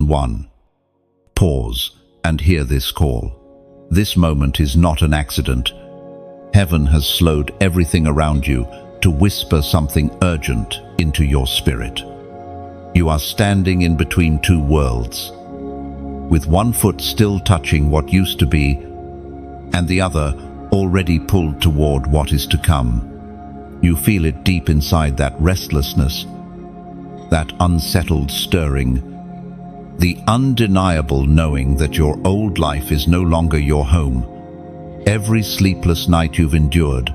1. Pause and hear this call. This moment is not an accident. Heaven has slowed everything around you to whisper something urgent into your spirit. You are standing in between two worlds, with one foot still touching what used to be, and the other already pulled toward what is to come. You feel it deep inside, that restlessness, that unsettled stirring, the undeniable knowing that your old life is no longer your home. Every sleepless night you've endured,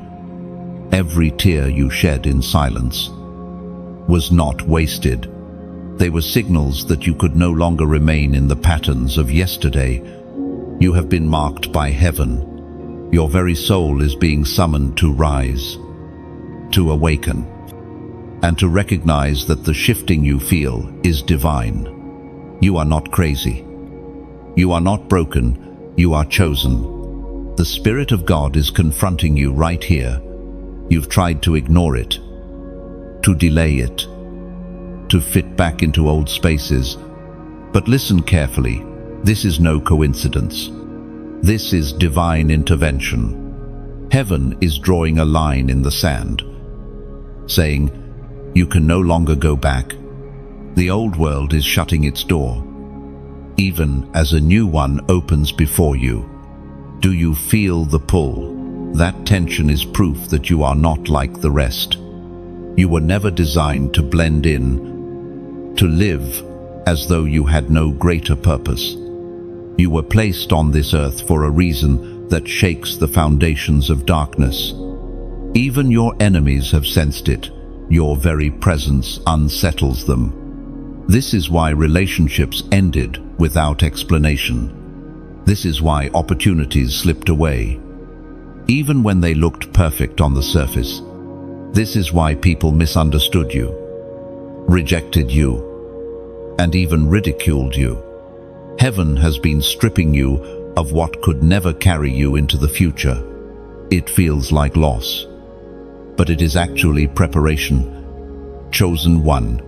every tear you shed in silence, was not wasted. They were signals that you could no longer remain in the patterns of yesterday. You have been marked by heaven. Your very soul is being summoned to rise, to awaken, and to recognize that the shifting you feel is divine. You are not crazy. You are not broken. You are chosen. The Spirit of God is confronting you right here. You've tried to ignore it, to delay it, to fit back into old spaces. But listen carefully. This is no coincidence. This is divine intervention. Heaven is drawing a line in the sand, saying, you can no longer go back. The old world is shutting its door, even as a new one opens before you. Do you feel the pull? That tension is proof that you are not like the rest. You were never designed to blend in, to live as though you had no greater purpose. You were placed on this earth for a reason that shakes the foundations of darkness. Even your enemies have sensed it. Your very presence unsettles them. This is why relationships ended without explanation. This is why opportunities slipped away, even when they looked perfect on the surface. This is why people misunderstood you, rejected you, and even ridiculed you. Heaven has been stripping you of what could never carry you into the future. It feels like loss, but it is actually preparation. Chosen one.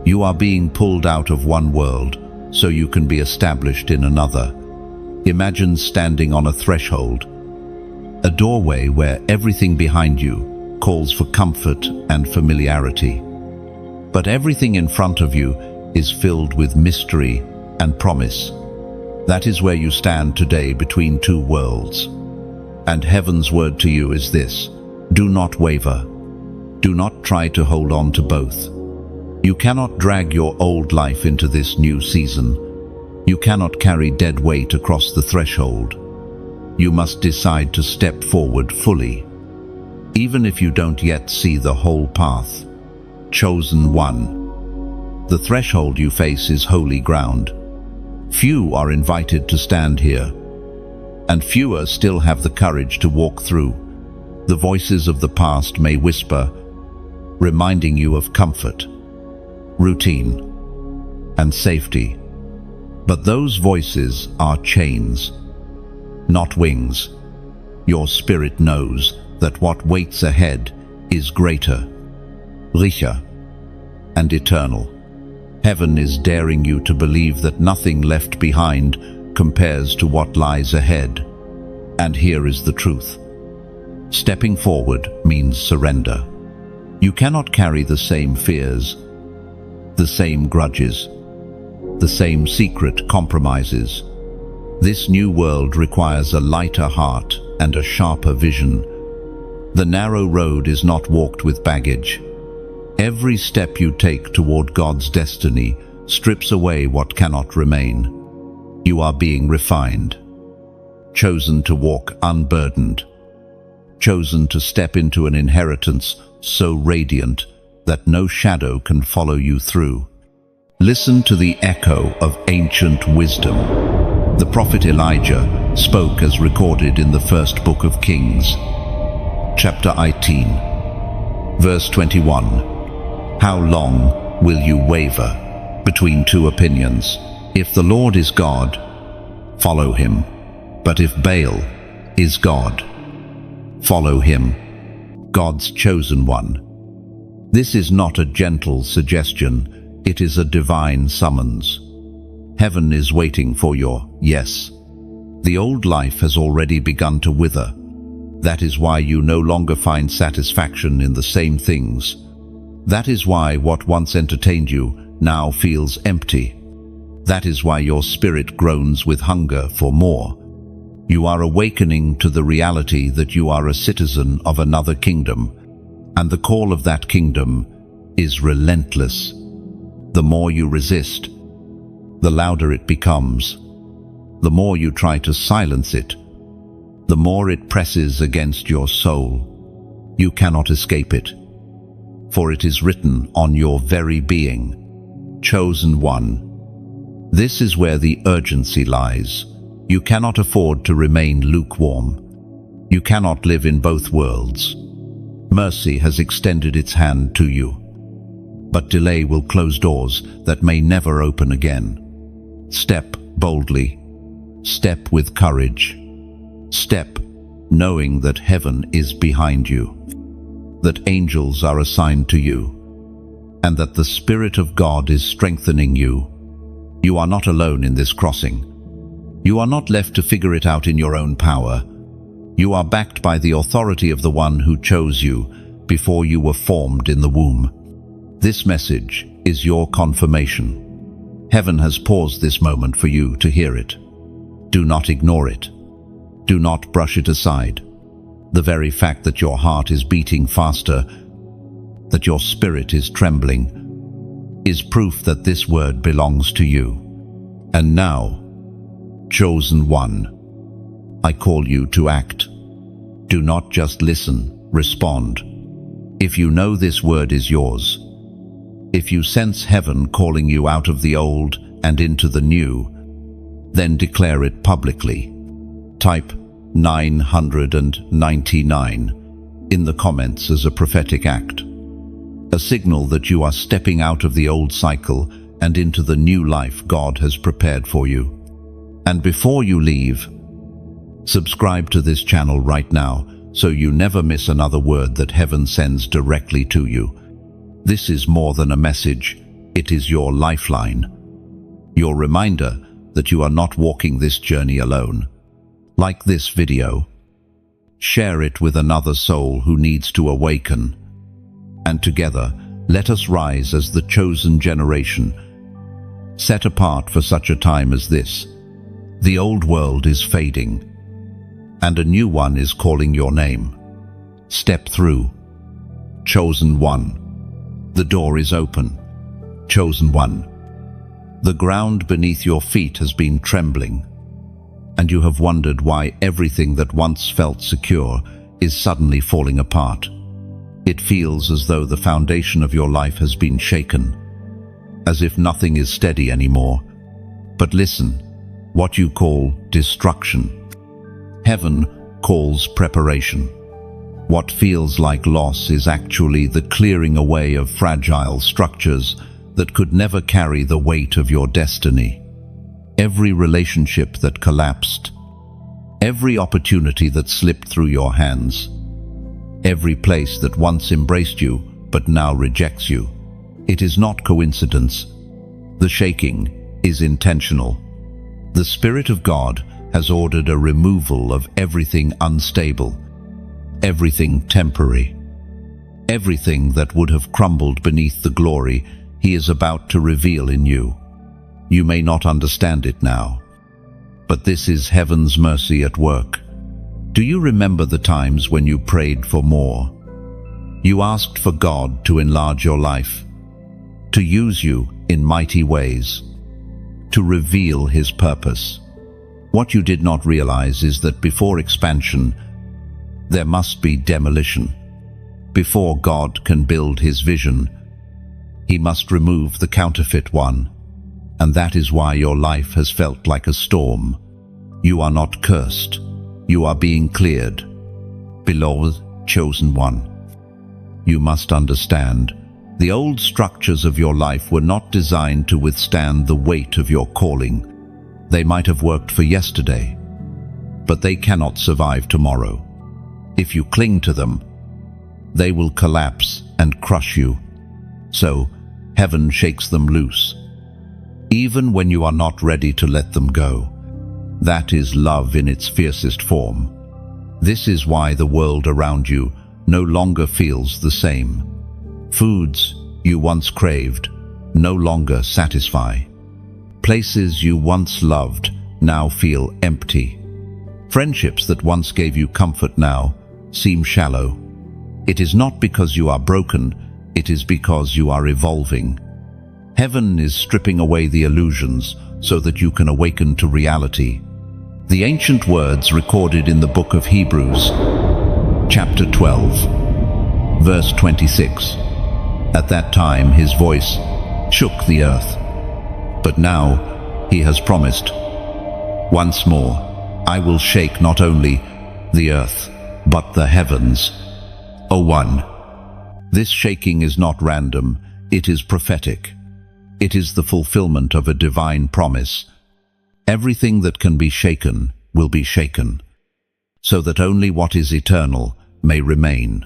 You are being pulled out of one world so you can be established in another. Imagine standing on a threshold, a doorway where everything behind you calls for comfort and familiarity. But everything in front of you is filled with mystery and promise. That is where you stand today, between two worlds. And heaven's word to you is this: do not waver. Do not try to hold on to both. You cannot drag your old life into this new season. You cannot carry dead weight across the threshold. You must decide to step forward fully, even if you don't yet see the whole path. Chosen one. The threshold you face is holy ground. Few are invited to stand here, and fewer still have the courage to walk through. The voices of the past may whisper, reminding you of comfort, routine, and safety. But those voices are chains, not wings. Your spirit knows that what waits ahead is greater, richer, and eternal. Heaven is daring you to believe that nothing left behind compares to what lies ahead. And here is the truth. Stepping forward means surrender. You cannot carry the same fears, the same grudges, the same secret compromises. This new world requires a lighter heart and a sharper vision. The narrow road is not walked with baggage. Every step you take toward God's destiny strips away what cannot remain. You are being refined, chosen to walk unburdened, chosen to step into an inheritance so radiant that no shadow can follow you through. Listen to the echo of ancient wisdom. The prophet Elijah spoke as recorded in the first book of Kings, chapter 18, verse 21. How long will you waver between two opinions? If the Lord is God, follow him. But if Baal is God, follow him. God's chosen one. This is not a gentle suggestion, it is a divine summons. Heaven is waiting for your yes. The old life has already begun to wither. That is why you no longer find satisfaction in the same things. That is why what once entertained you now feels empty. That is why your spirit groans with hunger for more. You are awakening to the reality that you are a citizen of another kingdom, and the call of that kingdom is relentless. The more you resist, the louder it becomes. The more you try to silence it, the more it presses against your soul. You cannot escape it, for it is written on your very being, chosen one. This is where the urgency lies. You cannot afford to remain lukewarm. You cannot live in both worlds. Mercy has extended its hand to you, but delay will close doors that may never open again. Step boldly. Step with courage. Step knowing that heaven is behind you, that angels are assigned to you, and that the Spirit of God is strengthening you. You are not alone in this crossing. You are not left to figure it out in your own power. You are backed by the authority of the one who chose you before you were formed in the womb. This message is your confirmation. Heaven has paused this moment for you to hear it. Do not ignore it. Do not brush it aside. The very fact that your heart is beating faster, that your spirit is trembling, is proof that this word belongs to you. And now, chosen one, I call you to act. Do not just listen, respond. If you know this word is yours, if you sense heaven calling you out of the old and into the new, then declare it publicly. Type 999 in the comments as a prophetic act, a signal that you are stepping out of the old cycle and into the new life God has prepared for you. And before you leave, subscribe to this channel right now so you never miss another word that heaven sends directly to you. This is more than a message, it is your lifeline, your reminder that you are not walking this journey alone. Like this video, share it with another soul who needs to awaken, and together let us rise as the chosen generation, set apart for such a time as this. The old world is fading, and a new one is calling your name. Step through. Chosen one. The door is open. Chosen one. The ground beneath your feet has been trembling, and you have wondered why everything that once felt secure is suddenly falling apart. It feels as though the foundation of your life has been shaken, as if nothing is steady anymore. But listen, what you call destruction, heaven calls preparation. What feels like loss is actually the clearing away of fragile structures that could never carry the weight of your destiny. Every relationship that collapsed, every opportunity that slipped through your hands, every place that once embraced you but now rejects you. It is not coincidence. The shaking is intentional. The Spirit of God has ordered a removal of everything unstable, everything temporary, everything that would have crumbled beneath the glory He is about to reveal in you. You may not understand it now, but this is heaven's mercy at work. Do you remember the times when you prayed for more? You asked for God to enlarge your life, to use you in mighty ways, to reveal His purpose. What you did not realize is that before expansion, there must be demolition. Before God can build His vision, He must remove the counterfeit one. And that is why your life has felt like a storm. You are not cursed. You are being cleared. Beloved, chosen one. You must understand, the old structures of your life were not designed to withstand the weight of your calling. They might have worked for yesterday, but they cannot survive tomorrow. If you cling to them, they will collapse and crush you. So, heaven shakes them loose. even when you are not ready to let them go. That is love in its fiercest form. This is why the world around you no longer feels the same. Foods you once craved no longer satisfy. Places you once loved now feel empty. Friendships that once gave you comfort now seem shallow. It is not because you are broken, it is because you are evolving. Heaven is stripping away the illusions so that you can awaken to reality. The ancient words recorded in the book of Hebrews, chapter 12, verse 26. At that time his voice shook the earth. But now he has promised, once more, I will shake not only the earth, but the heavens. O one, this shaking is not random, it is prophetic. It is the fulfillment of a divine promise. Everything that can be shaken will be shaken, so that only what is eternal may remain.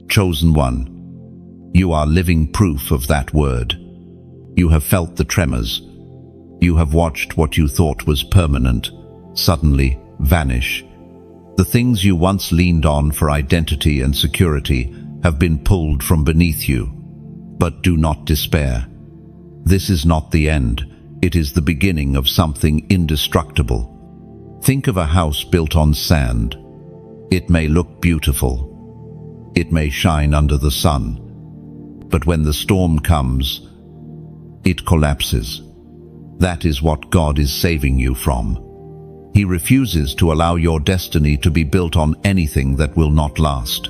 Chosen one, you are living proof of that word. You have felt the tremors. You have watched what you thought was permanent suddenly vanish. The things you once leaned on for identity and security have been pulled from beneath you. But do not despair. This is not the end. It is the beginning of something indestructible. Think of a house built on sand. It may look beautiful. It may shine under the sun. But when the storm comes, it collapses. That is what God is saving you from. He refuses to allow your destiny to be built on anything that will not last.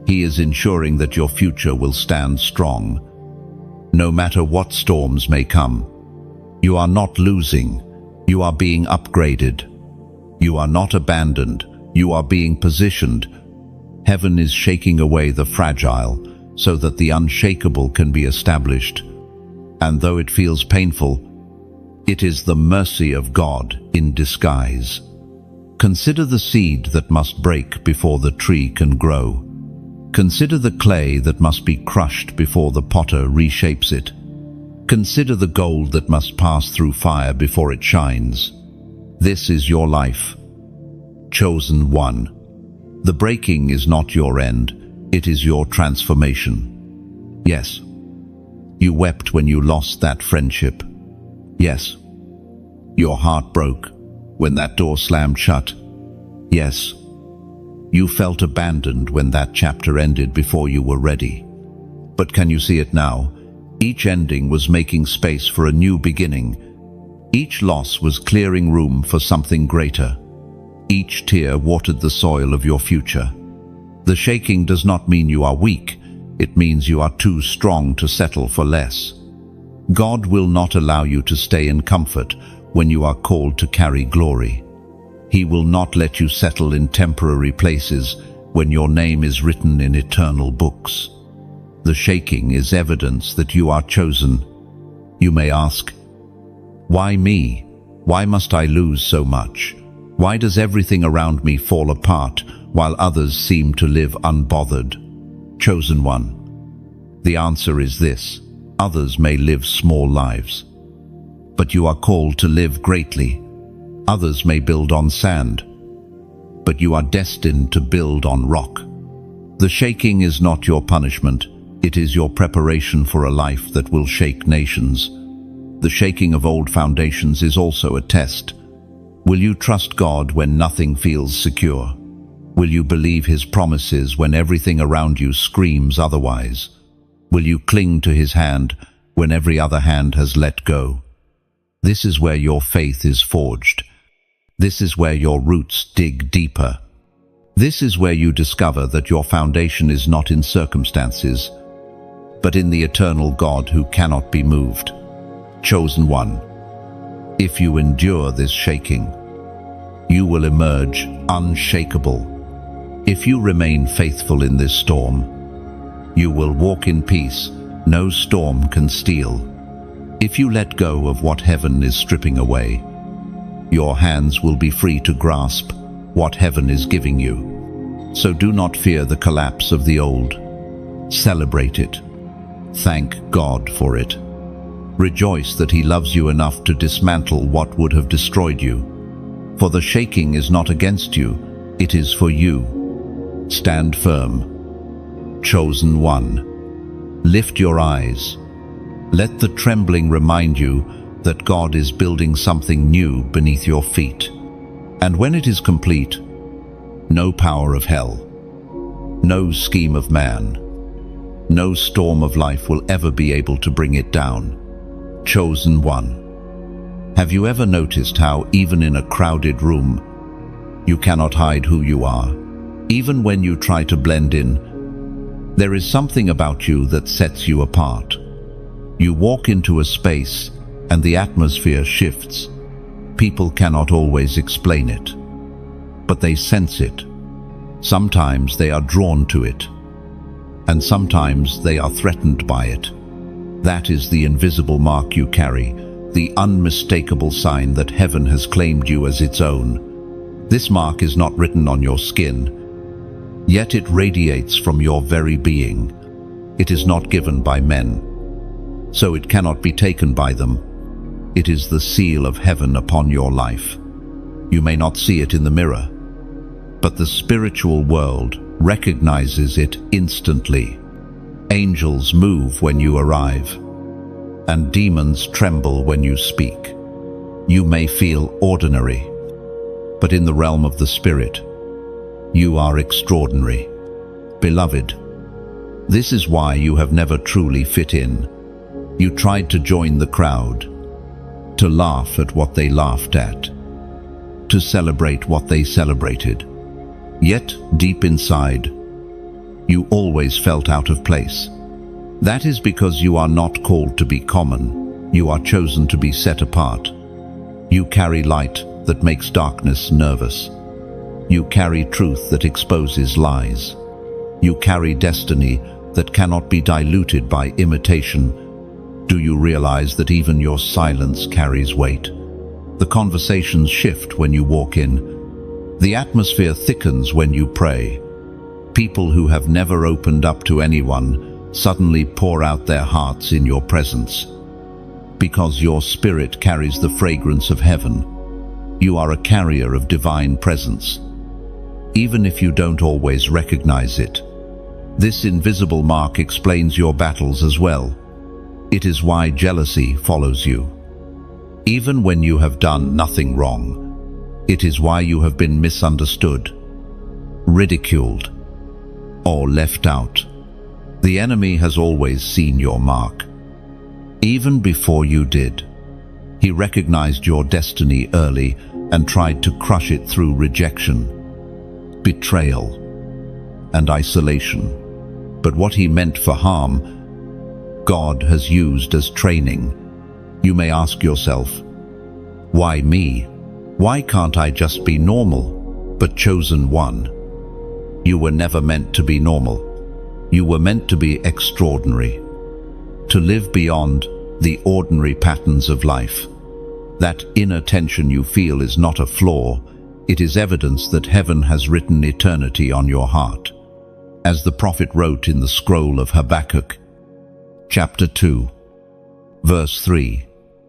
He is ensuring that your future will stand strong. No matter what storms may come, you are not losing. You are being upgraded. You are not abandoned. You are being positioned. Heaven is shaking away the fragile so that the unshakable can be established. And though it feels painful, it is the mercy of God in disguise. Consider the seed that must break before the tree can grow. Consider the clay that must be crushed before the potter reshapes it. Consider the gold that must pass through fire before it shines. This is your life. Chosen one. The breaking is not your end, it is your transformation. Yes, you wept when you lost that friendship. Yes, your heart broke when that door slammed shut. Yes, you felt abandoned when that chapter ended before you were ready. But can you see it now? Each ending was making space for a new beginning. Each loss was clearing room for something greater. Each tear watered the soil of your future. The shaking does not mean you are weak. It means you are too strong to settle for less. God will not allow you to stay in comfort when you are called to carry glory. He will not let you settle in temporary places when your name is written in eternal books. The shaking is evidence that you are chosen. You may ask, why me? Why must I lose so much? Why does everything around me fall apart while others seem to live unbothered? Chosen one. The answer is this. Others may live small lives, but you are called to live greatly. Others may build on sand, but you are destined to build on rock. The shaking is not your punishment. It is your preparation for a life that will shake nations. The shaking of old foundations is also a test. Will you trust God when nothing feels secure? Will you believe His promises when everything around you screams otherwise? Will you cling to His hand when every other hand has let go? This is where your faith is forged. This is where your roots dig deeper. This is where you discover that your foundation is not in circumstances, but in the eternal God who cannot be moved. Chosen one. If you endure this shaking, you will emerge unshakable. If you remain faithful in this storm, you will walk in peace no storm can steal. If you let go of what heaven is stripping away, your hands will be free to grasp what heaven is giving you. So do not fear the collapse of the old. Celebrate it. Thank God for it. Rejoice that he loves you enough to dismantle what would have destroyed you. For the shaking is not against you, it is for you. Stand firm. Chosen one. Lift your eyes. Let the trembling remind you that God is building something new beneath your feet. And when it is complete, no power of hell, no scheme of man, no storm of life will ever be able to bring it down. Chosen one. Have you ever noticed how even in a crowded room, you cannot hide who you are? Even when you try to blend in, there is something about you that sets you apart. You walk into a space and the atmosphere shifts. People cannot always explain it, but they sense it. Sometimes they are drawn to it, and sometimes they are threatened by it. That is the invisible mark you carry, the unmistakable sign that heaven has claimed you as its own. This mark is not written on your skin, yet it radiates from your very being. It is not given by men, so it cannot be taken by them. It is the seal of heaven upon your life. You may not see it in the mirror, but the spiritual world recognizes it instantly. Angels move when you arrive, and demons tremble when you speak. You may feel ordinary, but in the realm of the Spirit, you are extraordinary. Beloved, this is why you have never truly fit in. You tried to join the crowd, to laugh at what they laughed at, to celebrate what they celebrated. Yet, deep inside, you always felt out of place. That is because you are not called to be common. You are chosen to be set apart. You carry light that makes darkness nervous. You carry truth that exposes lies. You carry destiny that cannot be diluted by imitation. Do you realize that even your silence carries weight? The conversations shift when you walk in. The atmosphere thickens when you pray. People who have never opened up to anyone suddenly pour out their hearts in your presence. Because your spirit carries the fragrance of heaven, you are a carrier of divine presence. Even if you don't always recognize it, this invisible mark explains your battles as well. It is why jealousy follows you. Even when you have done nothing wrong, it is why you have been misunderstood, ridiculed, or left out. The enemy has always seen your mark. Even before you did, he recognized your destiny early and tried to crush it through rejection, betrayal, and isolation. But what he meant for harm, God has used as training. You may ask yourself, why me? Why can't I just be normal? But chosen one, you were never meant to be normal. You were meant to be extraordinary, to live beyond the ordinary patterns of life. That inner tension you feel is not a flaw. It is evidence that heaven has written eternity on your heart. As the prophet wrote in the scroll of Habakkuk, Chapter 2, verse 3,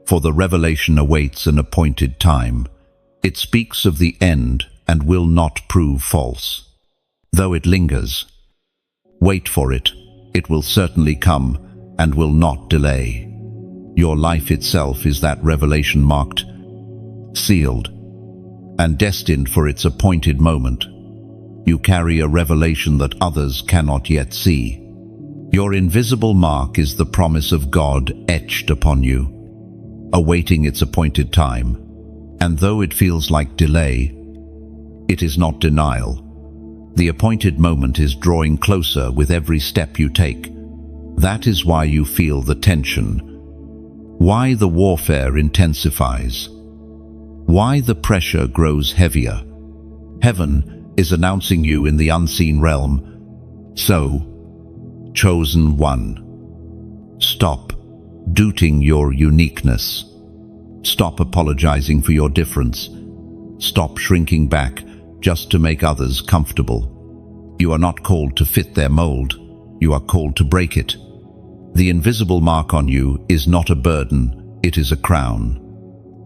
for the revelation awaits an appointed time. It speaks of the end and will not prove false. Though it lingers, wait for it. It will certainly come and will not delay. Your life itself is that revelation, marked, sealed, and destined for its appointed moment. You carry a revelation that others cannot yet see. Your invisible mark is the promise of God etched upon you, awaiting its appointed time. And though it feels like delay, it is not denial. The appointed moment is drawing closer with every step you take. That is why you feel the tension, why the warfare intensifies, why the pressure grows heavier. Heaven is announcing you in the unseen realm. So, chosen one, stop doubting your uniqueness. Stop apologizing for your difference. Stop shrinking back just to make others comfortable. You are not called to fit their mold. You are called to break it. The invisible mark on you is not a burden, it is a crown.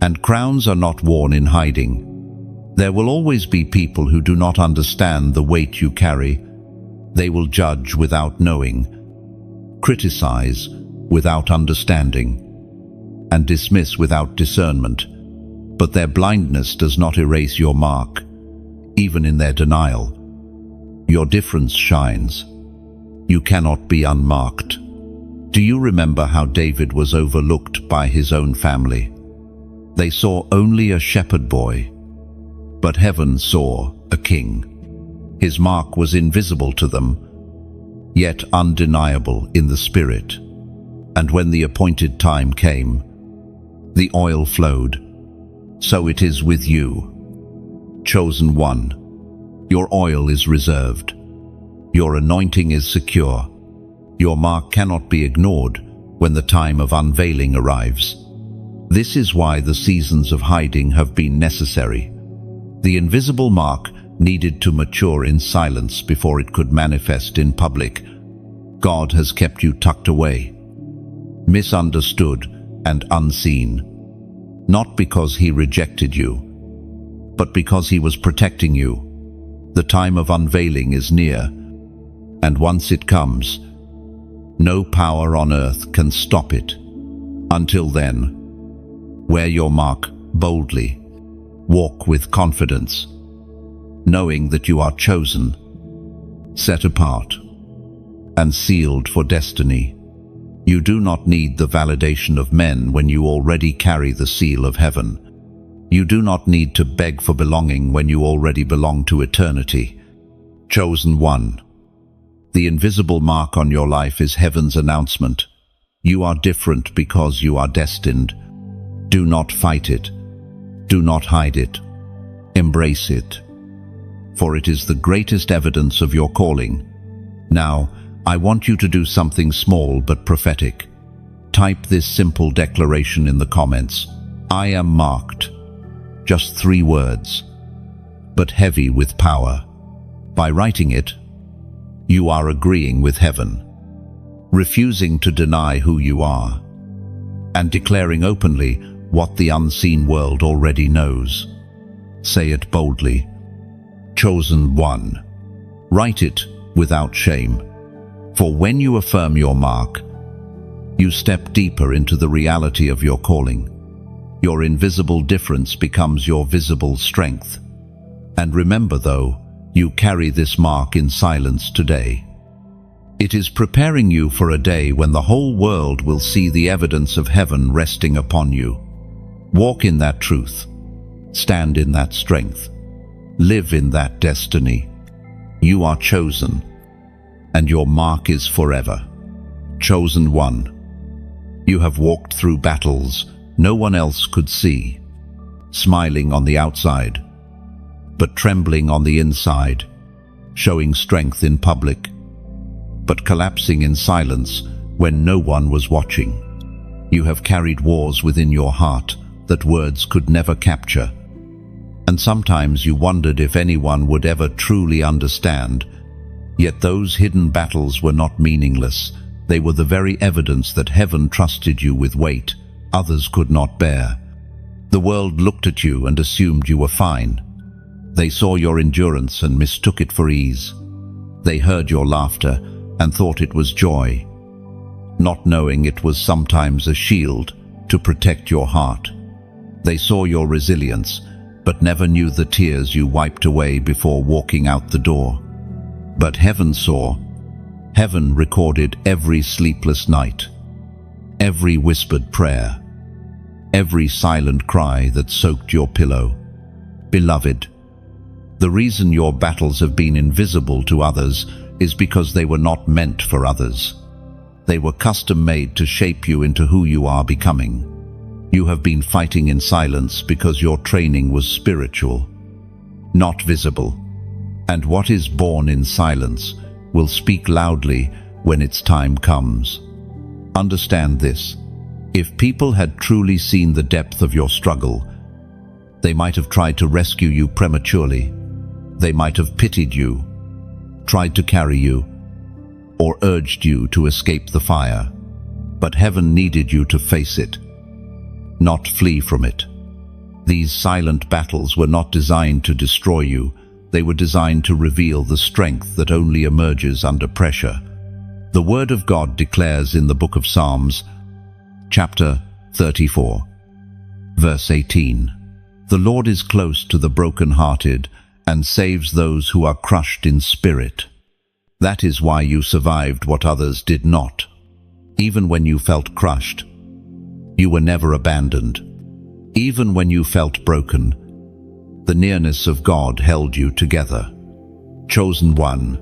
And crowns are not worn in hiding. There will always be people who do not understand the weight you carry. They will judge without knowing, criticize without understanding, and dismiss without discernment. But their blindness does not erase your mark, even in their denial. Your difference shines. You cannot be unmarked. Do you remember how David was overlooked by his own family? They saw only a shepherd boy, but heaven saw a king. His mark was invisible to them, yet undeniable in the spirit. And when the appointed time came, the oil flowed. So it is with you. Chosen one, your oil is reserved. Your anointing is secure. Your mark cannot be ignored when the time of unveiling arrives. This is why the seasons of hiding have been necessary. The invisible mark needed to mature in silence before it could manifest in public. God has kept you tucked away, misunderstood and unseen, not because he rejected you, but because he was protecting you. The time of unveiling is near, and once it comes, no power on earth can stop it. Until then, wear your mark boldly. Walk with confidence, knowing that you are chosen, set apart, and sealed for destiny. You do not need the validation of men when you already carry the seal of heaven. You do not need to beg for belonging when you already belong to eternity. Chosen one. The invisible mark on your life is heaven's announcement. You are different because you are destined. Do not fight it. Do not hide it. Embrace it. For it is the greatest evidence of your calling. Now, I want you to do something small but prophetic. Type this simple declaration in the comments. I am marked. Just 3 words, but heavy with power. By writing it, you are agreeing with heaven, refusing to deny who you are, and declaring openly what the unseen world already knows. Say it boldly. Chosen one. Write it without shame. For when you affirm your mark, you step deeper into the reality of your calling. Your invisible difference becomes your visible strength. And remember, though, you carry this mark in silence today. It is preparing you for a day when the whole world will see the evidence of heaven resting upon you. Walk in that truth. Stand in that strength. Live in that destiny. You are chosen, and your mark is forever. Chosen one. You have walked through battles no one else could see, smiling on the outside, but trembling on the inside, showing strength in public, but collapsing in silence when no one was watching. You have carried wars within your heart that words could never capture, and sometimes you wondered if anyone would ever truly understand. Yet those hidden battles were not meaningless. They were the very evidence that heaven trusted you with weight others could not bear. The world looked at you and assumed you were fine. They saw your endurance and mistook it for ease. They heard your laughter and thought it was joy, not knowing it was sometimes a shield to protect your heart. They saw your resilience, but never knew the tears you wiped away before walking out the door. But heaven saw. Heaven recorded every sleepless night, every whispered prayer, every silent cry that soaked your pillow. Beloved, the reason your battles have been invisible to others is because they were not meant for others. They were custom-made to shape you into who you are becoming. You have been fighting in silence because your training was spiritual, not visible. And what is born in silence will speak loudly when its time comes. Understand this. If people had truly seen the depth of your struggle, they might have tried to rescue you prematurely. They might have pitied you, tried to carry you, or urged you to escape the fire. But heaven needed you to face it, not flee from it. These silent battles were not designed to destroy you. They were designed to reveal the strength that only emerges under pressure. The Word of God declares in the book of Psalms, chapter 34, verse 18, "The Lord is close to the broken-hearted and saves those who are crushed in spirit." That is why you survived what others did not. Even when you felt crushed, you were never abandoned. Even when you felt broken, the nearness of God held you together. Chosen one,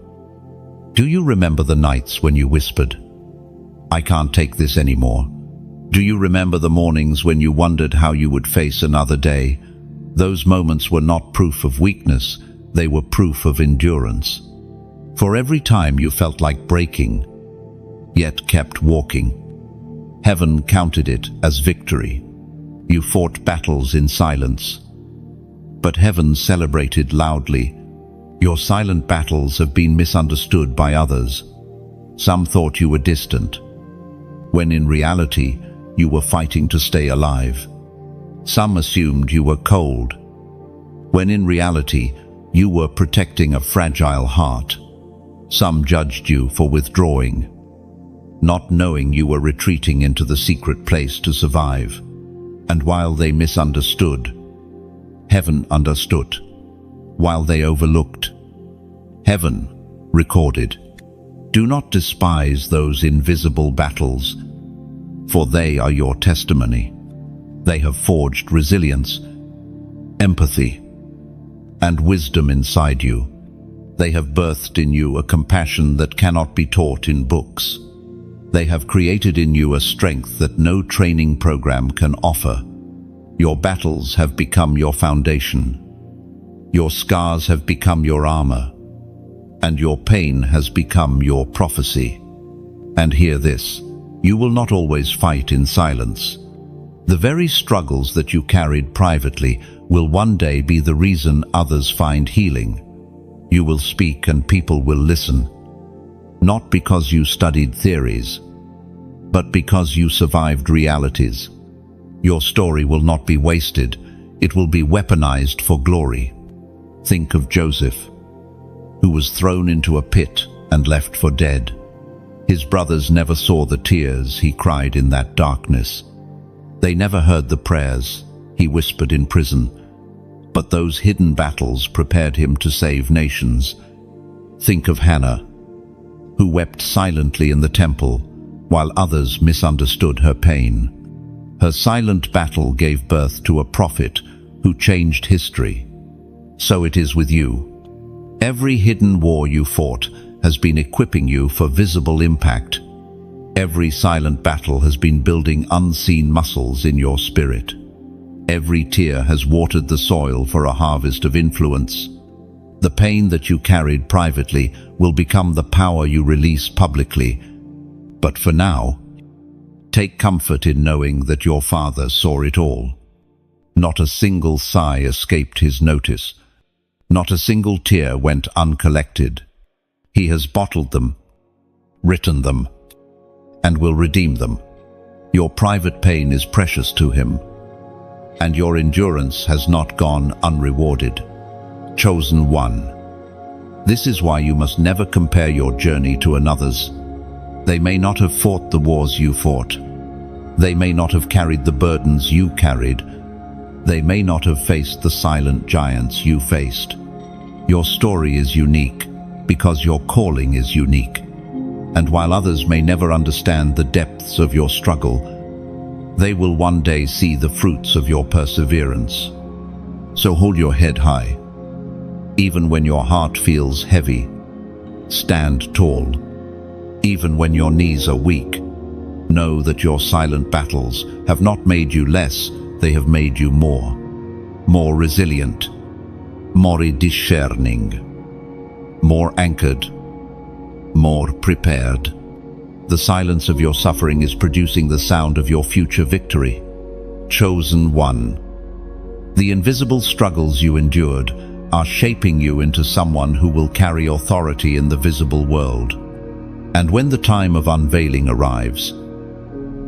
do you remember the nights when you whispered, "I can't take this anymore"? Do you remember the mornings when you wondered how you would face another day? Those moments were not proof of weakness, they were proof of endurance. For every time you felt like breaking, yet kept walking, heaven counted it as victory. You fought battles in silence, but heaven celebrated loudly. Your silent battles have been misunderstood by others. Some thought you were distant, when in reality you were fighting to stay alive. Some assumed you were cold, when in reality you were protecting a fragile heart. Some judged you for withdrawing, not knowing you were retreating into the secret place to survive. And while they misunderstood, heaven understood. While they overlooked, heaven recorded. Do not despise those invisible battles, for they are your testimony. They have forged resilience, empathy, and wisdom inside you. They have birthed in you a compassion that cannot be taught in books. They have created in you a strength that no training program can offer. Your battles have become your foundation. Your scars have become your armor, and your pain has become your prophecy. And hear this, you will not always fight in silence. The very struggles that you carried privately will one day be the reason others find healing. You will speak and people will listen, not because you studied theories, but because you survived realities. Your story will not be wasted, it will be weaponized for glory. Think of Joseph, who was thrown into a pit and left for dead. His brothers never saw the tears he cried in that darkness. They never heard the prayers he whispered in prison. But those hidden battles prepared him to save nations. Think of Hannah, who wept silently in the temple while others misunderstood her pain. Her silent battle gave birth to a prophet who changed history. So it is with you. Every hidden war you fought has been equipping you for visible impact. Every silent battle has been building unseen muscles in your spirit. Every tear has watered the soil for a harvest of influence. The pain that you carried privately will become the power you release publicly. But for now, take comfort in knowing that your Father saw it all. Not a single sigh escaped his notice. Not a single tear went uncollected. He has bottled them, written them, and will redeem them. Your private pain is precious to him, and your endurance has not gone unrewarded. Chosen one. This is why you must never compare your journey to another's. They may not have fought the wars you fought. They may not have carried the burdens you carried. They may not have faced the silent giants you faced. Your story is unique because your calling is unique. And while others may never understand the depths of your struggle, they will one day see the fruits of your perseverance. So hold your head high. Even when your heart feels heavy, stand tall. Even when your knees are weak, know that your silent battles have not made you less, they have made you more. More resilient, more discerning, more anchored, more prepared. The silence of your suffering is producing the sound of your future victory. Chosen one. The invisible struggles you endured are shaping you into someone who will carry authority in the visible world. And when the time of unveiling arrives,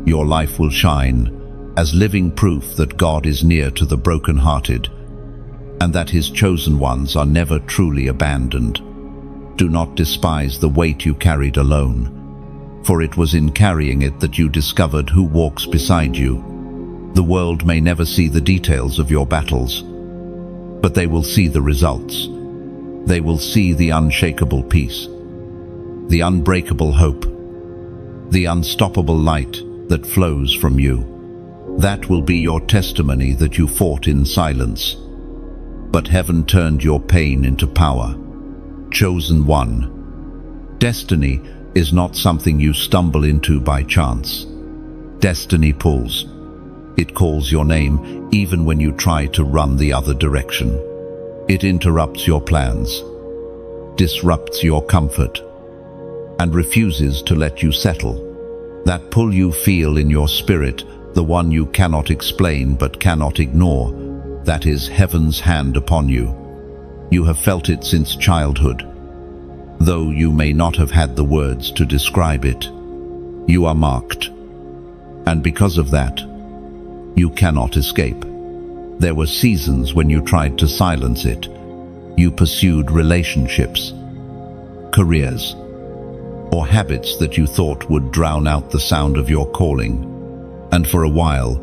your life will shine as living proof that God is near to the brokenhearted and that His chosen ones are never truly abandoned. Do not despise the weight you carried alone, for it was in carrying it that you discovered who walks beside you. The world may never see the details of your battles, but they will see the results. They will see the unshakable peace, the unbreakable hope, the unstoppable light that flows from you. That will be your testimony that you fought in silence, but heaven turned your pain into power. Chosen one. Destiny is not something you stumble into by chance. Destiny pulls. It calls your name even when you try to run the other direction. It interrupts your plans, disrupts your comfort, and refuses to let you settle. That pull you feel in your spirit, the one you cannot explain but cannot ignore, that is heaven's hand upon you. You have felt it since childhood. Though you may not have had the words to describe it, you are marked. And because of that, you cannot escape. There were seasons when you tried to silence it. You pursued relationships, careers, or habits that you thought would drown out the sound of your calling. And for a while,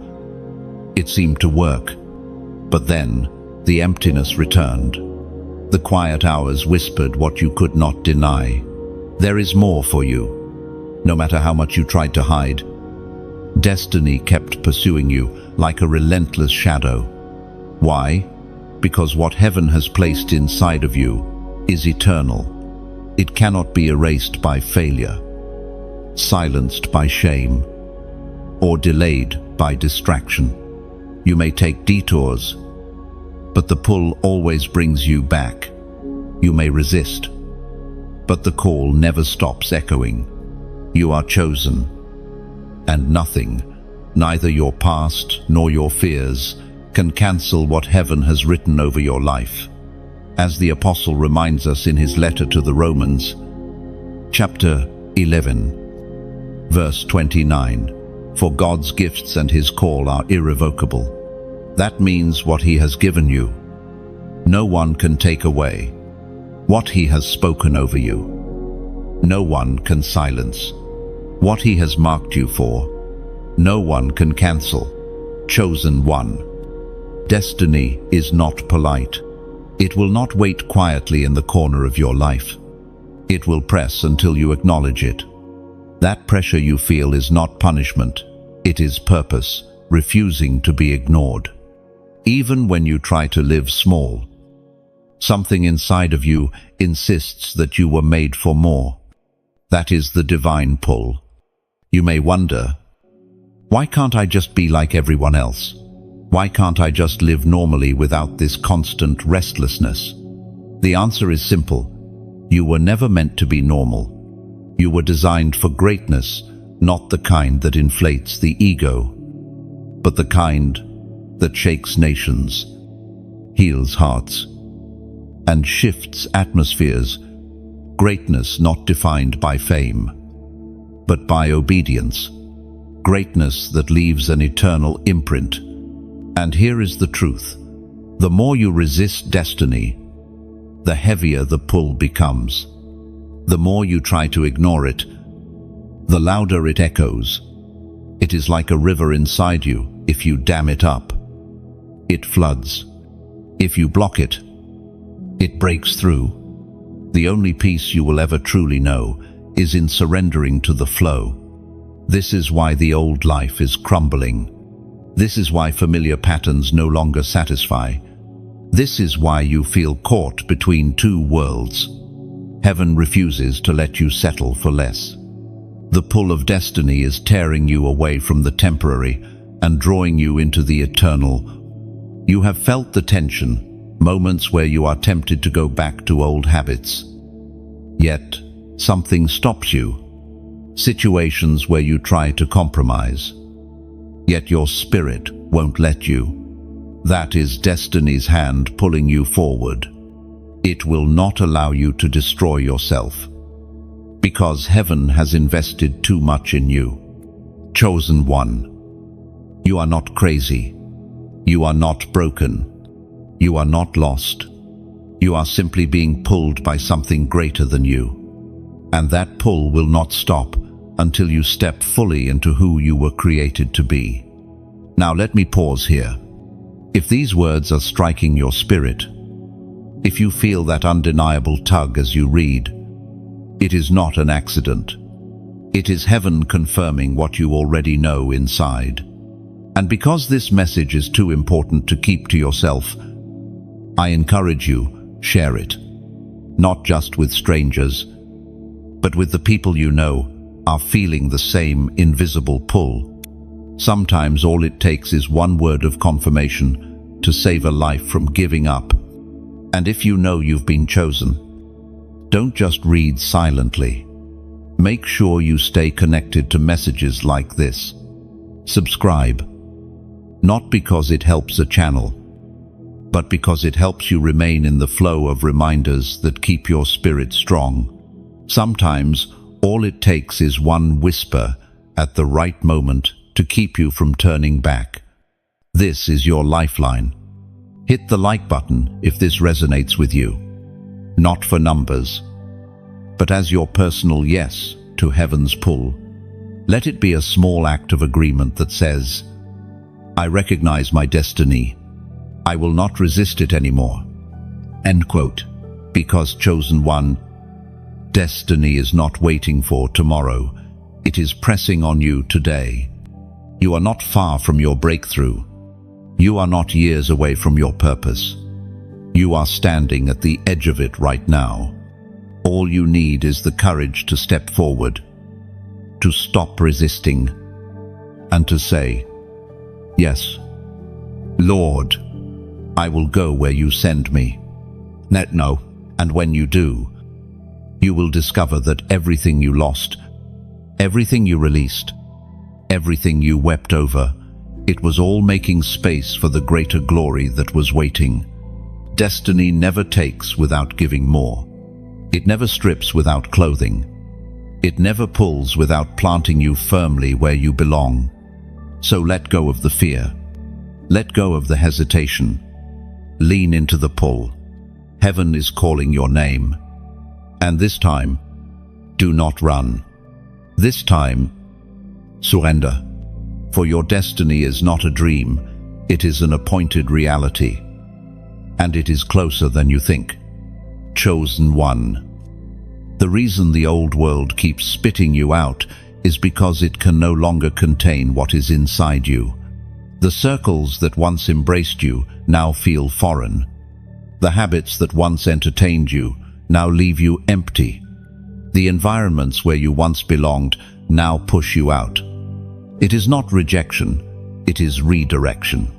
it seemed to work. But then, the emptiness returned. The quiet hours whispered what you could not deny. There is more for you, no matter how much you tried to hide. Destiny kept pursuing you like a relentless shadow. Why? Because what heaven has placed inside of you is eternal. It cannot be erased by failure, silenced by shame, or delayed by distraction. You may take detours, but the pull always brings you back. You may resist, but the call never stops echoing. You are chosen. And nothing, neither your past nor your fears, can cancel what heaven has written over your life. As the apostle reminds us in his letter to the Romans, chapter 11, verse 29, "For God's gifts and His call are irrevocable." That means what He has given you, no one can take away. What He has spoken over you, no one can silence. What He has marked you for, no one can cancel. Chosen one. Destiny is not polite. It will not wait quietly in the corner of your life. It will press until you acknowledge it. That pressure you feel is not punishment. It is purpose, refusing to be ignored. Even when you try to live small, something inside of you insists that you were made for more. That is the divine pull. You may wonder, why can't I just be like everyone else? Why can't I just live normally without this constant restlessness? The answer is simple. You were never meant to be normal. You were designed for greatness, not the kind that inflates the ego, but the kind that shakes nations, heals hearts, and shifts atmospheres. Greatness not defined by fame, but by obedience. Greatness that leaves an eternal imprint. And here is the truth. The more you resist destiny, the heavier the pull becomes. The more you try to ignore it, the louder it echoes. It is like a river inside you. If you dam it up, it floods. If you block it, it breaks through. The only peace you will ever truly know is in surrendering to the flow. This is why the old life is crumbling. This is why familiar patterns no longer satisfy. This is why you feel caught between two worlds. Heaven refuses to let you settle for less. The pull of destiny is tearing you away from the temporary and drawing you into the eternal. You have felt the tension, moments where you are tempted to go back to old habits. Yet, something stops you. Situations where you try to compromise. Yet your spirit won't let you. That is destiny's hand pulling you forward. It will not allow you to destroy yourself, because heaven has invested too much in you. Chosen one. You are not crazy. You are not broken. You are not lost. You are simply being pulled by something greater than you. And that pull will not stop until you step fully into who you were created to be. Now let me pause here. If these words are striking your spirit, if you feel that undeniable tug as you read, it is not an accident. It is heaven confirming what you already know inside. And because this message is too important to keep to yourself, I encourage you, share it. Not just with strangers, but with the people you know are feeling the same invisible pull. Sometimes all it takes is one word of confirmation to save a life from giving up. And if you know you've been chosen, don't just read silently. Make sure you stay connected to messages like this. Subscribe, not because it helps a channel, but because it helps you remain in the flow of reminders that keep your spirit strong. Sometimes all it takes is one whisper at the right moment to keep you from turning back. This is your lifeline. Hit the like button if this resonates with you. Not for numbers, but as your personal yes to heaven's pull. Let it be a small act of agreement that says, I recognize my destiny. I will not resist it anymore. End quote. Because chosen one, destiny is not waiting for tomorrow. It is pressing on you today. You are not far from your breakthrough. You are not years away from your purpose. You are standing at the edge of it right now. All you need is the courage to step forward, to stop resisting, and to say, yes, Lord, I will go where you send me. No, and when you do, you will discover that everything you lost, everything you released, everything you wept over, it was all making space for the greater glory that was waiting. Destiny never takes without giving more. It never strips without clothing. It never pulls without planting you firmly where you belong. So let go of the fear. Let go of the hesitation. Lean into the pull. Heaven is calling your name. And this time, do not run. This time, surrender. For your destiny is not a dream, it is an appointed reality. And it is closer than you think. Chosen one. The reason the old world keeps spitting you out is because it can no longer contain what is inside you. The circles that once embraced you now feel foreign. The habits that once entertained you now leave you empty. The environments where you once belonged now push you out. It is not rejection, it is redirection.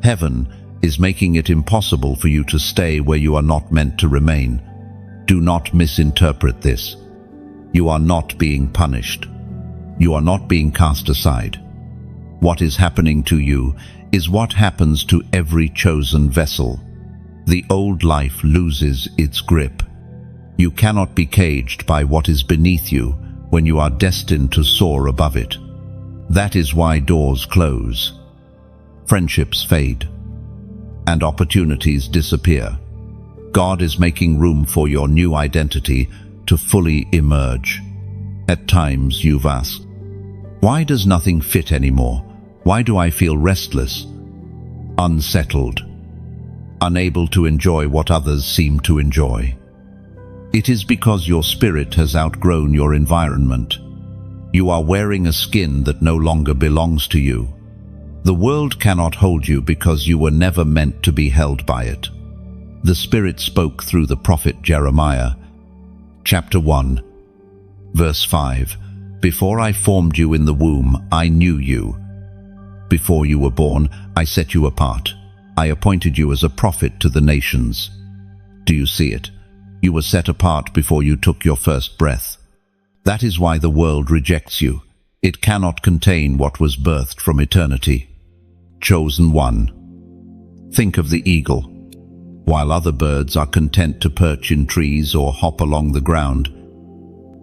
Heaven is making it impossible for you to stay where you are not meant to remain. Do not misinterpret this. You are not being punished. You are not being cast aside. What is happening to you is what happens to every chosen vessel. The old life loses its grip. You cannot be caged by what is beneath you when you are destined to soar above it. That is why doors close, friendships fade, and opportunities disappear. God is making room for your new identity to fully emerge. At times you've asked, why does nothing fit anymore? Why do I feel restless, unsettled, unable to enjoy what others seem to enjoy? It is because your spirit has outgrown your environment. You are wearing a skin that no longer belongs to you. The world cannot hold you because you were never meant to be held by it. The Spirit spoke through the prophet Jeremiah, chapter 1, verse 5. Before I formed you in the womb, I knew you. Before you were born, I set you apart. I appointed you as a prophet to the nations. Do you see it? You were set apart before you took your first breath. That is why the world rejects you. It cannot contain what was birthed from eternity. Chosen one. Think of the eagle. While other birds are content to perch in trees or hop along the ground,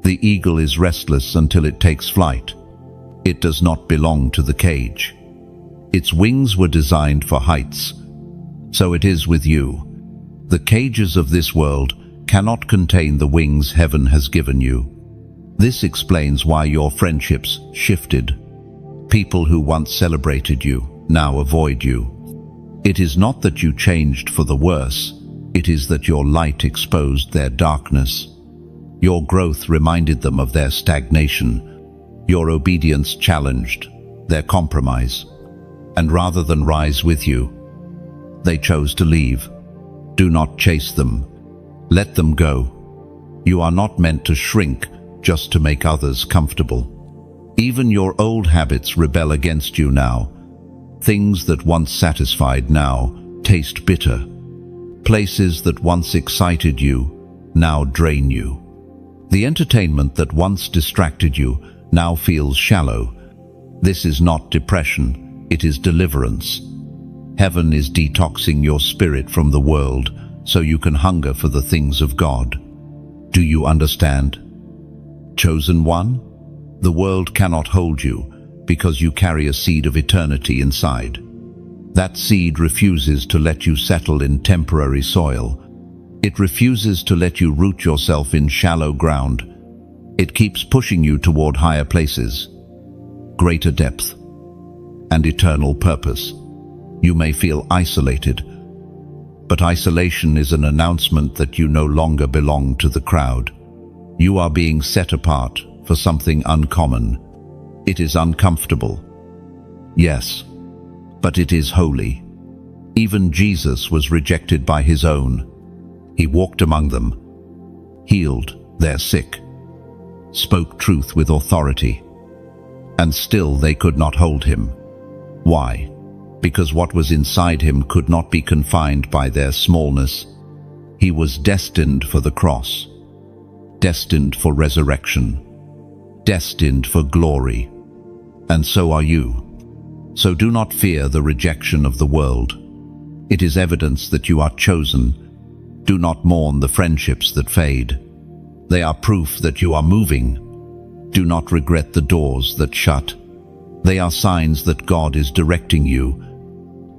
the eagle is restless until it takes flight. It does not belong to the cage. Its wings were designed for heights. So it is with you. The cages of this world cannot contain the wings heaven has given you. This explains why your friendships shifted. People who once celebrated you now avoid you. It is not that you changed for the worse, it is that your light exposed their darkness. Your growth reminded them of their stagnation. Your obedience challenged their compromise. And rather than rise with you, they chose to leave. Do not chase them. Let them go. You are not meant to shrink just to make others comfortable. Even your old habits rebel against you now. Things that once satisfied now taste bitter. Places that once excited you now drain you. The entertainment that once distracted you now feels shallow. This is not depression, it is deliverance. Heaven is detoxing your spirit from the world so you can hunger for the things of God. Do you understand? Chosen one, the world cannot hold you because you carry a seed of eternity inside. That seed refuses to let you settle in temporary soil. It refuses to let you root yourself in shallow ground. It keeps pushing you toward higher places, greater depth, and eternal purpose. You may feel isolated, but isolation is an announcement that you no longer belong to the crowd. You are being set apart for something uncommon. It is uncomfortable. Yes, but it is holy. Even Jesus was rejected by his own. He walked among them, healed their sick, spoke truth with authority, and still they could not hold him. Why? Because what was inside him could not be confined by their smallness. He was destined for the cross, destined for resurrection, destined for glory. And so are you. So do not fear the rejection of the world. It is evidence that you are chosen. Do not mourn the friendships that fade. They are proof that you are moving. Do not regret the doors that shut. They are signs that God is directing you.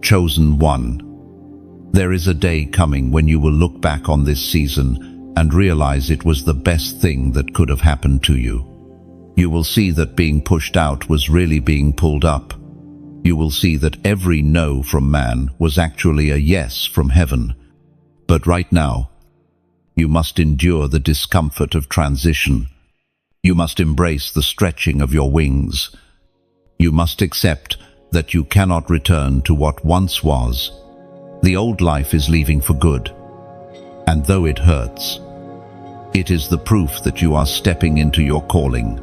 Chosen one. There is a day coming when you will look back on this season and realize it was the best thing that could have happened to you. You will see that being pushed out was really being pulled up. You will see that every no from man was actually a yes from heaven. But right now, you must endure the discomfort of transition. You must embrace the stretching of your wings. You must accept that you cannot return to what once was. The old life is leaving for good. And though it hurts, it is the proof that you are stepping into your calling.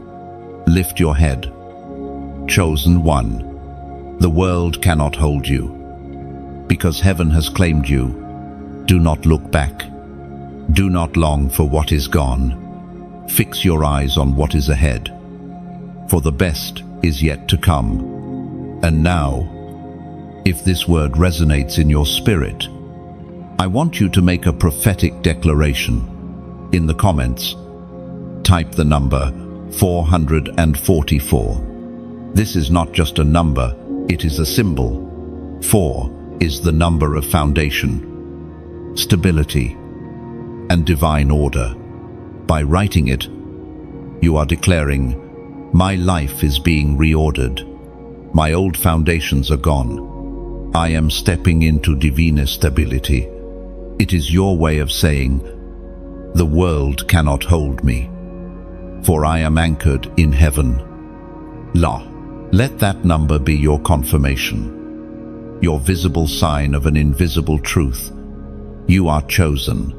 Lift your head. Chosen one. The world cannot hold you. Because heaven has claimed you, do not look back. Do not long for what is gone. Fix your eyes on what is ahead. For the best is yet to come. And now, if this word resonates in your spirit, I want you to make a prophetic declaration. In the comments, type the number 444. This is not just a number, it is a symbol. 4 is the number of foundation, stability, and divine order. By writing it, you are declaring, my life is being reordered. My old foundations are gone. I am stepping into divine stability. It is your way of saying, the world cannot hold me, for I am anchored in heaven. Let that number be your confirmation, your visible sign of an invisible truth. You are chosen.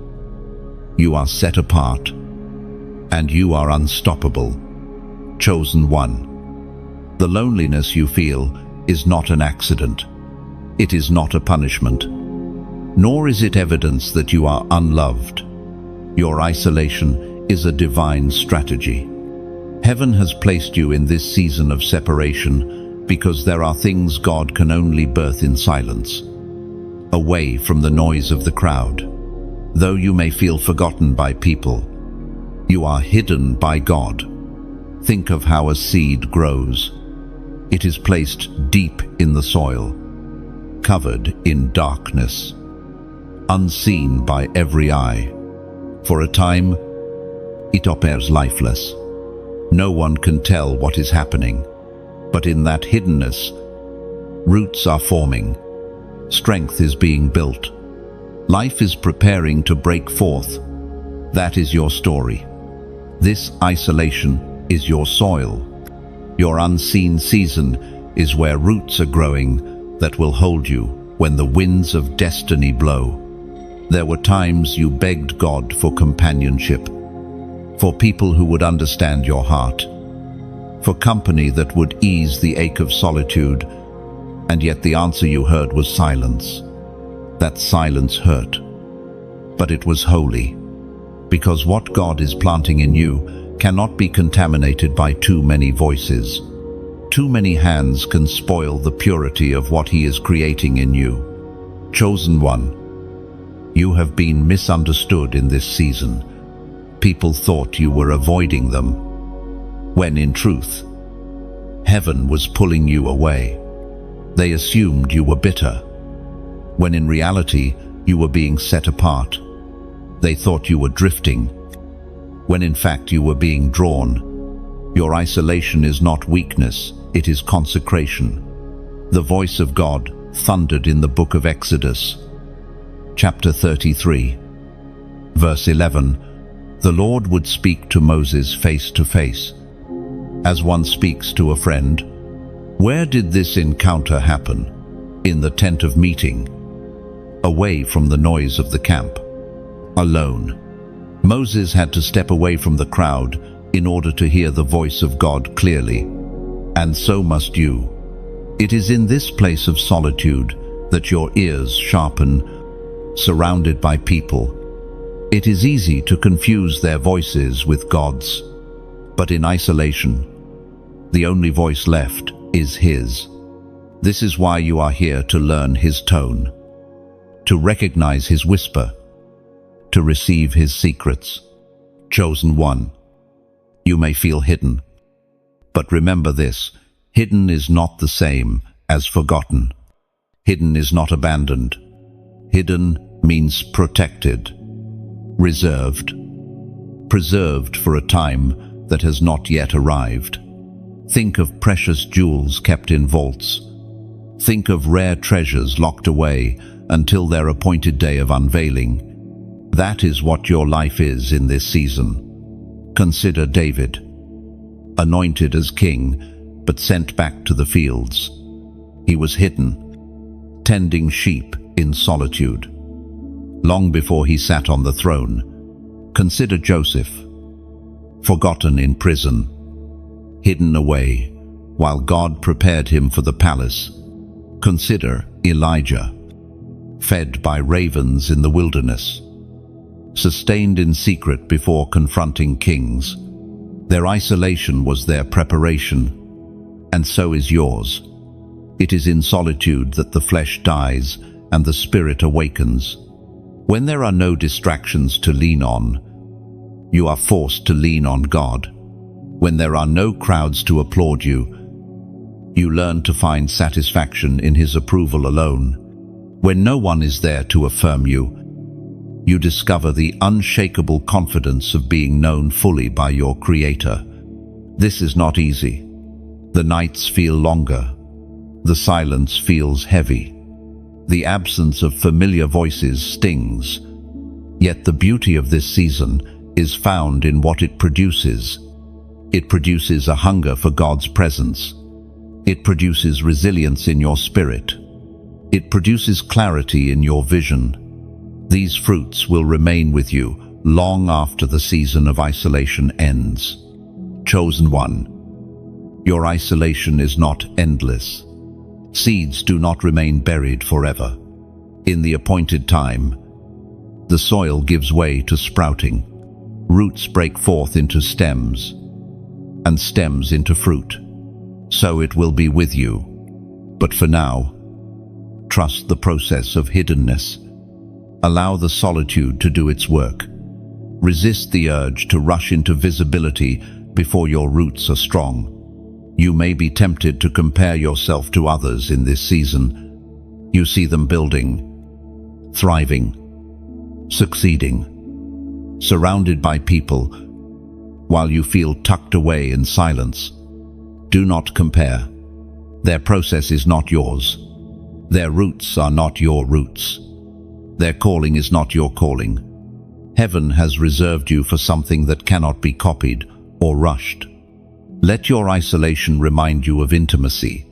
You are set apart, and you are unstoppable. Chosen one. The loneliness you feel is not an accident. It is not a punishment, nor is it evidence that you are unloved. Your isolation is a divine strategy. Heaven has placed you in this season of separation because there are things God can only birth in silence, away from the noise of the crowd. Though you may feel forgotten by people, you are hidden by God. Think of how a seed grows. It is placed deep in the soil, covered in darkness, unseen by every eye. For a time, it appears lifeless. No one can tell what is happening, but in that hiddenness, roots are forming, strength is being built, life is preparing to break forth. That is your story. This isolation is your soil. Your unseen season is where roots are growing that will hold you when the winds of destiny blow. There were times you begged God for companionship, for people who would understand your heart, for company that would ease the ache of solitude, and yet the answer you heard was silence. That silence hurt, but it was holy, because what God is planting in you cannot be contaminated by too many voices. Too many hands can spoil the purity of what He is creating in you. Chosen one, you have been misunderstood in this season. People thought you were avoiding them, when in truth, heaven was pulling you away. They assumed you were bitter, when in reality, you were being set apart. They thought you were drifting, when in fact you were being drawn. Your isolation is not weakness, it is consecration. The voice of God thundered in the book of Exodus, chapter 33, verse 11. The Lord would speak to Moses face to face, as one speaks to a friend. Where did this encounter happen? In the tent of meeting, away from the noise of the camp, alone. Moses had to step away from the crowd in order to hear the voice of God clearly, and so must you. It is in this place of solitude that your ears sharpen, surrounded by people. It is easy to confuse their voices with God's, but in isolation, the only voice left is His. This is why you are here, to learn His tone, to recognize His whisper, to receive His secrets. Chosen one, you may feel hidden, but remember this: hidden is not the same as forgotten. Hidden is not abandoned. Hidden means protected, reserved, preserved for a time that has not yet arrived. Think of precious jewels kept in vaults. Think of rare treasures locked away until their appointed day of unveiling. That is what your life is in this season. Consider David, anointed as king, but sent back to the fields. He was hidden, tending sheep in solitude, long before he sat on the throne. Consider Joseph, forgotten in prison, hidden away, while God prepared him for the palace. Consider Elijah, fed by ravens in the wilderness, sustained in secret before confronting kings. Their isolation was their preparation, and so is yours. It is in solitude that the flesh dies and the spirit awakens. When there are no distractions to lean on, you are forced to lean on God. When there are no crowds to applaud you, you learn to find satisfaction in His approval alone. When no one is there to affirm you, you discover the unshakable confidence of being known fully by your Creator. This is not easy. The nights feel longer. The silence feels heavy. The absence of familiar voices stings. Yet the beauty of this season is found in what it produces. It produces a hunger for God's presence. It produces resilience in your spirit. It produces clarity in your vision. These fruits will remain with you long after the season of isolation ends. Chosen one, your isolation is not endless. Seeds do not remain buried forever. In the appointed time, the soil gives way to sprouting. Roots break forth into stems, and stems into fruit. So it will be with you. But for now, trust the process of hiddenness. Allow the solitude to do its work. Resist the urge to rush into visibility before your roots are strong. You may be tempted to compare yourself to others in this season. You see them building, thriving, succeeding, surrounded by people, while you feel tucked away in silence. Do not compare. Their process is not yours. Their roots are not your roots. Their calling is not your calling. Heaven has reserved you for something that cannot be copied or rushed. Let your isolation remind you of intimacy.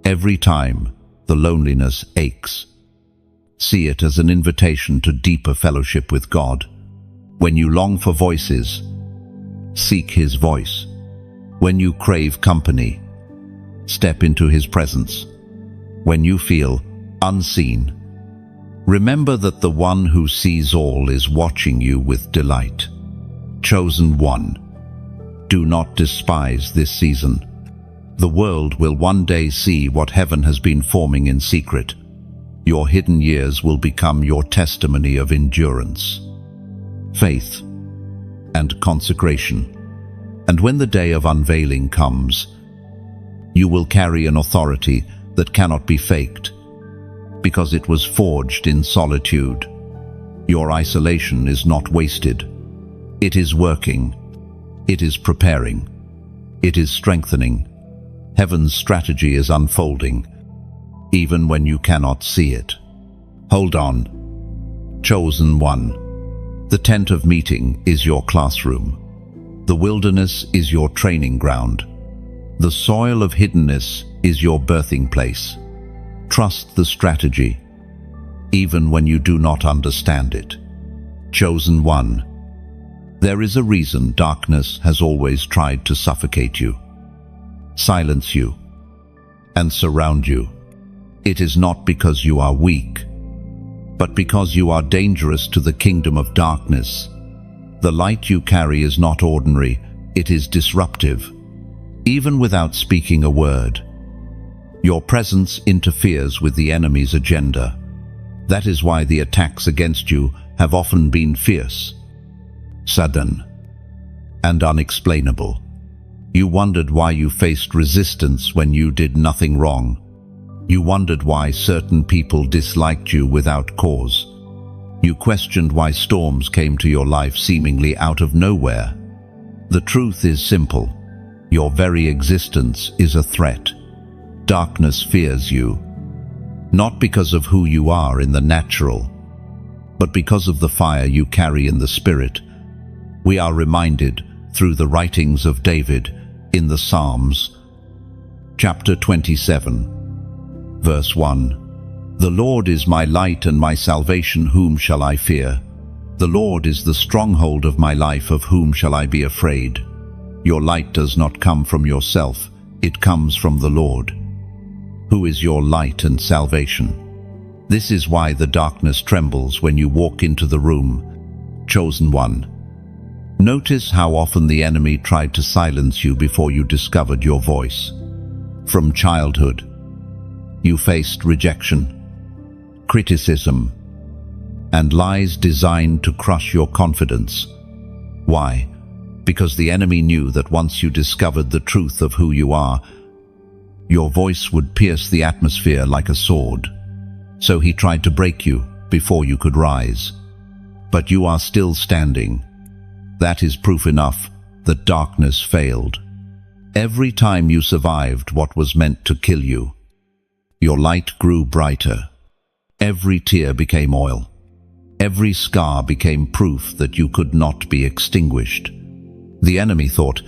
Every time the loneliness aches, see it as an invitation to deeper fellowship with God. When you long for voices, seek His voice. When you crave company, step into His presence. When you feel unseen, remember that the one who sees all is watching you with delight. Chosen one, do not despise this season. The world will one day see what heaven has been forming in secret. Your hidden years will become your testimony of endurance, faith, and consecration. And when the day of unveiling comes, you will carry an authority that cannot be faked, because it was forged in solitude. Your isolation is not wasted. It is working. It is preparing. It is strengthening. Heaven's strategy is unfolding, even when you cannot see it. Hold on. Chosen one. The tent of meeting is your classroom. The wilderness is your training ground. The soil of hiddenness is your birthing place. Trust the strategy, even when you do not understand it. Chosen one. There is a reason darkness has always tried to suffocate you, silence you, and surround you. It is not because you are weak, but because you are dangerous to the kingdom of darkness. The light you carry is not ordinary, it is disruptive. Even without speaking a word, your presence interferes with the enemy's agenda. That is why the attacks against you have often been fierce, sudden, and unexplainable. You wondered why you faced resistance when you did nothing wrong. You wondered why certain people disliked you without cause. You questioned why storms came to your life seemingly out of nowhere. The truth is simple. Your very existence is a threat. Darkness fears you, not because of who you are in the natural, but because of the fire you carry in the spirit. We are reminded through the writings of David in the Psalms, chapter 27, verse 1. The Lord is my light and my salvation, whom shall I fear? The Lord is the stronghold of my life, of whom shall I be afraid? Your light does not come from yourself, it comes from the Lord, who is your light and salvation. This is why the darkness trembles when you walk into the room. Chosen one. Notice how often the enemy tried to silence you before you discovered your voice. From childhood, you faced rejection, criticism, and lies designed to crush your confidence. Why? Because the enemy knew that once you discovered the truth of who you are, your voice would pierce the atmosphere like a sword. So he tried to break you before you could rise. But you are still standing. That is proof enough that darkness failed. Every time you survived what was meant to kill you, your light grew brighter. Every tear became oil. Every scar became proof that you could not be extinguished. The enemy thought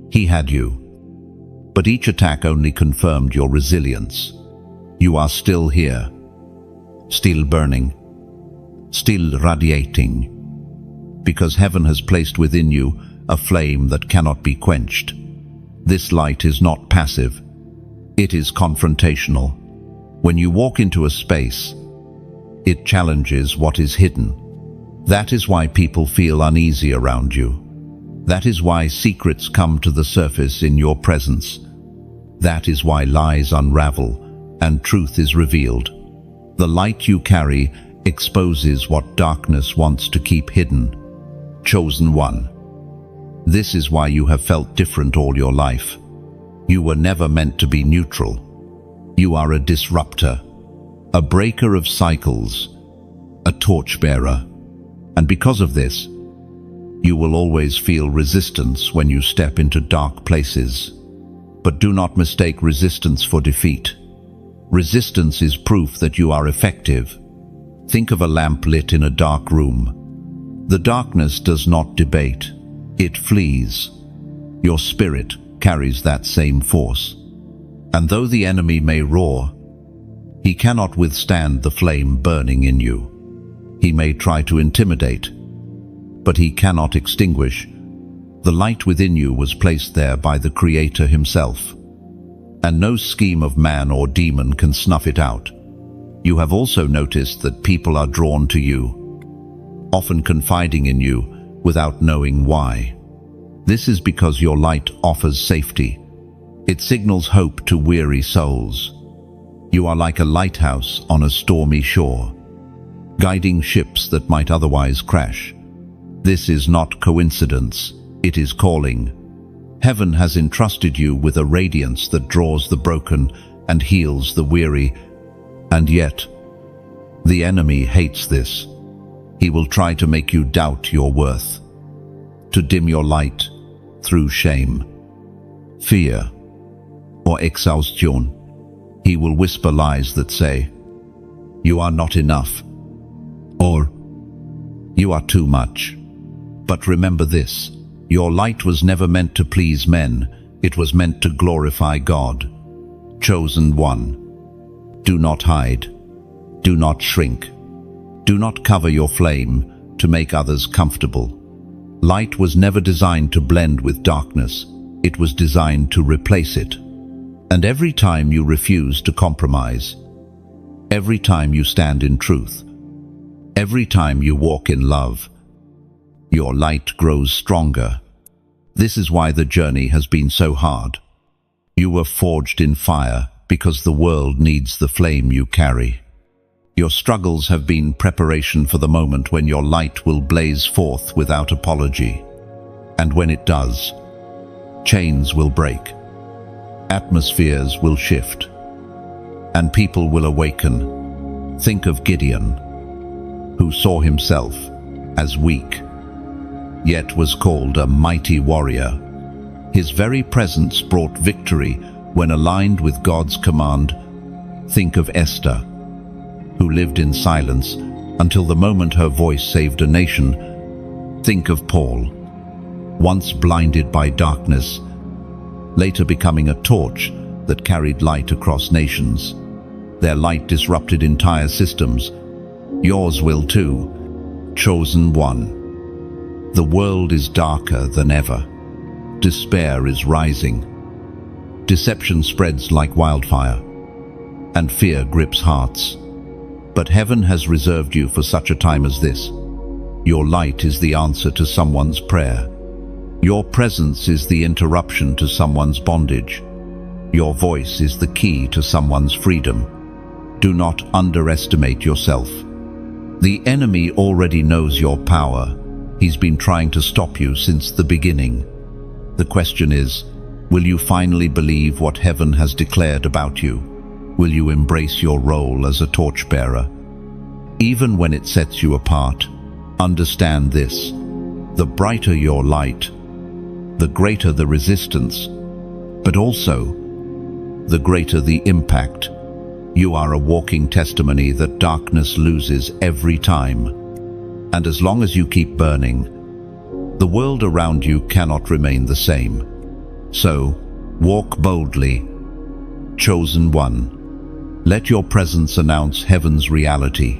he had you, but each attack only confirmed your resilience. You are still here, still burning, still radiating, because heaven has placed within you a flame that cannot be quenched. This light is not passive, it is confrontational. When you walk into a space, it challenges what is hidden. That is why people feel uneasy around you. That is why secrets come to the surface in your presence. That is why lies unravel and truth is revealed. The light you carry exposes what darkness wants to keep hidden. Chosen one. This is why you have felt different all your life. You were never meant to be neutral. You are a disruptor, a breaker of cycles, a torchbearer. And because of this, you will always feel resistance when you step into dark places. But do not mistake resistance for defeat. Resistance is proof that you are effective. Think of a lamp lit in a dark room. The darkness does not debate, it flees. Your spirit carries that same force. And though the enemy may roar, he cannot withstand the flame burning in you. He may try to intimidate, but he cannot extinguish. The light within you was placed there by the Creator himself, and no scheme of man or demon can snuff it out. You have also noticed that people are drawn to you, often confiding in you without knowing why. This is because your light offers safety. It signals hope to weary souls. You are like a lighthouse on a stormy shore, guiding ships that might otherwise crash. This is not coincidence, it is calling. Heaven has entrusted you with a radiance that draws the broken and heals the weary. And yet, the enemy hates this. He will try to make you doubt your worth, to dim your light through shame, fear, or exhaustion. He will whisper lies that say, "You are not enough," or "You are too much." But remember this, your light was never meant to please men, it was meant to glorify God. Chosen one. Do not hide. Do not shrink. Do not cover your flame to make others comfortable. Light was never designed to blend with darkness. It was designed to replace it. And every time you refuse to compromise, every time you stand in truth, every time you walk in love, your light grows stronger. This is why the journey has been so hard. You were forged in fire because the world needs the flame you carry. Your struggles have been preparation for the moment when your light will blaze forth without apology. And when it does, chains will break, atmospheres will shift, and people will awaken. Think of Gideon, who saw himself as weak, yet was called a mighty warrior. His very presence brought victory when aligned with God's command. Think of Esther, who lived in silence until the moment her voice saved a nation. Think of Paul, once blinded by darkness, later becoming a torch that carried light across nations. Their light disrupted entire systems. Yours will too. Chosen one. The world is darker than ever. Despair is rising. Deception spreads like wildfire, and fear grips hearts. But heaven has reserved you for such a time as this. Your light is the answer to someone's prayer. Your presence is the interruption to someone's bondage. Your voice is the key to someone's freedom. Do not underestimate yourself. The enemy already knows your power. He's been trying to stop you since the beginning. The question is, will you finally believe what heaven has declared about you? Will you embrace your role as a torchbearer? Even when it sets you apart, understand this: the brighter your light, the greater the resistance, but also the greater the impact. You are a walking testimony that darkness loses every time. And as long as you keep burning, the world around you cannot remain the same. So, walk boldly. Chosen one. Let your presence announce heaven's reality.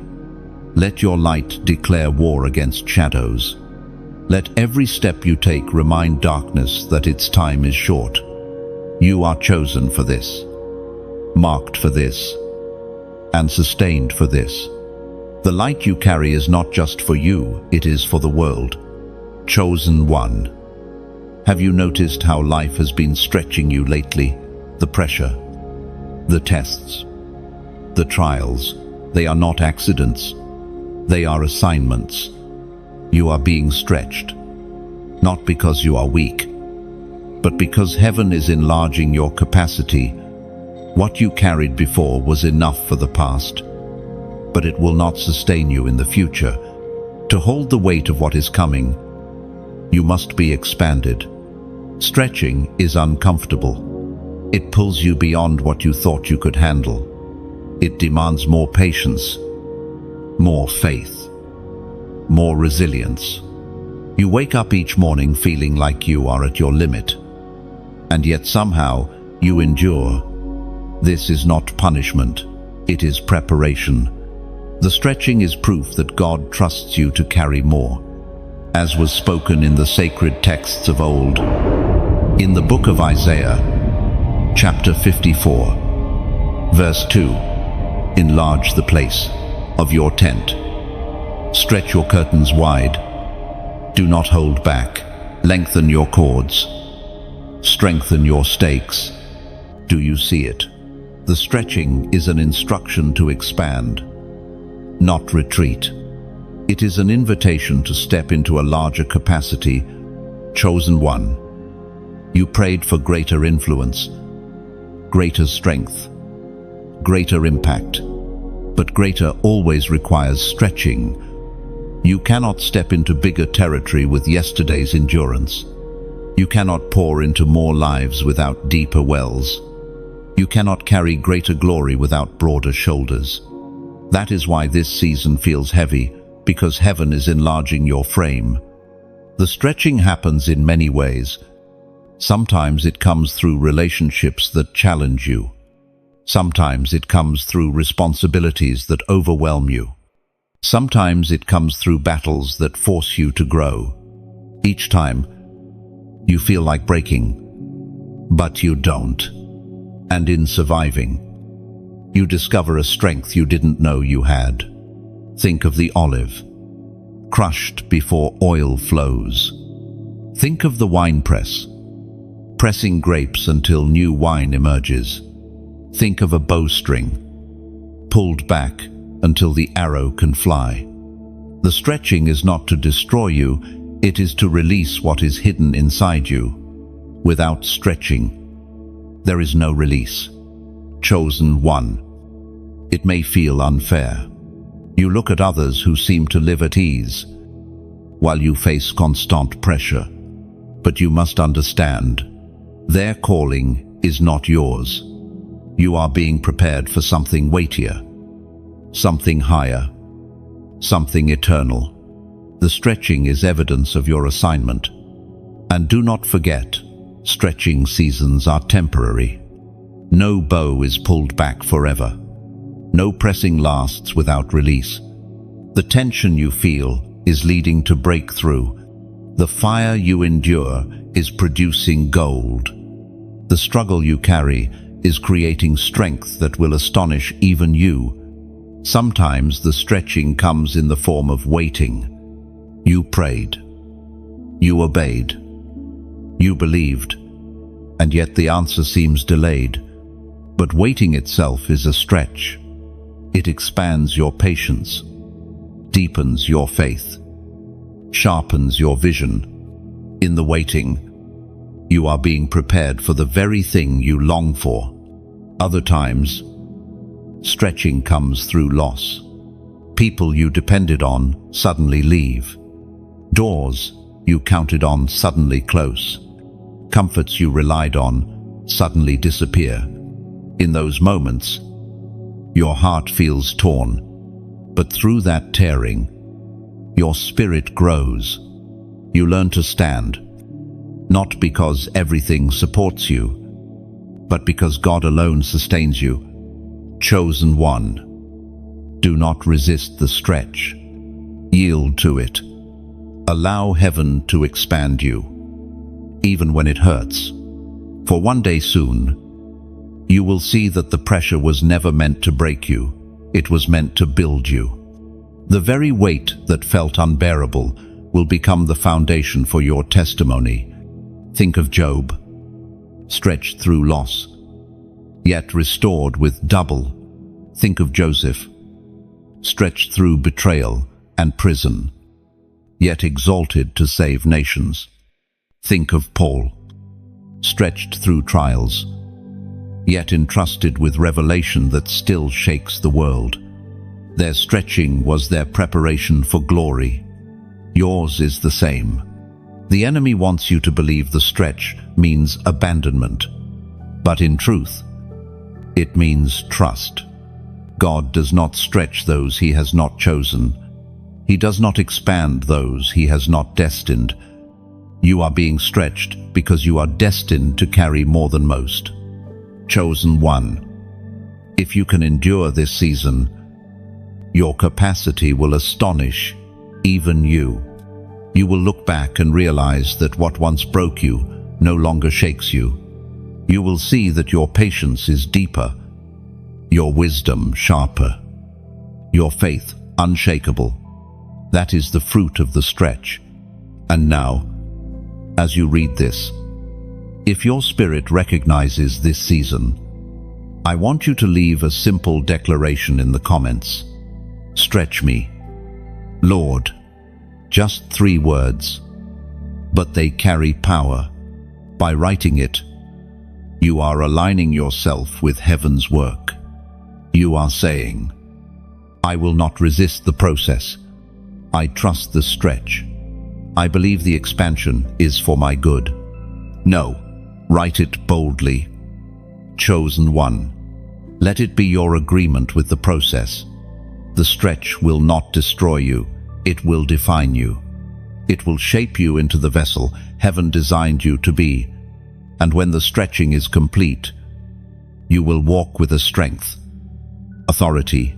Let your light declare war against shadows. Let every step you take remind darkness that its time is short. You are chosen for this, marked for this, and sustained for this. The light you carry is not just for you, it is for the world. Chosen one. Have you noticed how life has been stretching you lately? The pressure, the tests, the trials, they are not accidents. They are assignments. You are being stretched, not because you are weak, but because heaven is enlarging your capacity. What you carried before was enough for the past, but it will not sustain you in the future. To hold the weight of what is coming, you must be expanded. Stretching is uncomfortable. It pulls you beyond what you thought you could handle. It demands more patience, more faith, more resilience. You wake up each morning feeling like you are at your limit, and yet somehow you endure. This is not punishment, it is preparation. The stretching is proof that God trusts you to carry more, as was spoken in the sacred texts of old. In the book of Isaiah, chapter 54, verse 2, enlarge the place of your tent. Stretch your curtains wide. Do not hold back. Lengthen your cords. Strengthen your stakes. Do you see it? The stretching is an instruction to expand, not retreat. It is an invitation to step into a larger capacity. Chosen one. You prayed for greater influence, greater strength, greater impact. But greater always requires stretching. You cannot step into bigger territory with yesterday's endurance. You cannot pour into more lives without deeper wells. You cannot carry greater glory without broader shoulders. That is why this season feels heavy, because heaven is enlarging your frame. The stretching happens in many ways. Sometimes it comes through relationships that challenge you. Sometimes it comes through responsibilities that overwhelm you. Sometimes it comes through battles that force you to grow. Each time, you feel like breaking, but you don't. And in surviving, you discover a strength you didn't know you had. Think of the olive, crushed before oil flows. Think of the wine press, pressing grapes until new wine emerges. Think of a bowstring, pulled back until the arrow can fly. The stretching is not to destroy you, it is to release what is hidden inside you. Without stretching, there is no release. Chosen one. It may feel unfair. You look at others who seem to live at ease, while you face constant pressure. But you must understand, their calling is not yours. You are being prepared for something weightier, something higher, something eternal. The stretching is evidence of your assignment. And do not forget, stretching seasons are temporary. No bow is pulled back forever. No pressing lasts without release. The tension you feel is leading to breakthrough. The fire you endure is producing gold. The struggle you carry is creating strength that will astonish even you. Sometimes the stretching comes in the form of waiting. You prayed. You obeyed. You believed. And yet the answer seems delayed. But waiting itself is a stretch. It expands your patience, deepens your faith, sharpens your vision. In the waiting, you are being prepared for the very thing you long for. Other times, stretching comes through loss. People you depended on suddenly leave. Doors you counted on suddenly close. Comforts you relied on suddenly disappear. In those moments, your heart feels torn, but through that tearing, your spirit grows. You learn to stand, not because everything supports you, but because God alone sustains you. Chosen one. Do not resist the stretch. Yield to it. Allow heaven to expand you, even when it hurts. For one day soon, you will see that the pressure was never meant to break you. It was meant to build you. The very weight that felt unbearable will become the foundation for your testimony. Think of Job, stretched through loss, yet restored with double. Think of Joseph, stretched through betrayal and prison, yet exalted to save nations. Think of Paul, stretched through trials, yet entrusted with revelation that still shakes the world. Their stretching was their preparation for glory. Yours is the same. The enemy wants you to believe the stretch means abandonment, but in truth, it means trust. God does not stretch those He has not chosen. He does not expand those He has not destined. You are being stretched because you are destined to carry more than most. Chosen one. If you can endure this season, your capacity will astonish even you. You will look back and realize that what once broke you no longer shakes you. You will see that your patience is deeper, your wisdom sharper, your faith unshakable. That is the fruit of the stretch. And now, as you read this, if your spirit recognizes this season, I want you to leave a simple declaration in the comments. Stretch me, Lord. Just 3 words, but they carry power. By writing it, you are aligning yourself with heaven's work. You are saying, I will not resist the process. I trust the stretch. I believe the expansion is for my good. No, write it boldly. Chosen one. Let it be your agreement with the process. The stretch will not destroy you. It will define you. It will shape you into the vessel heaven designed you to be. And when the stretching is complete, you will walk with a strength, authority,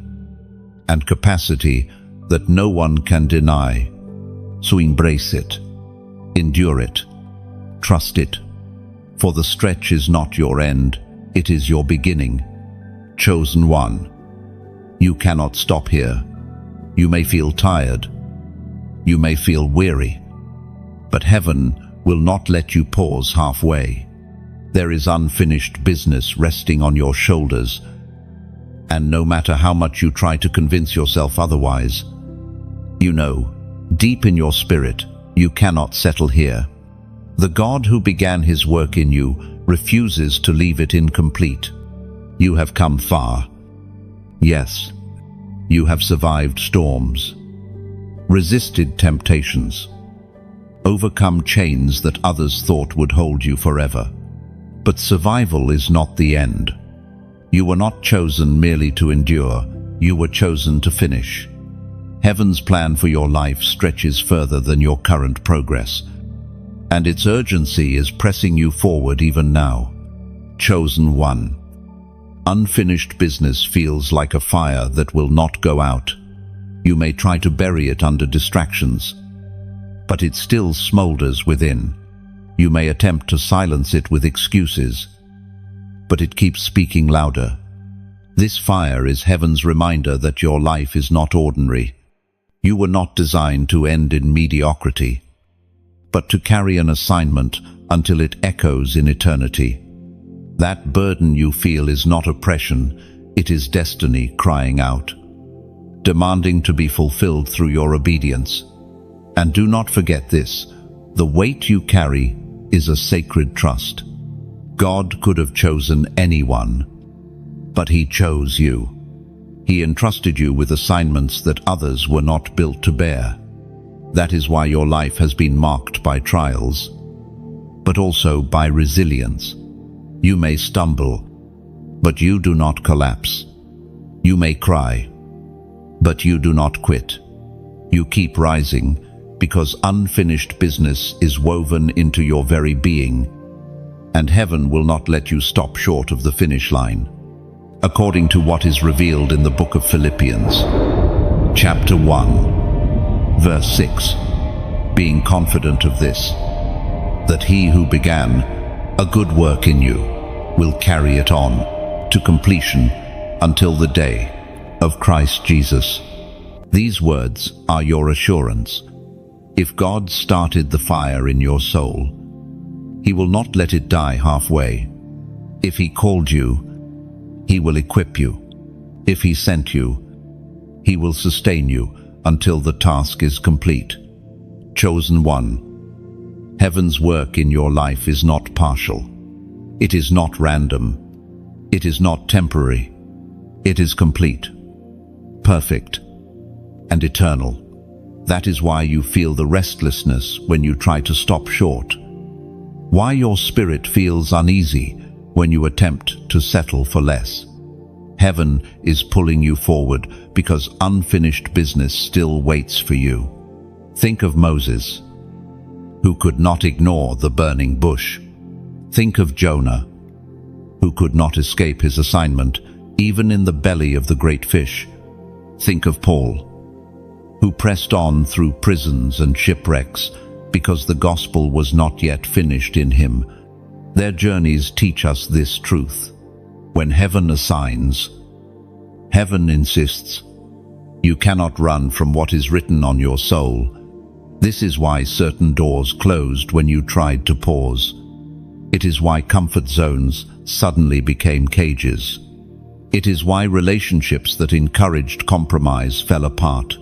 and capacity that no one can deny. So embrace it, endure it, trust it. For the stretch is not your end, it is your beginning. Chosen one. You cannot stop here. You may feel tired. You may feel weary. But heaven will not let you pause halfway. There is unfinished business resting on your shoulders. And no matter how much you try to convince yourself otherwise, you know, deep in your spirit, you cannot settle here. The God who began His work in you refuses to leave it incomplete. You have come far. Yes, you have survived storms, resisted temptations, overcome chains that others thought would hold you forever. But survival is not the end. You were not chosen merely to endure, you were chosen to finish. Heaven's plan for your life stretches further than your current progress, and its urgency is pressing you forward even now. Chosen one. Unfinished business feels like a fire that will not go out. You may try to bury it under distractions, but it still smolders within. You may attempt to silence it with excuses, but it keeps speaking louder. This fire is heaven's reminder that your life is not ordinary. You were not designed to end in mediocrity, but to carry an assignment until it echoes in eternity. That burden you feel is not oppression, it is destiny crying out, demanding to be fulfilled through your obedience. And do not forget this, the weight you carry is a sacred trust. God could have chosen anyone, but He chose you. He entrusted you with assignments that others were not built to bear. That is why your life has been marked by trials, but also by resilience. You may stumble, but you do not collapse. You may cry, but you do not quit. You keep rising because unfinished business is woven into your very being, and heaven will not let you stop short of the finish line. According to what is revealed in the book of Philippians, chapter 1, verse 6, being confident of this, that He who began a good work in you will carry it on to completion until the day of Christ Jesus. These words are your assurance. If God started the fire in your soul, He will not let it die halfway. If He called you, He will equip you. If He sent you, He will sustain you until the task is complete. Chosen one. Heaven's work in your life is not partial. It is not random. It is not temporary. It is complete, perfect, and eternal. That is why you feel the restlessness when you try to stop short. Why your spirit feels uneasy when you attempt to settle for less. Heaven is pulling you forward because unfinished business still waits for you. Think of Moses, who could not ignore the burning bush. Think of Jonah, who could not escape his assignment, even in the belly of the great fish. Think of Paul, who pressed on through prisons and shipwrecks because the gospel was not yet finished in him. Their journeys teach us this truth. When heaven assigns, heaven insists. You cannot run from what is written on your soul. This is why certain doors closed when you tried to pause. It is why comfort zones suddenly became cages. It is why relationships that encouraged compromise fell apart.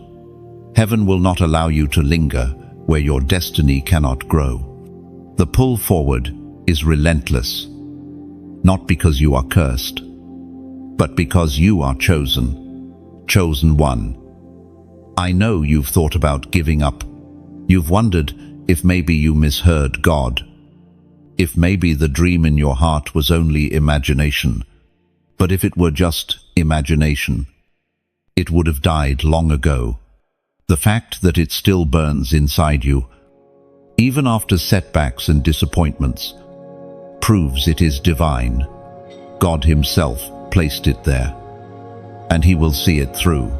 Heaven will not allow you to linger where your destiny cannot grow. The pull forward is relentless, not because you are cursed, but because you are chosen one. I know you've thought about giving up. You've wondered if maybe you misheard God, if maybe the dream in your heart was only imagination. But if it were just imagination, it would have died long ago. The fact that it still burns inside you, even after setbacks and disappointments, proves it is divine. God Himself placed it there, and He will see it through.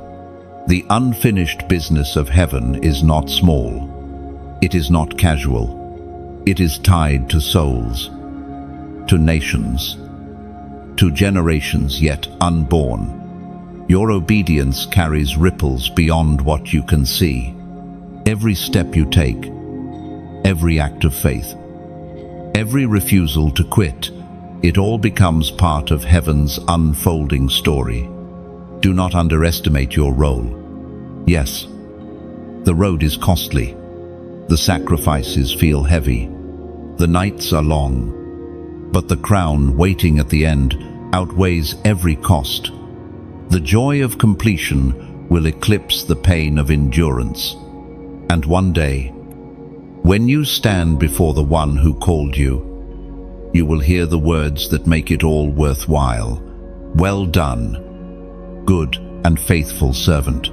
The unfinished business of heaven is not small. It is not casual. It is tied to souls, to nations, to generations yet unborn. Your obedience carries ripples beyond what you can see. Every step you take, every act of faith, every refusal to quit, it all becomes part of heaven's unfolding story. Do not underestimate your role. Yes, the road is costly. The sacrifices feel heavy. The nights are long. But the crown waiting at the end outweighs every cost. The joy of completion will eclipse the pain of endurance. And one day, when you stand before the one who called you, you will hear the words that make it all worthwhile. Well done, good and faithful servant.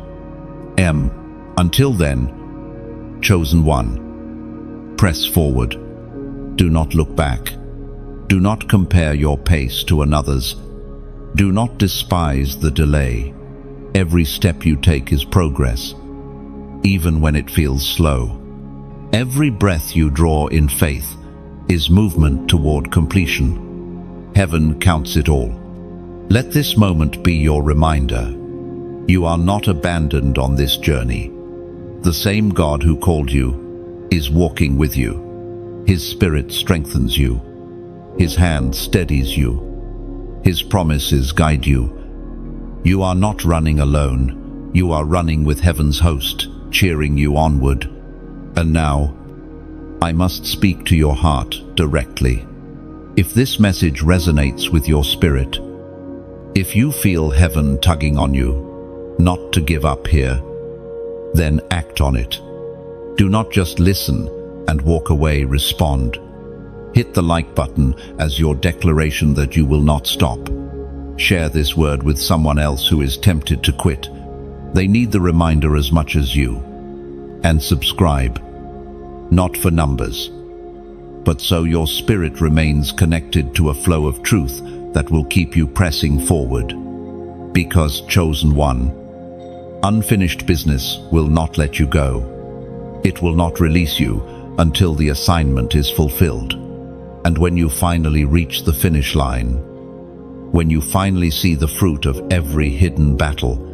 Until then, chosen one, press forward. Do not look back. Do not compare your pace to another's. Do not despise the delay. Every step you take is progress, even when it feels slow. Every breath you draw in faith is movement toward completion. Heaven counts it all. Let this moment be your reminder. You are not abandoned on this journey. The same God who called you is walking with you. His Spirit strengthens you. His hand steadies you. His promises guide you. You are not running alone. You are running with heaven's host, cheering you onward. And now, I must speak to your heart directly. If this message resonates with your spirit, if you feel heaven tugging on you, not to give up here, then act on it. Do not just listen and walk away, respond. Hit the like button as your declaration that you will not stop. Share this word with someone else who is tempted to quit. They need the reminder as much as you. And subscribe, not for numbers, but so your spirit remains connected to a flow of truth that will keep you pressing forward. Because chosen one, unfinished business will not let you go. It will not release you until the assignment is fulfilled. And when you finally reach the finish line, when you finally see the fruit of every hidden battle,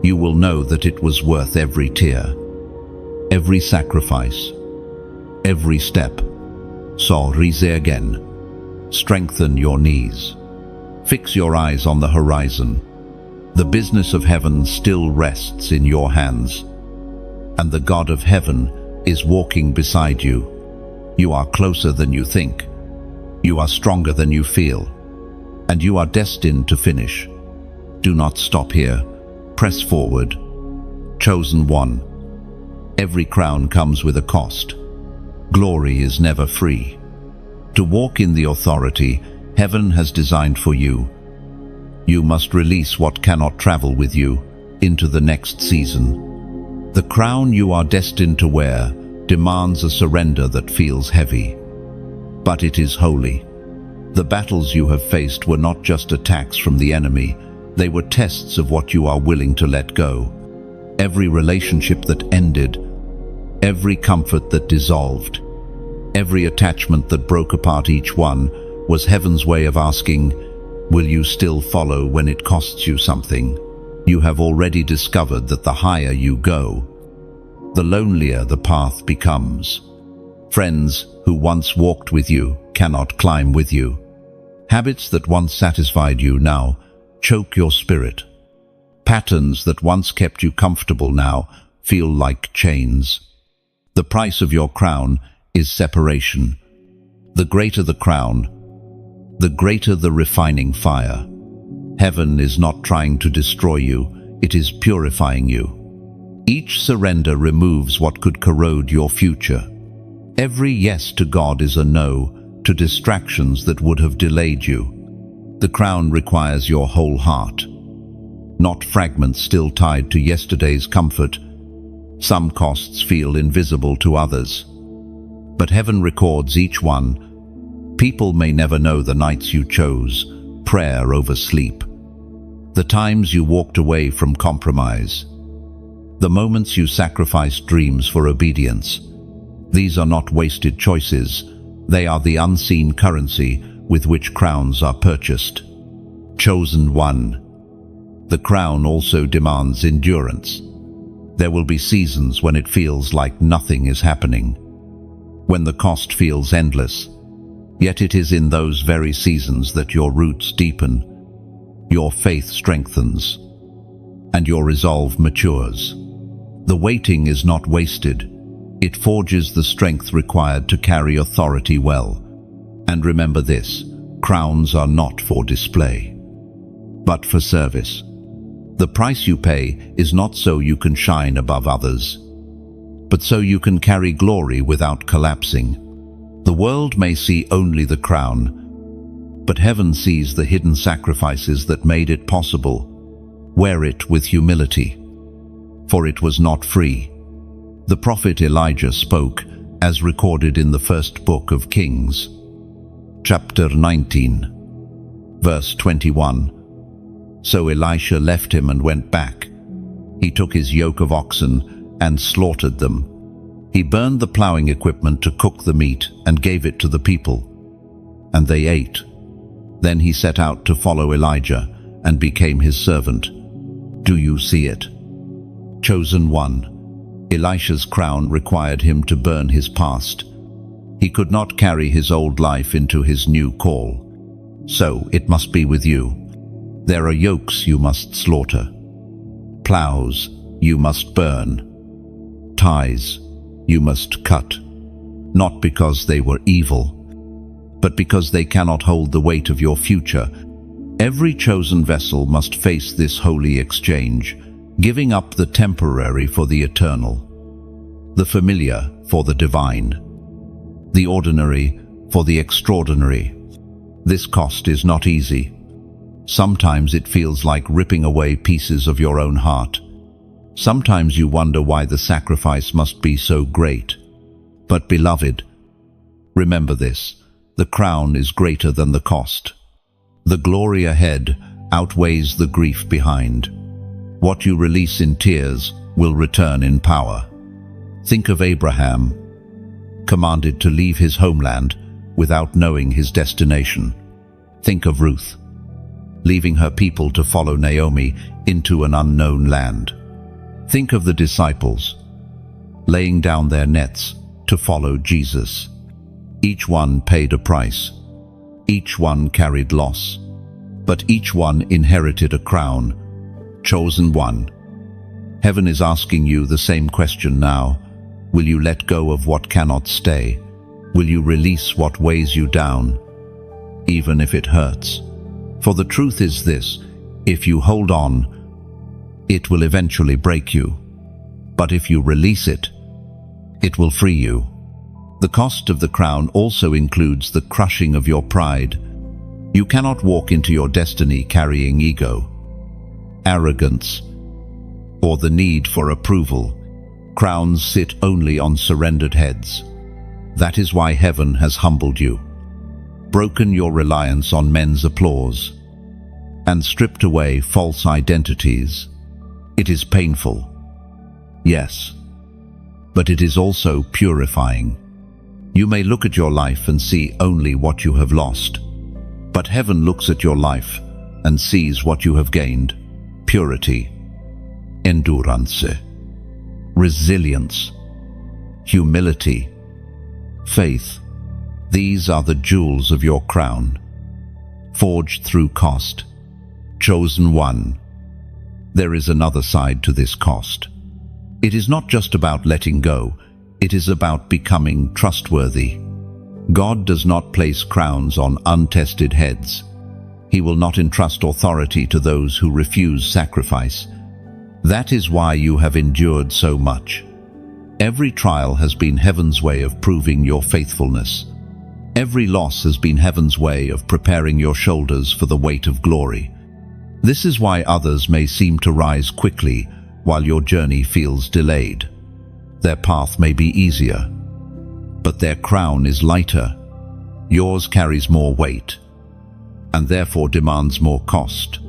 you will know that it was worth every tear, every sacrifice, every step. So rise again. Strengthen your knees. Fix your eyes on the horizon. The business of heaven still rests in your hands, and the God of heaven is walking beside you. You are closer than you think. You are stronger than you feel, and you are destined to finish. Do not stop here. Press forward. Chosen one. Every crown comes with a cost. Glory is never free. To walk in the authority heaven has designed for you, you must release what cannot travel with you into the next season. The crown you are destined to wear demands a surrender that feels heavy, but it is holy. The battles you have faced were not just attacks from the enemy, they were tests of what you are willing to let go. Every relationship that ended, every comfort that dissolved, every attachment that broke apart each one was heaven's way of asking, will you still follow when it costs you something? You have already discovered that the higher you go, the lonelier the path becomes. Friends who once walked with you cannot climb with you. Habits that once satisfied you now choke your spirit. Patterns that once kept you comfortable now feel like chains. The price of your crown is separation. The greater the crown, the greater the refining fire. Heaven is not trying to destroy you, it is purifying you. Each surrender removes what could corrode your future. Every yes to God is a no to distractions that would have delayed you. The crown requires your whole heart, not fragments still tied to yesterday's comfort. Some costs feel invisible to others, but heaven records each one. People may never know the nights you chose prayer over sleep, the times you walked away from compromise, the moments you sacrificed dreams for obedience. These are not wasted choices, they are the unseen currency with which crowns are purchased. Chosen one. The crown also demands endurance. There will be seasons when it feels like nothing is happening, when the cost feels endless. Yet it is in those very seasons that your roots deepen, your faith strengthens, and your resolve matures. The waiting is not wasted. It forges the strength required to carry authority well. And remember this, crowns are not for display, but for service. The price you pay is not so you can shine above others, but so you can carry glory without collapsing. The world may see only the crown, but heaven sees the hidden sacrifices that made it possible. Wear it with humility, for it was not free. The prophet Elijah spoke, as recorded in the first book of Kings, chapter 19, verse 21. So Elisha left him and went back. He took his yoke of oxen and slaughtered them. He burned the plowing equipment to cook the meat and gave it to the people, and they ate. Then he set out to follow Elijah and became his servant. Do you see it? Chosen one. Elisha's crown required him to burn his past. He could not carry his old life into his new call. So it must be with you. There are yokes you must slaughter, plows you must burn, ties you must cut, not because they were evil, but because they cannot hold the weight of your future. Every chosen vessel must face this holy exchange, giving up the temporary for the eternal, the familiar for the divine, the ordinary for the extraordinary. This cost is not easy. Sometimes it feels like ripping away pieces of your own heart. Sometimes you wonder why the sacrifice must be so great. But beloved, remember this, the crown is greater than the cost. The glory ahead outweighs the grief behind. What you release in tears will return in power. Think of Abraham, commanded to leave his homeland without knowing his destination. Think of Ruth, leaving her people to follow Naomi into an unknown land. Think of the disciples, laying down their nets to follow Jesus. Each one paid a price. Each one carried loss. But each one inherited a crown. Chosen one. Heaven is asking you the same question now. Will you let go of what cannot stay? Will you release what weighs you down? even if it hurts. For the truth is this: if you hold on, it will eventually break you. But if you release it, it will free you. The cost of the crown also includes the crushing of your pride. You cannot walk into your destiny carrying ego, arrogance, or the need for approval. Crowns sit only on surrendered heads. That is why heaven has humbled you, broken your reliance on men's applause, and stripped away false identities. It is painful, yes, but it is also purifying. You may look at your life and see only what you have lost, but heaven looks at your life and sees what you have gained: purity, endurance, resilience, humility, faith. These are the jewels of your crown, forged through cost. Chosen one. There is another side to this cost. It is not just about letting go, it is about becoming trustworthy. God does not place crowns on untested heads. He will not entrust authority to those who refuse sacrifice. That is why you have endured so much. Every trial has been heaven's way of proving your faithfulness. Every loss has been heaven's way of preparing your shoulders for the weight of glory. This is why others may seem to rise quickly while your journey feels delayed. Their path may be easier, but their crown is lighter. Yours carries more weight, and therefore demands more cost.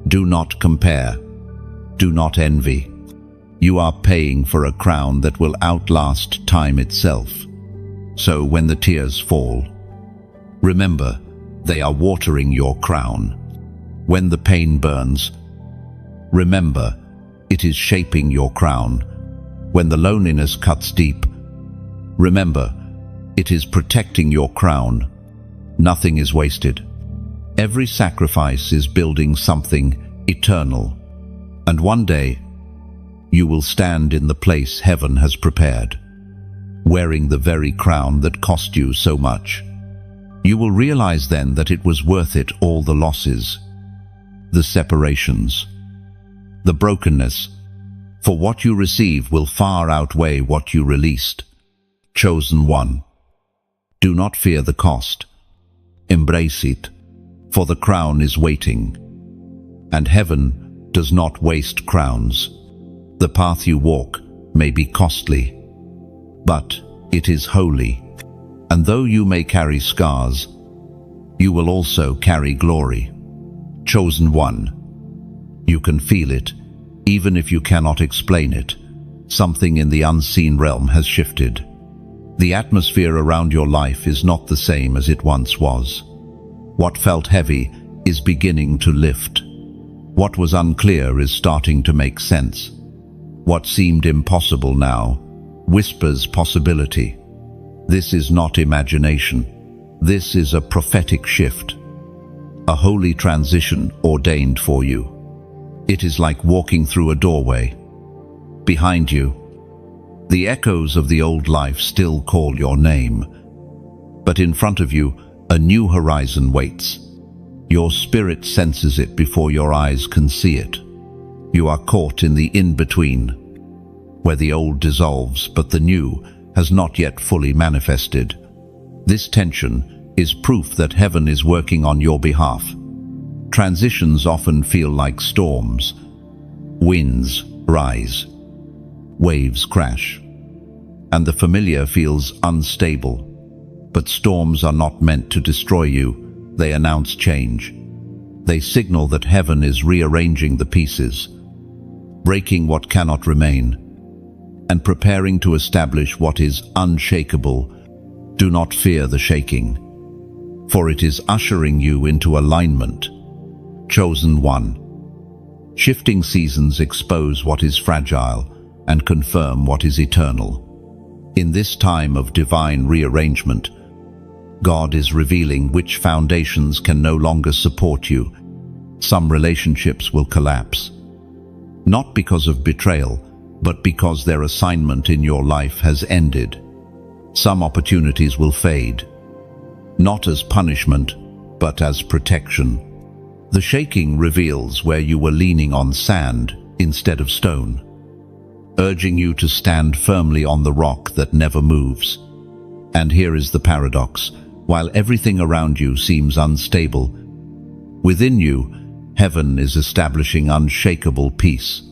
Do not compare. Do not envy. You are paying for a crown that will outlast time itself. So when the tears fall, remember, they are watering your crown. When the pain burns, remember, it is shaping your crown. When the loneliness cuts deep, remember, it is protecting your crown. Nothing is wasted. Every sacrifice is building something eternal. And one day, you will stand in the place heaven has prepared, wearing the very crown that cost you so much. You will realize then that it was worth it, all the losses, the separations, the brokenness, for what you receive will far outweigh what you released. Chosen one. Do not fear the cost. Embrace it, for the crown is waiting. And heaven does not waste crowns. The path you walk may be costly, but it is holy. And though you may carry scars, you will also carry glory. Chosen one. You can feel it, even if you cannot explain it. Something in the unseen realm has shifted. The atmosphere around your life is not the same as it once was. What felt heavy is beginning to lift. What was unclear is starting to make sense. What seemed impossible now whispers possibility. This is not imagination. This is a prophetic shift, a holy transition ordained for you. It is like walking through a doorway. Behind you, the echoes of the old life still call your name. But in front of you, a new horizon waits. Your spirit senses it before your eyes can see it. You are caught in the in-between, where the old dissolves but the new has not yet fully manifested. This tension is proof that heaven is working on your behalf. Transitions often feel like storms. Winds rise, waves crash, and the familiar feels unstable. But storms are not meant to destroy you. They announce change. They signal that heaven is rearranging the pieces, breaking what cannot remain, and preparing to establish what is unshakable. Do not fear the shaking, for it is ushering you into alignment. Chosen one. Shifting seasons expose what is fragile and confirm what is eternal. In this time of divine rearrangement, God is revealing which foundations can no longer support you. Some relationships will collapse, not because of betrayal, but because their assignment in your life has ended. Some opportunities will fade, not as punishment, but as protection. The shaking reveals where you were leaning on sand instead of stone, urging you to stand firmly on the rock that never moves. And here is the paradox. While everything around you seems unstable, within you, heaven is establishing unshakable peace.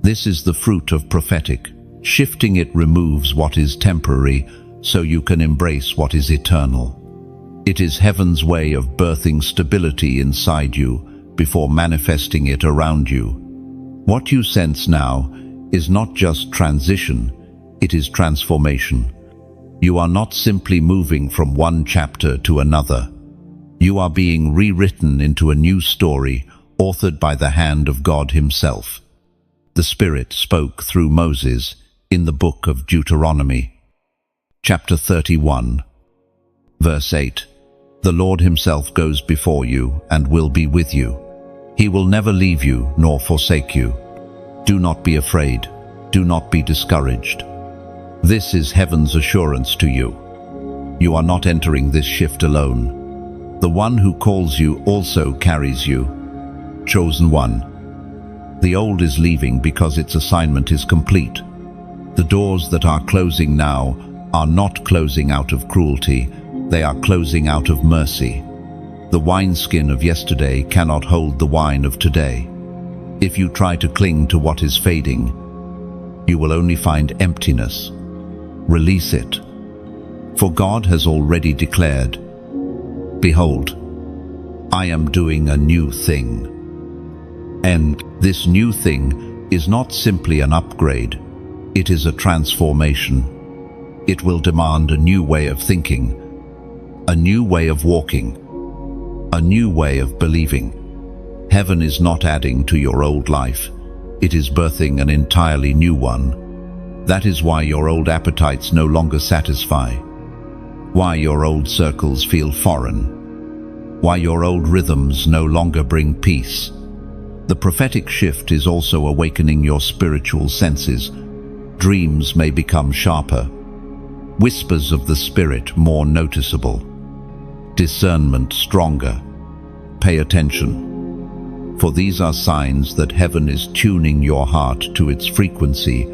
This is the fruit of prophetic. Shifting it removes what is temporary so you can embrace what is eternal. It is heaven's way of birthing stability inside you before manifesting it around you. What you sense now is not just transition, it is transformation. You are not simply moving from one chapter to another. You are being rewritten into a new story, authored by the hand of God Himself. The Spirit spoke through Moses in the book of Deuteronomy, chapter 31, verse 8. The Lord Himself goes before you and will be with you. He will never leave you nor forsake you. Do not be afraid. Do not be discouraged. This is heaven's assurance to you. You are not entering this shift alone. The one who calls you also carries you. Chosen one. The old is leaving because its assignment is complete. The doors that are closing now are not closing out of cruelty. They are closing out of mercy. The wineskin of yesterday cannot hold the wine of today. If you try to cling to what is fading, you will only find emptiness. Release it. For God has already declared, "Behold, I am doing a new thing." And this new thing is not simply an upgrade, it is a transformation. It will demand a new way of thinking, a new way of walking, a new way of believing. Heaven is not adding to your old life, it is birthing an entirely new one. That is why your old appetites no longer satisfy, why your old circles feel foreign, why your old rhythms no longer bring peace. The prophetic shift is also awakening your spiritual senses. Dreams may become sharper, whispers of the Spirit more noticeable, discernment stronger. Pay attention, for these are signs that heaven is tuning your heart to its frequency.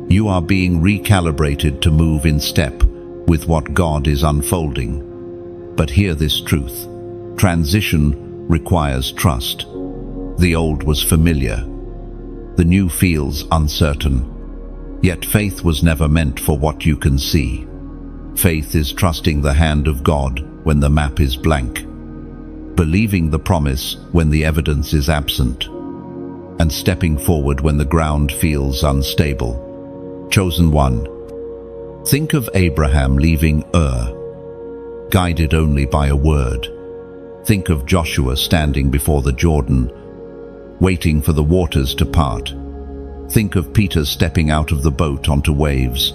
You are being recalibrated to move in step with what God is unfolding. But hear this truth: transition requires trust. The old was familiar, the new feels uncertain. Yet faith was never meant for what you can see. Faith is trusting the hand of God when the map is blank, believing the promise when the evidence is absent, and stepping forward when the ground feels unstable. Chosen one. Think of Abraham leaving Ur, guided only by a word. Think of Joshua standing before the Jordan, waiting for the waters to part. Think of Peter stepping out of the boat onto waves.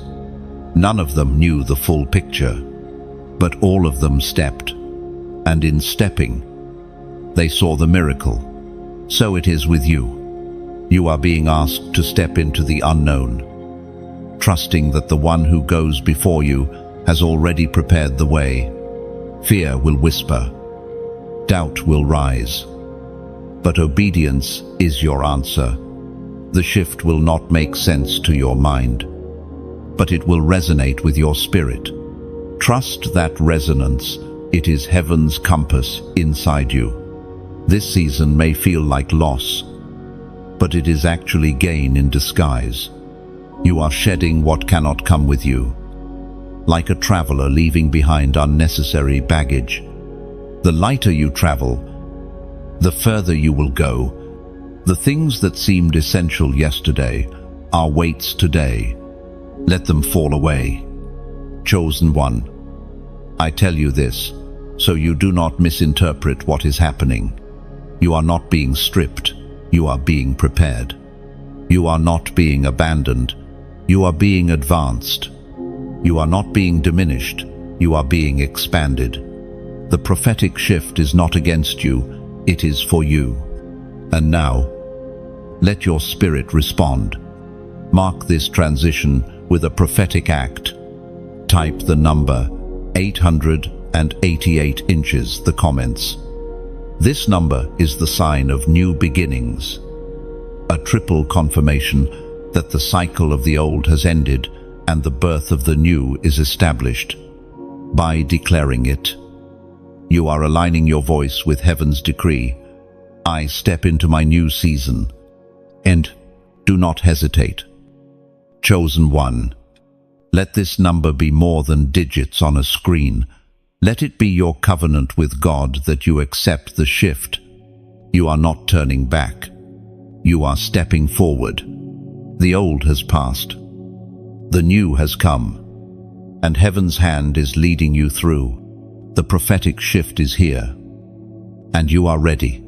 None of them knew the full picture, but all of them stepped, and in stepping, they saw the miracle. So it is with you. You are being asked to step into the unknown, trusting that the one who goes before you has already prepared the way. Fear will whisper, doubt will rise, but obedience is your answer. The shift will not make sense to your mind, but it will resonate with your spirit. Trust that resonance. It is heaven's compass inside you. This season may feel like loss, but it is actually gain in disguise. You are shedding what cannot come with you, like a traveler leaving behind unnecessary baggage. The lighter you travel, the further you will go. The things that seemed essential yesterday are weights today. Let them fall away. Chosen one. I tell you this, so you do not misinterpret what is happening. You are not being stripped, you are being prepared. You are not being abandoned, you are being advanced. You are not being diminished, you are being expanded. The prophetic shift is not against you, it is for you. And now, let your spirit respond. Mark this transition with a prophetic act. Type the number 800 and 88 inches, the comments. This number is the sign of new beginnings, a triple confirmation that the cycle of the old has ended and the birth of the new is established. By declaring it, you are aligning your voice with heaven's decree. I step into my new season. And do not hesitate. Chosen one, let this number be more than digits on a screen. Let it be your covenant with God that you accept the shift. You are not turning back. You are stepping forward. The old has passed. The new has come. And heaven's hand is leading you through. The prophetic shift is here. And you are ready.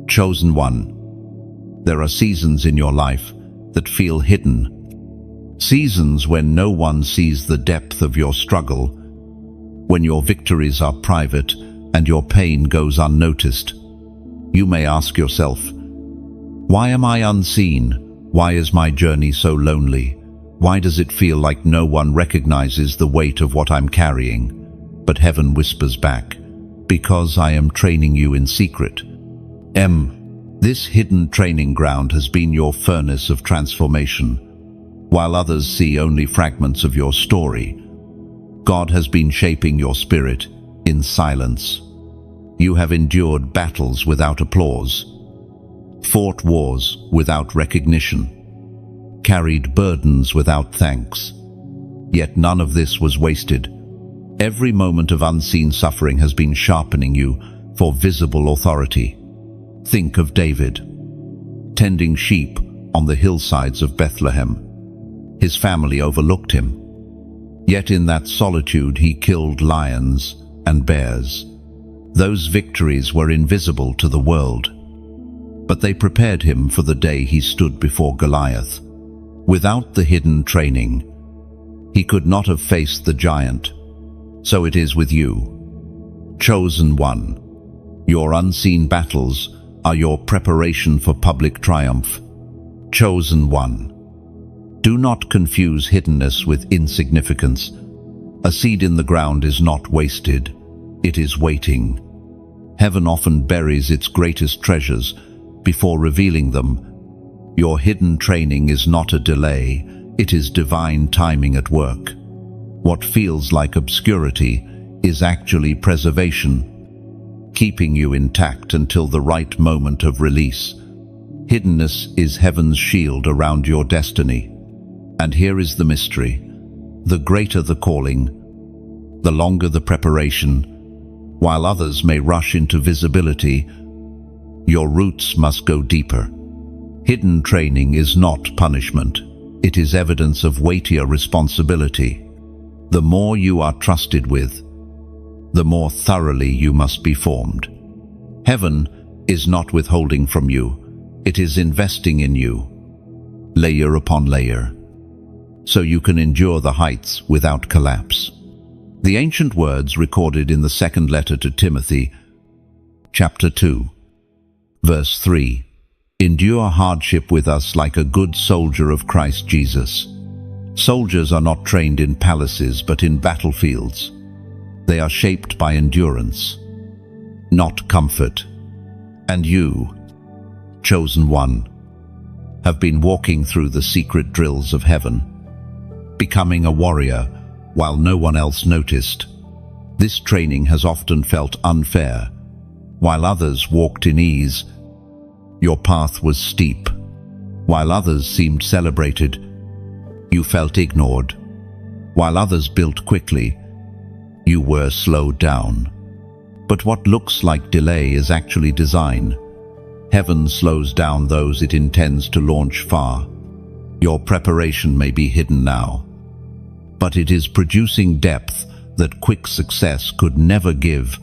Chosen one, there are seasons in your life that feel hidden. Seasons when no one sees the depth of your struggle, when your victories are private and your pain goes unnoticed. You may ask yourself, why am I unseen? Why is my journey so lonely? Why does it feel like no one recognizes the weight of what I'm carrying? But heaven whispers back, because I am training you in secret. This hidden training ground has been your furnace of transformation. While others see only fragments of your story, God has been shaping your spirit in silence. You have endured battles without applause, fought wars without recognition, carried burdens without thanks. Yet none of this was wasted. Every moment of unseen suffering has been sharpening you for visible authority. Think of David, tending sheep on the hillsides of Bethlehem. His family overlooked him. Yet in that solitude he killed lions and bears. Those victories were invisible to the world, but they prepared him for the day he stood before Goliath. Without the hidden training, he could not have faced the giant. So it is with you. Chosen one, your unseen battles are your preparation for public triumph. Chosen one, do not confuse hiddenness with insignificance. A seed in the ground is not wasted, it is waiting. Heaven often buries its greatest treasures before revealing them. Your hidden training is not a delay, it is divine timing at work. What feels like obscurity is actually preservation, keeping you intact until the right moment of release. Hiddenness is heaven's shield around your destiny. And here is the mystery. The greater the calling, the longer the preparation. While others may rush into visibility, your roots must go deeper. Hidden training is not punishment. It is evidence of weightier responsibility. The more you are trusted with, the more thoroughly you must be formed. Heaven is not withholding from you, it is investing in you, layer upon layer, so you can endure the heights without collapse. The ancient words recorded in the second letter to Timothy, chapter 2, verse 3, endure hardship with us like a good soldier of Christ Jesus. Soldiers are not trained in palaces but in battlefields. They are shaped by endurance, not comfort. And you, chosen one, have been walking through the secret drills of heaven, becoming a warrior while no one else noticed. This training has often felt unfair. While others walked in ease, your path was steep. While others seemed celebrated, you felt ignored. While others built quickly, you were slowed down. But what looks like delay is actually design. Heaven slows down those it intends to launch far. Your preparation may be hidden now, but it is producing depth that quick success could never give.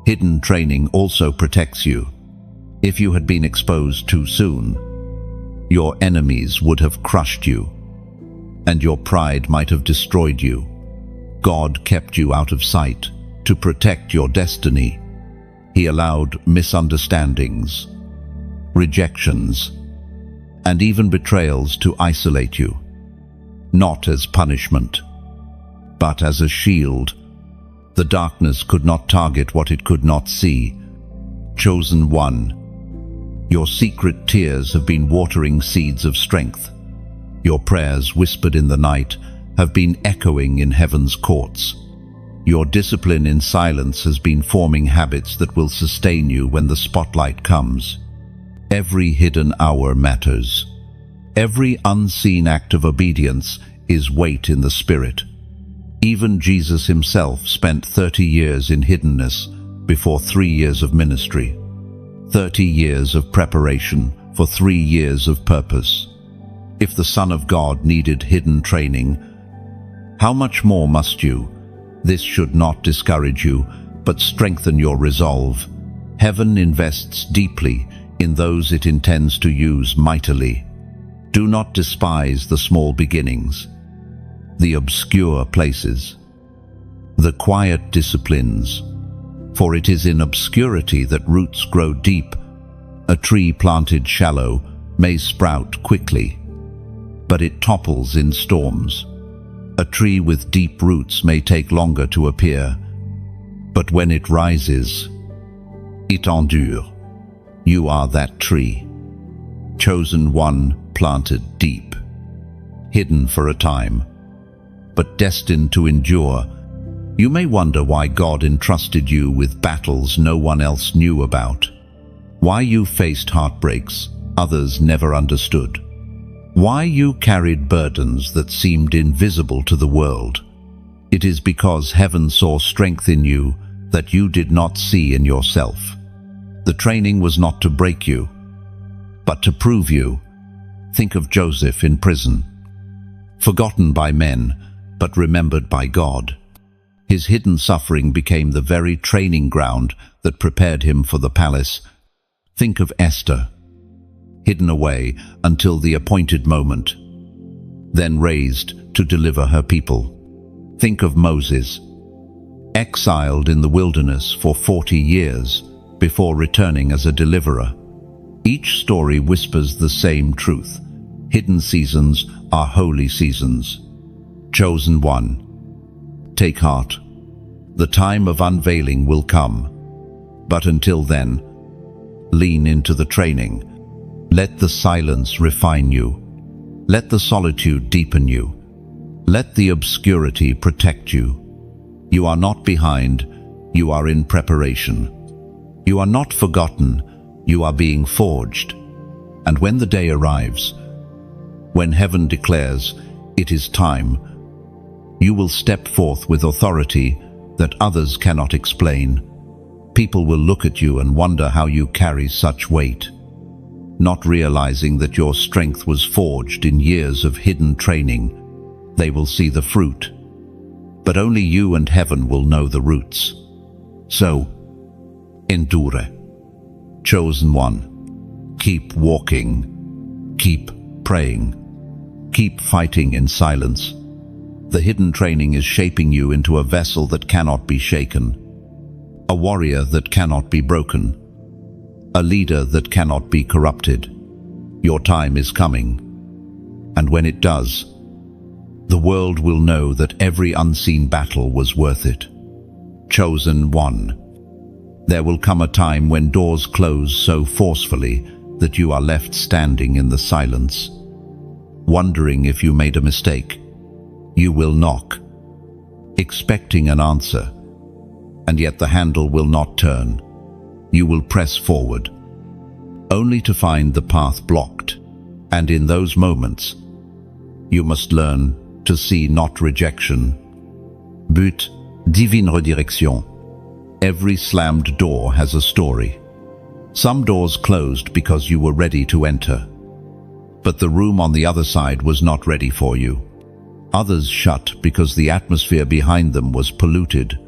Hidden training also protects you. If you had been exposed too soon, your enemies would have crushed you, and your pride might have destroyed you. God kept you out of sight to protect your destiny. He allowed misunderstandings, rejections, and even betrayals to isolate you, not as punishment, but as a shield. The darkness could not target what it could not see. Chosen one, your secret tears have been watering seeds of strength. Your prayers, whispered in the night, have been echoing in heaven's courts. Your discipline in silence has been forming habits that will sustain you when the spotlight comes. Every hidden hour matters. Every unseen act of obedience is weight in the spirit. Even Jesus himself spent 30 years in hiddenness before 3 years of ministry. 30 years of preparation for 3 years of purpose. If the Son of God needed hidden training, how much more must you? This should not discourage you, but strengthen your resolve. Heaven invests deeply in those it intends to use mightily. Do not despise the small beginnings, the obscure places, the quiet disciplines, for it is in obscurity that roots grow deep. A tree planted shallow may sprout quickly, but it topples in storms. A tree with deep roots may take longer to appear, but when it rises, it endures. You are that tree, chosen one, planted deep, hidden for a time, but destined to endure. You may wonder why God entrusted you with battles no one else knew about, why you faced heartbreaks others never understood, why you carried burdens that seemed invisible to the world. It is because heaven saw strength in you that you did not see in yourself. The training was not to break you, but to prove you. Think of Joseph in prison, forgotten by men, but remembered by God. His hidden suffering became the very training ground that prepared him for the palace. Think of Esther, hidden away until the appointed moment, then raised to deliver her people. Think of Moses, exiled in the wilderness for 40 years before returning as a deliverer. Each story whispers the same truth. Hidden seasons are holy seasons. Chosen one, take heart. The time of unveiling will come. But until then, lean into the training. Let the silence refine you. Let the solitude deepen you. Let the obscurity protect you. You are not behind, you are in preparation. You are not forgotten, you are being forged. And when the day arrives, when heaven declares, it is time, you will step forth with authority that others cannot explain. People will look at you and wonder how you carry such weight, not realizing that your strength was forged in years of hidden training. They will see the fruit, but only you and heaven will know the roots. So, endure, chosen one. Keep walking, keep praying, keep fighting in silence. The hidden training is shaping you into a vessel that cannot be shaken, a warrior that cannot be broken, a leader that cannot be corrupted. Your time is coming, and when it does, the world will know that every unseen battle was worth it. Chosen one. There will come a time when doors close so forcefully that you are left standing in the silence, wondering if you made a mistake. You will knock, expecting an answer, and yet the handle will not turn. You will press forward, only to find the path blocked. And in those moments, you must learn to see not rejection, but divine redirection. Every slammed door has a story. Some doors closed because you were ready to enter, but the room on the other side was not ready for you. Others shut because the atmosphere behind them was polluted,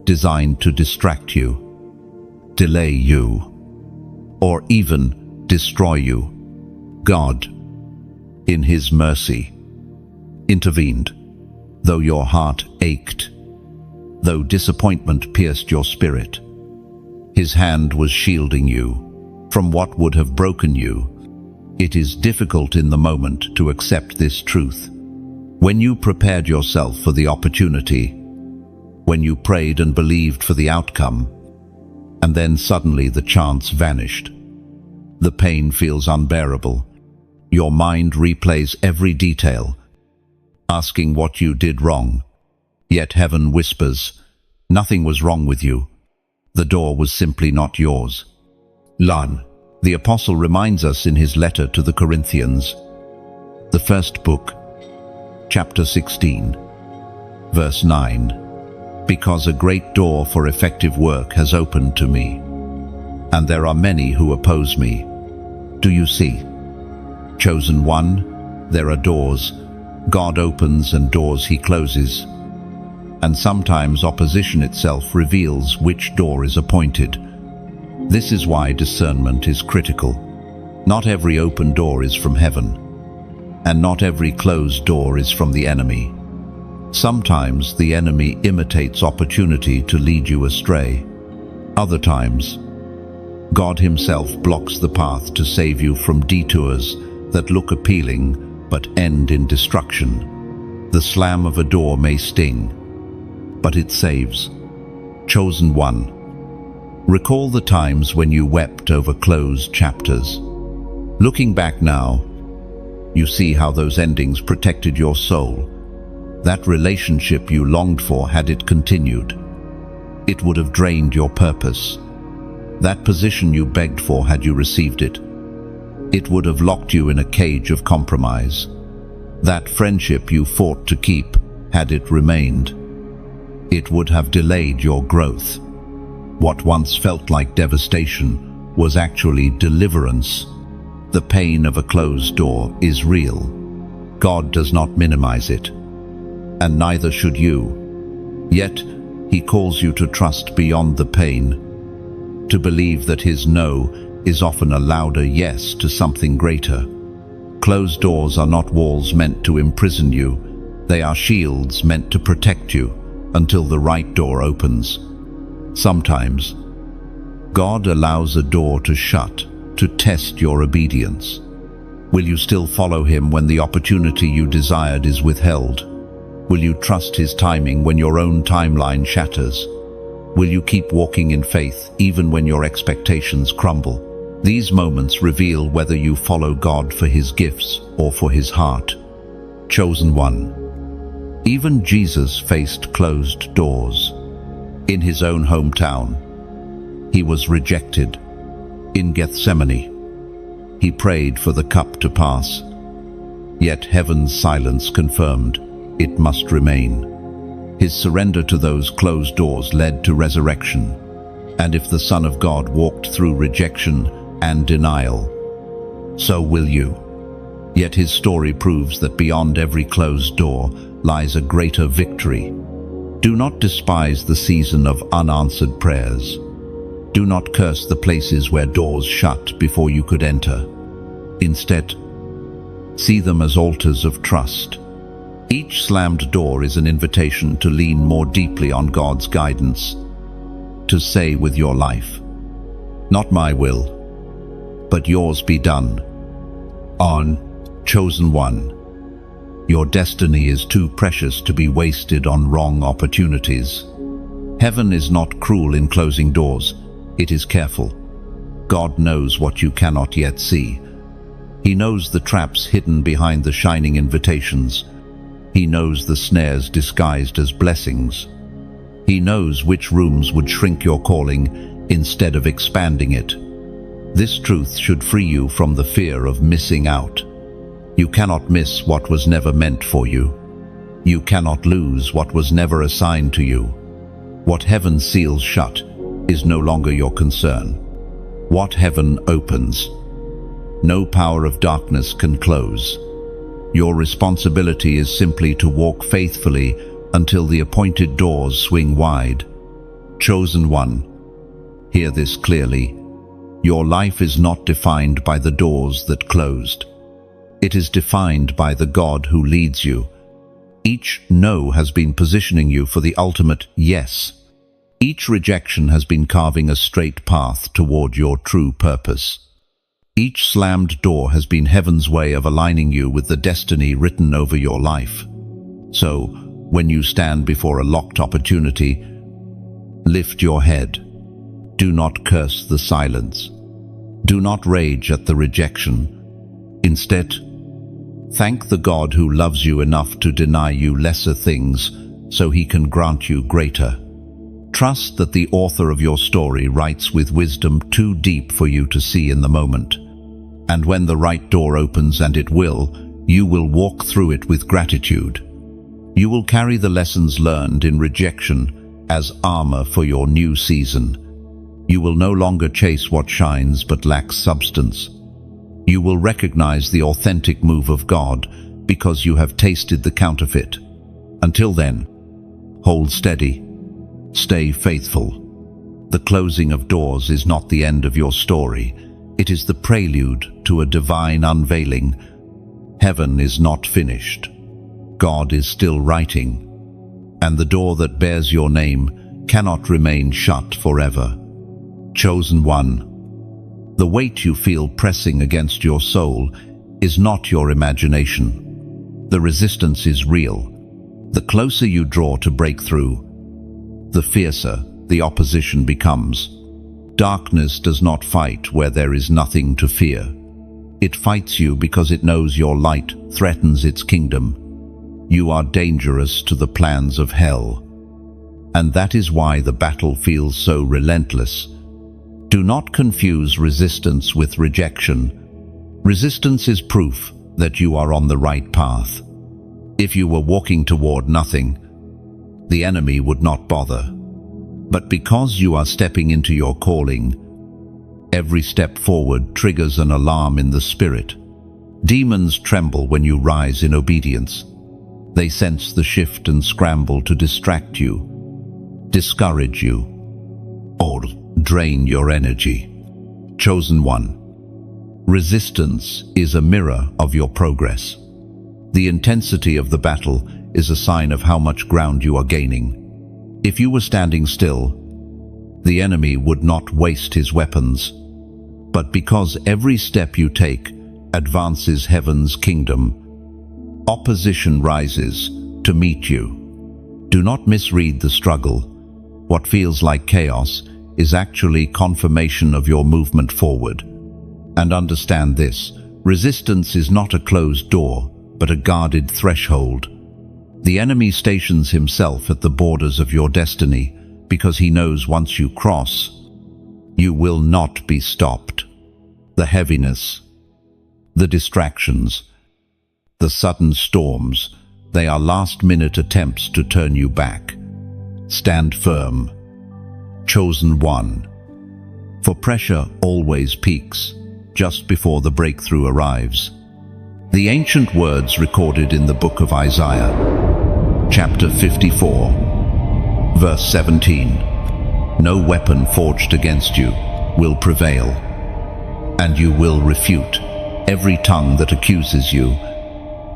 designed to distract you, delay you, or even destroy you. God, in His mercy, intervened, though your heart ached, though disappointment pierced your spirit. His hand was shielding you from what would have broken you. It is difficult in the moment to accept this truth. When you prepared yourself for the opportunity, when you prayed and believed for the outcome, and then suddenly the chance vanished. The pain feels unbearable. Your mind replays every detail, asking what you did wrong. Yet heaven whispers, nothing was wrong with you. The door was simply not yours. The apostle reminds us in his letter to the Corinthians, the first book, chapter 16, verse 9, because a great door for effective work has opened to me, and there are many who oppose me. Do you see? Chosen one, there are doors. God opens and doors he closes. And sometimes opposition itself reveals which door is appointed. This is why discernment is critical. Not every open door is from heaven, and not every closed door is from the enemy. Sometimes the enemy imitates opportunity to lead you astray. Other times, God himself blocks the path to save you from detours that look appealing but end in destruction. The slam of a door may sting, but it saves. Chosen one, recall the times when you wept over closed chapters. Looking back now, you see how those endings protected your soul. That relationship you longed for, had it continued, it would have drained your purpose. That position you begged for, had you received it, it would have locked you in a cage of compromise. That friendship you fought to keep, had it remained, it would have delayed your growth. What once felt like devastation was actually deliverance. The pain of a closed door is real. God does not minimize it, and neither should you. Yet, he calls you to trust beyond the pain, to believe that his no is often a louder yes to something greater. Closed doors are not walls meant to imprison you. They are shields meant to protect you until the right door opens. Sometimes, God allows a door to shut to test your obedience. Will you still follow him when the opportunity you desired is withheld? Will you trust his timing when your own timeline shatters? Will you keep walking in faith even when your expectations crumble? These moments reveal whether you follow God for his gifts or for his heart. Chosen one. Even Jesus faced closed doors. In his own hometown, he was rejected. In Gethsemane, he prayed for the cup to pass. Yet heaven's silence confirmed it must remain. His surrender to those closed doors led to resurrection. And if the Son of God walked through rejection and denial, so will you. Yet his story proves that beyond every closed door lies a greater victory. Do not despise the season of unanswered prayers. Do not curse the places where doors shut before you could enter. Instead, see them as altars of trust. Each slammed door is an invitation to lean more deeply on God's guidance, to say with your life, "Not my will, but yours be done." On Chosen one, your destiny is too precious to be wasted on wrong opportunities. Heaven is not cruel in closing doors, it is careful. God knows what you cannot yet see. He knows the traps hidden behind the shining invitations. He knows the snares disguised as blessings. He knows which rooms would shrink your calling instead of expanding it. This truth should free you from the fear of missing out. You cannot miss what was never meant for you. You cannot lose what was never assigned to you. What heaven seals shut is no longer your concern. What heaven opens, no power of darkness can close. Your responsibility is simply to walk faithfully until the appointed doors swing wide. Chosen one, hear this clearly. Your life is not defined by the doors that closed. It is defined by the God who leads you. Each no has been positioning you for the ultimate yes. Each rejection has been carving a straight path toward your true purpose. Each slammed door has been heaven's way of aligning you with the destiny written over your life. So, When you stand before a locked opportunity, lift your head. Do not curse the silence. Do not rage at the rejection. Instead, thank the God who loves you enough to deny you lesser things so he can grant you greater. Trust that the author of your story writes with wisdom too deep for you to see in the moment. And when the right door opens, and it will, you will walk through it with gratitude. You will carry the lessons learned in rejection as armor for your new season. You will no longer chase what shines but lacks substance. You will recognize the authentic move of God because you have tasted the counterfeit. Until then, hold steady. Stay faithful. The closing of doors is not the end of your story. It is the prelude to a divine unveiling. Heaven is not finished. God is still writing. And the door that bears your name cannot remain shut forever. Chosen one. The weight you feel pressing against your soul is not your imagination. The resistance is real. The closer you draw to breakthrough, the fiercer the opposition becomes. Darkness does not fight where there is nothing to fear. It fights you because it knows your light threatens its kingdom. You are dangerous to the plans of hell. And that is why the battle feels so relentless. Do not confuse resistance with rejection. Resistance is proof that you are on the right path. If you were walking toward nothing, the enemy would not bother. But because you are stepping into your calling, every step forward triggers an alarm in the spirit. Demons tremble when you rise in obedience. They sense the shift and scramble to distract you, discourage you, or drain your energy. Chosen one. Resistance is a mirror of your progress. The intensity of the battle is a sign of how much ground you are gaining. If you were standing still, the enemy would not waste his weapons. But because every step you take advances heaven's kingdom, opposition rises to meet you. Do not misread the struggle. What feels like chaos is actually confirmation of your movement forward. And understand this, resistance is not a closed door, but a guarded threshold. The enemy stations himself at the borders of your destiny because he knows once you cross, you will not be stopped. The heaviness, the distractions, the sudden storms, they are last-minute attempts to turn you back. Stand firm. Chosen one. For pressure always peaks just before the breakthrough arrives. The ancient words recorded in the book of Isaiah, chapter 54, verse 17. No weapon forged against you will prevail, and you will refute every tongue that accuses you.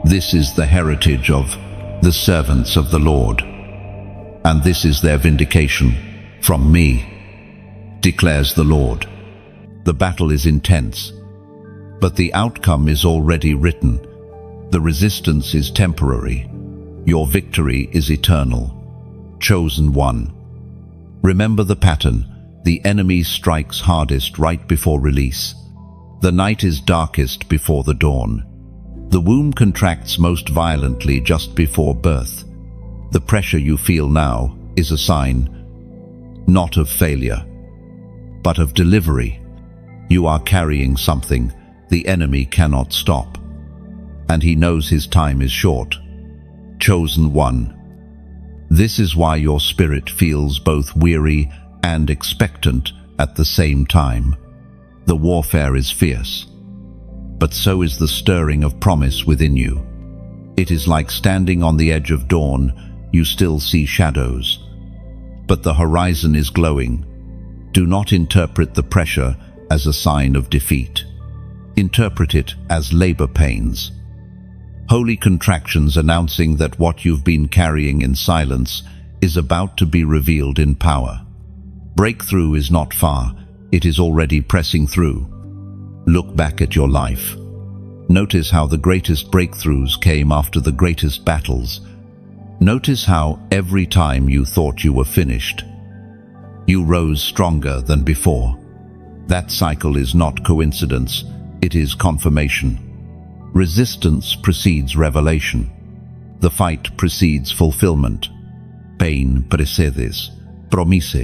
This is the heritage of the servants of the Lord, and this is their vindication from me, declares the Lord. The battle is intense, but the outcome is already written. The resistance is temporary. Your victory is eternal. Chosen one. Remember the pattern. The enemy strikes hardest right before release. The night is darkest before the dawn. The womb contracts most violently just before birth. The pressure you feel now is a sign, not of failure, but of delivery. You are carrying something the enemy cannot stop, and he knows his time is short. Chosen one. This is why your spirit feels both weary and expectant at the same time. The warfare is fierce, but so is the stirring of promise within you. It is like standing on the edge of dawn. You still see shadows, but the horizon is glowing. Do not interpret the pressure as a sign of defeat. Interpret it as labor pains. Holy contractions announcing that what you've been carrying in silence is about to be revealed in power. Breakthrough is not far, it is already pressing through. Look back at your life. Notice how the greatest breakthroughs came after the greatest battles. Notice how every time you thought you were finished, you rose stronger than before. That cycle is not coincidence, it is confirmation. Resistance precedes revelation. The fight precedes fulfillment. Pain precedes promise.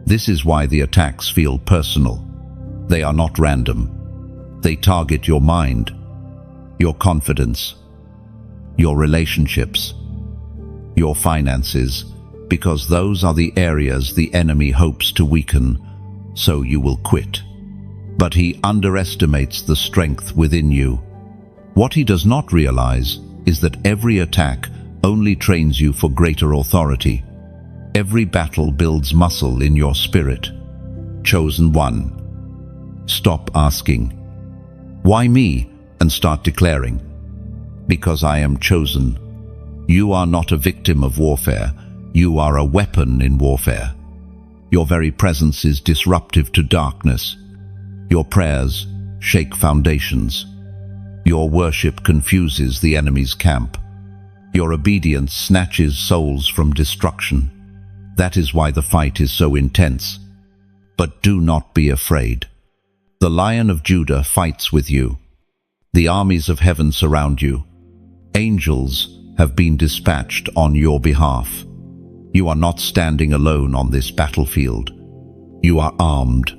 This is why the attacks feel personal. They are not random. They target your mind, your confidence, your relationships, your finances, because those are the areas the enemy hopes to weaken, so you will quit. But he underestimates the strength within you. What he does not realize is that every attack only trains you for greater authority. Every battle builds muscle in your spirit. Chosen one. Stop asking, "Why me?" and start declaring, "Because I am chosen." You are not a victim of warfare. You are a weapon in warfare. Your very presence is disruptive to darkness. Your prayers shake foundations. Your worship confuses the enemy's camp. Your obedience snatches souls from destruction. That is why the fight is so intense. But do not be afraid. The Lion of Judah fights with you. The armies of heaven surround you. Angels have been dispatched on your behalf. You are not standing alone on this battlefield. You are armed,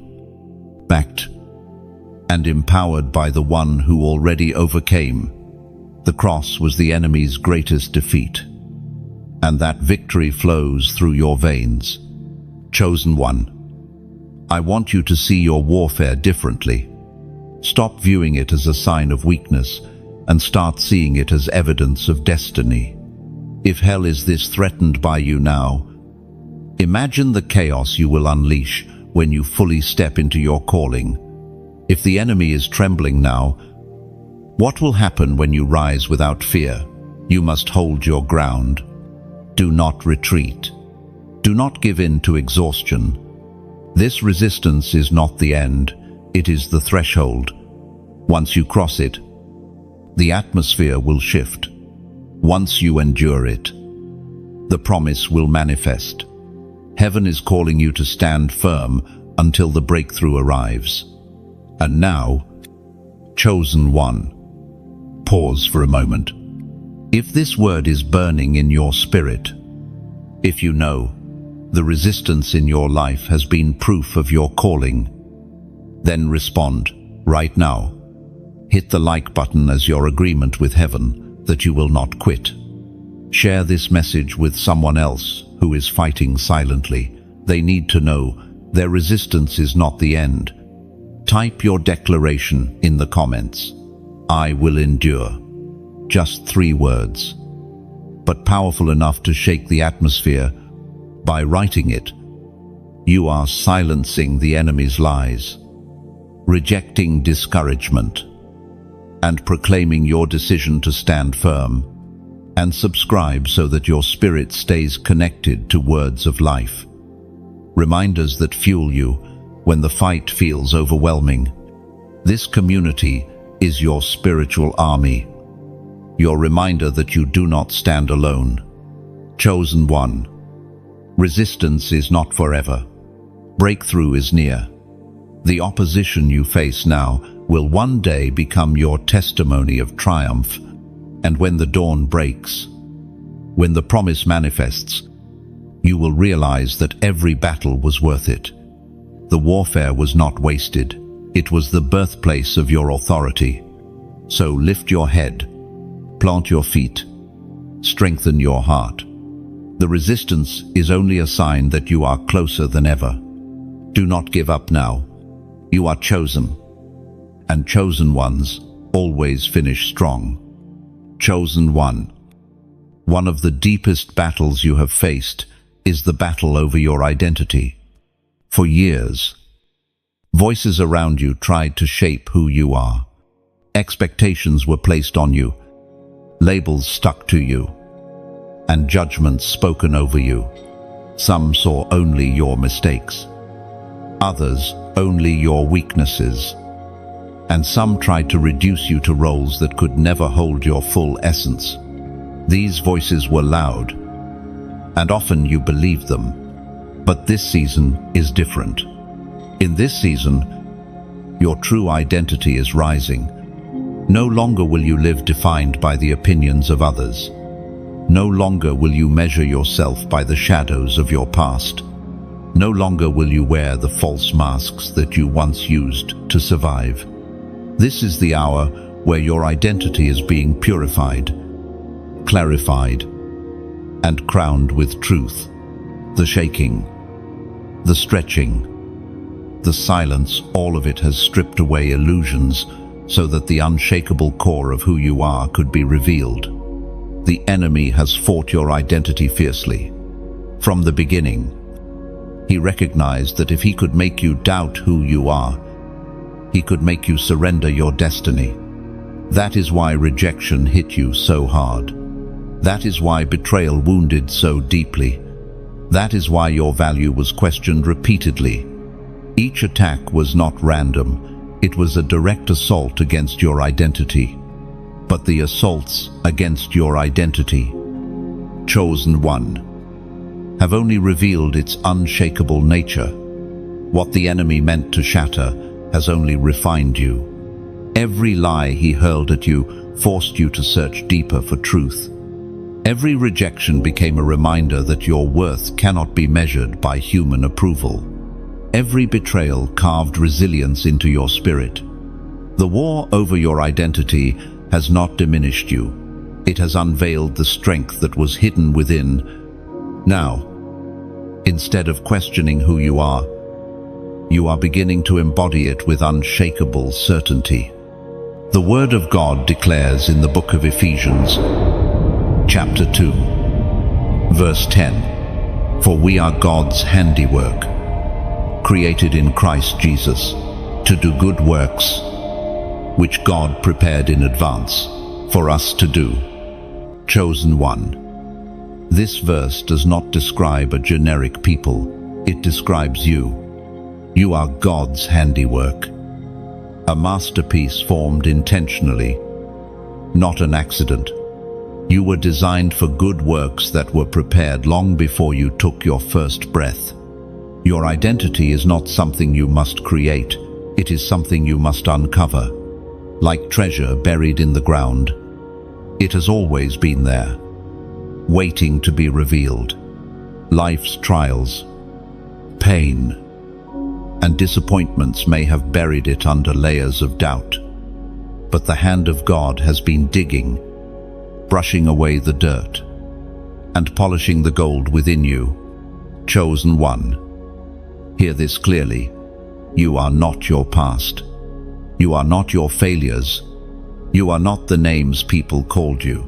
backed, and empowered by the one who already overcame. The cross was the enemy's greatest defeat, and that victory flows through your veins. Chosen one, I want you to see your warfare differently. Stop viewing it as a sign of weakness and start seeing it as evidence of destiny. If hell is this threatened by you now, imagine the chaos you will unleash when you fully step into your calling. If the enemy is trembling now, what will happen when you rise without fear? You must hold your ground. Do not retreat. Do not give in to exhaustion. This resistance is not the end, it is the threshold. Once you cross it, the atmosphere will shift. Once you endure it, the promise will manifest. Heaven is calling you to stand firm until the breakthrough arrives. And now, chosen one, pause for a moment. If this word is burning in your spirit, if you know the resistance in your life has been proof of your calling, then respond right now. Hit the like button as your agreement with heaven that you will not quit. Share this message with someone else who is fighting silently. They need to know their resistance is not the end. Type your declaration in the comments. I will endure. Just 3 words, but powerful enough to shake the atmosphere. By writing it, you are silencing the enemy's lies, rejecting discouragement, and proclaiming your decision to stand firm. And subscribe so that your spirit stays connected to words of life. Reminders that fuel you when the fight feels overwhelming. This community is your spiritual army, your reminder that you do not stand alone. Chosen one, resistance is not forever. Breakthrough is near. The opposition you face now will one day become your testimony of triumph. And when the dawn breaks, when the promise manifests, you will realize that every battle was worth it. The warfare was not wasted. It was the birthplace of your authority. So lift your head, plant your feet, strengthen your heart. The resistance is only a sign that you are closer than ever. Do not give up now. You are chosen, and chosen ones always finish strong. Chosen one. One of the deepest battles you have faced is the battle over your identity. For years, voices around you tried to shape who you are. Expectations were placed on you, labels stuck to you, and judgments spoken over you. Some saw only your mistakes, others only your weaknesses, and some tried to reduce you to roles that could never hold your full essence. These voices were loud, and often you believe them. But this season is different. In this season, your true identity is rising. No longer will you live defined by the opinions of others. No longer will you measure yourself by the shadows of your past. No longer will you wear the false masks that you once used to survive. This is the hour where your identity is being purified, clarified, and crowned with truth. The shaking, the stretching, the silence, all of it has stripped away illusions so that the unshakable core of who you are could be revealed. The enemy has fought your identity fiercely. From the beginning, he recognized that if he could make you doubt who you are, he could make you surrender your destiny. That is why rejection hit you so hard. That is why betrayal wounded so deeply. That is why your value was questioned repeatedly. Each attack was not random. It was a direct assault against your identity. But the assaults against your identity, chosen one, have only revealed its unshakable nature. What the enemy meant to shatter has only refined you. Every lie he hurled at you forced you to search deeper for truth. Every rejection became a reminder that your worth cannot be measured by human approval. Every betrayal carved resilience into your spirit. The war over your identity has not diminished you. It has unveiled the strength that was hidden within. Now, instead of questioning who you are beginning to embody it with unshakable certainty. The Word of God declares in the book of Ephesians, chapter 2, verse 10, "For we are God's handiwork, created in Christ Jesus, to do good works, which God prepared in advance for us to do." Chosen one. This verse does not describe a generic people. It describes you. You are God's handiwork, a masterpiece formed intentionally, not an accident. You were designed for good works that were prepared long before you took your first breath. Your identity is not something you must create. It is something you must uncover. Like treasure buried in the ground, it has always been there, waiting to be revealed. Life's trials, pain, and disappointments may have buried it under layers of doubt. But the hand of God has been digging, brushing away the dirt, and polishing the gold within you. Chosen one. Hear this clearly. You are not your past. You are not your failures. You are not the names people called you.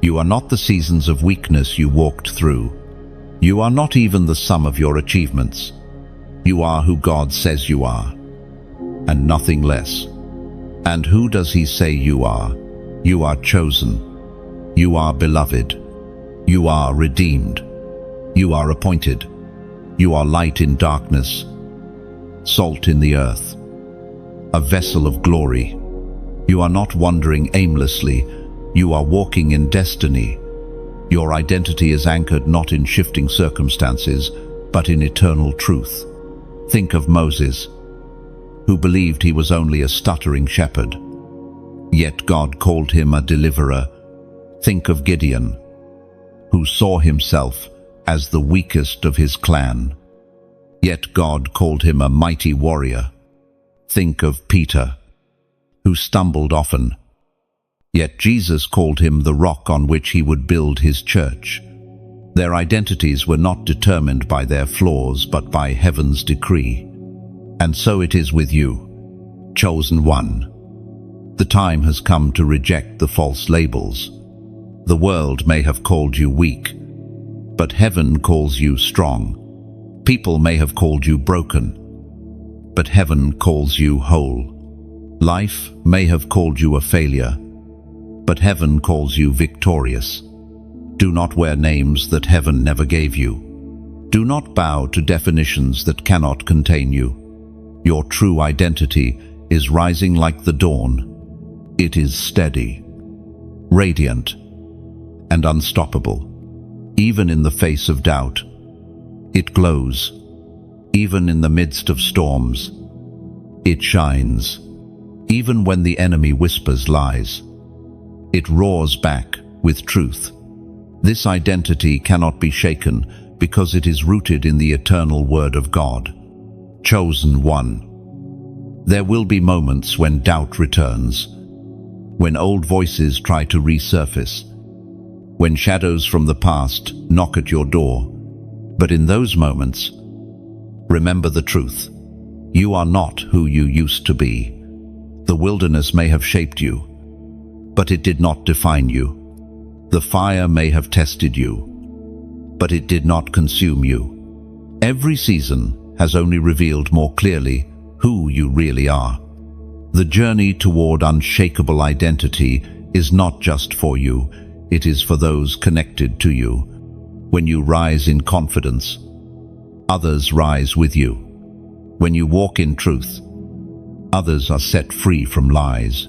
You are not the seasons of weakness you walked through. You are not even the sum of your achievements. You are who God says you are, and nothing less. And who does He say you are? You are chosen. You are beloved. You are redeemed. You are appointed. You are light in darkness, salt in the earth, a vessel of glory. You are not wandering aimlessly. You are walking in destiny. Your identity is anchored not in shifting circumstances, but in eternal truth. Think of Moses, who believed he was only a stuttering shepherd, yet God called him a deliverer. Think of Gideon, who saw himself as the weakest of his clan, yet God called him a mighty warrior. Think of Peter, who stumbled often, yet Jesus called him the rock on which he would build his church. Their identities were not determined by their flaws, but by heaven's decree. And so it is with you, chosen one. The time has come to reject the false labels. The world may have called you weak, but heaven calls you strong. People may have called you broken, but heaven calls you whole. Life may have called you a failure, but heaven calls you victorious. Do not wear names that heaven never gave you. Do not bow to definitions that cannot contain you. Your true identity is rising like the dawn. It is steady, radiant, and unstoppable. even in the face of doubt. It glows, even in the midst of storms. It shines, even when the enemy whispers lies. It roars back with truth. This identity cannot be shaken because it is rooted in the eternal Word of God. Chosen one. There will be moments when doubt returns, when old voices try to resurface, when shadows from the past knock at your door. But in those moments, remember the truth. You are not who you used to be. The wilderness may have shaped you, but it did not define you. The fire may have tested you, but it did not consume you. Every season has only revealed more clearly who you really are. The journey toward unshakable identity is not just for you, it is for those connected to you. When you rise in confidence, others rise with you. When you walk in truth, others are set free from lies.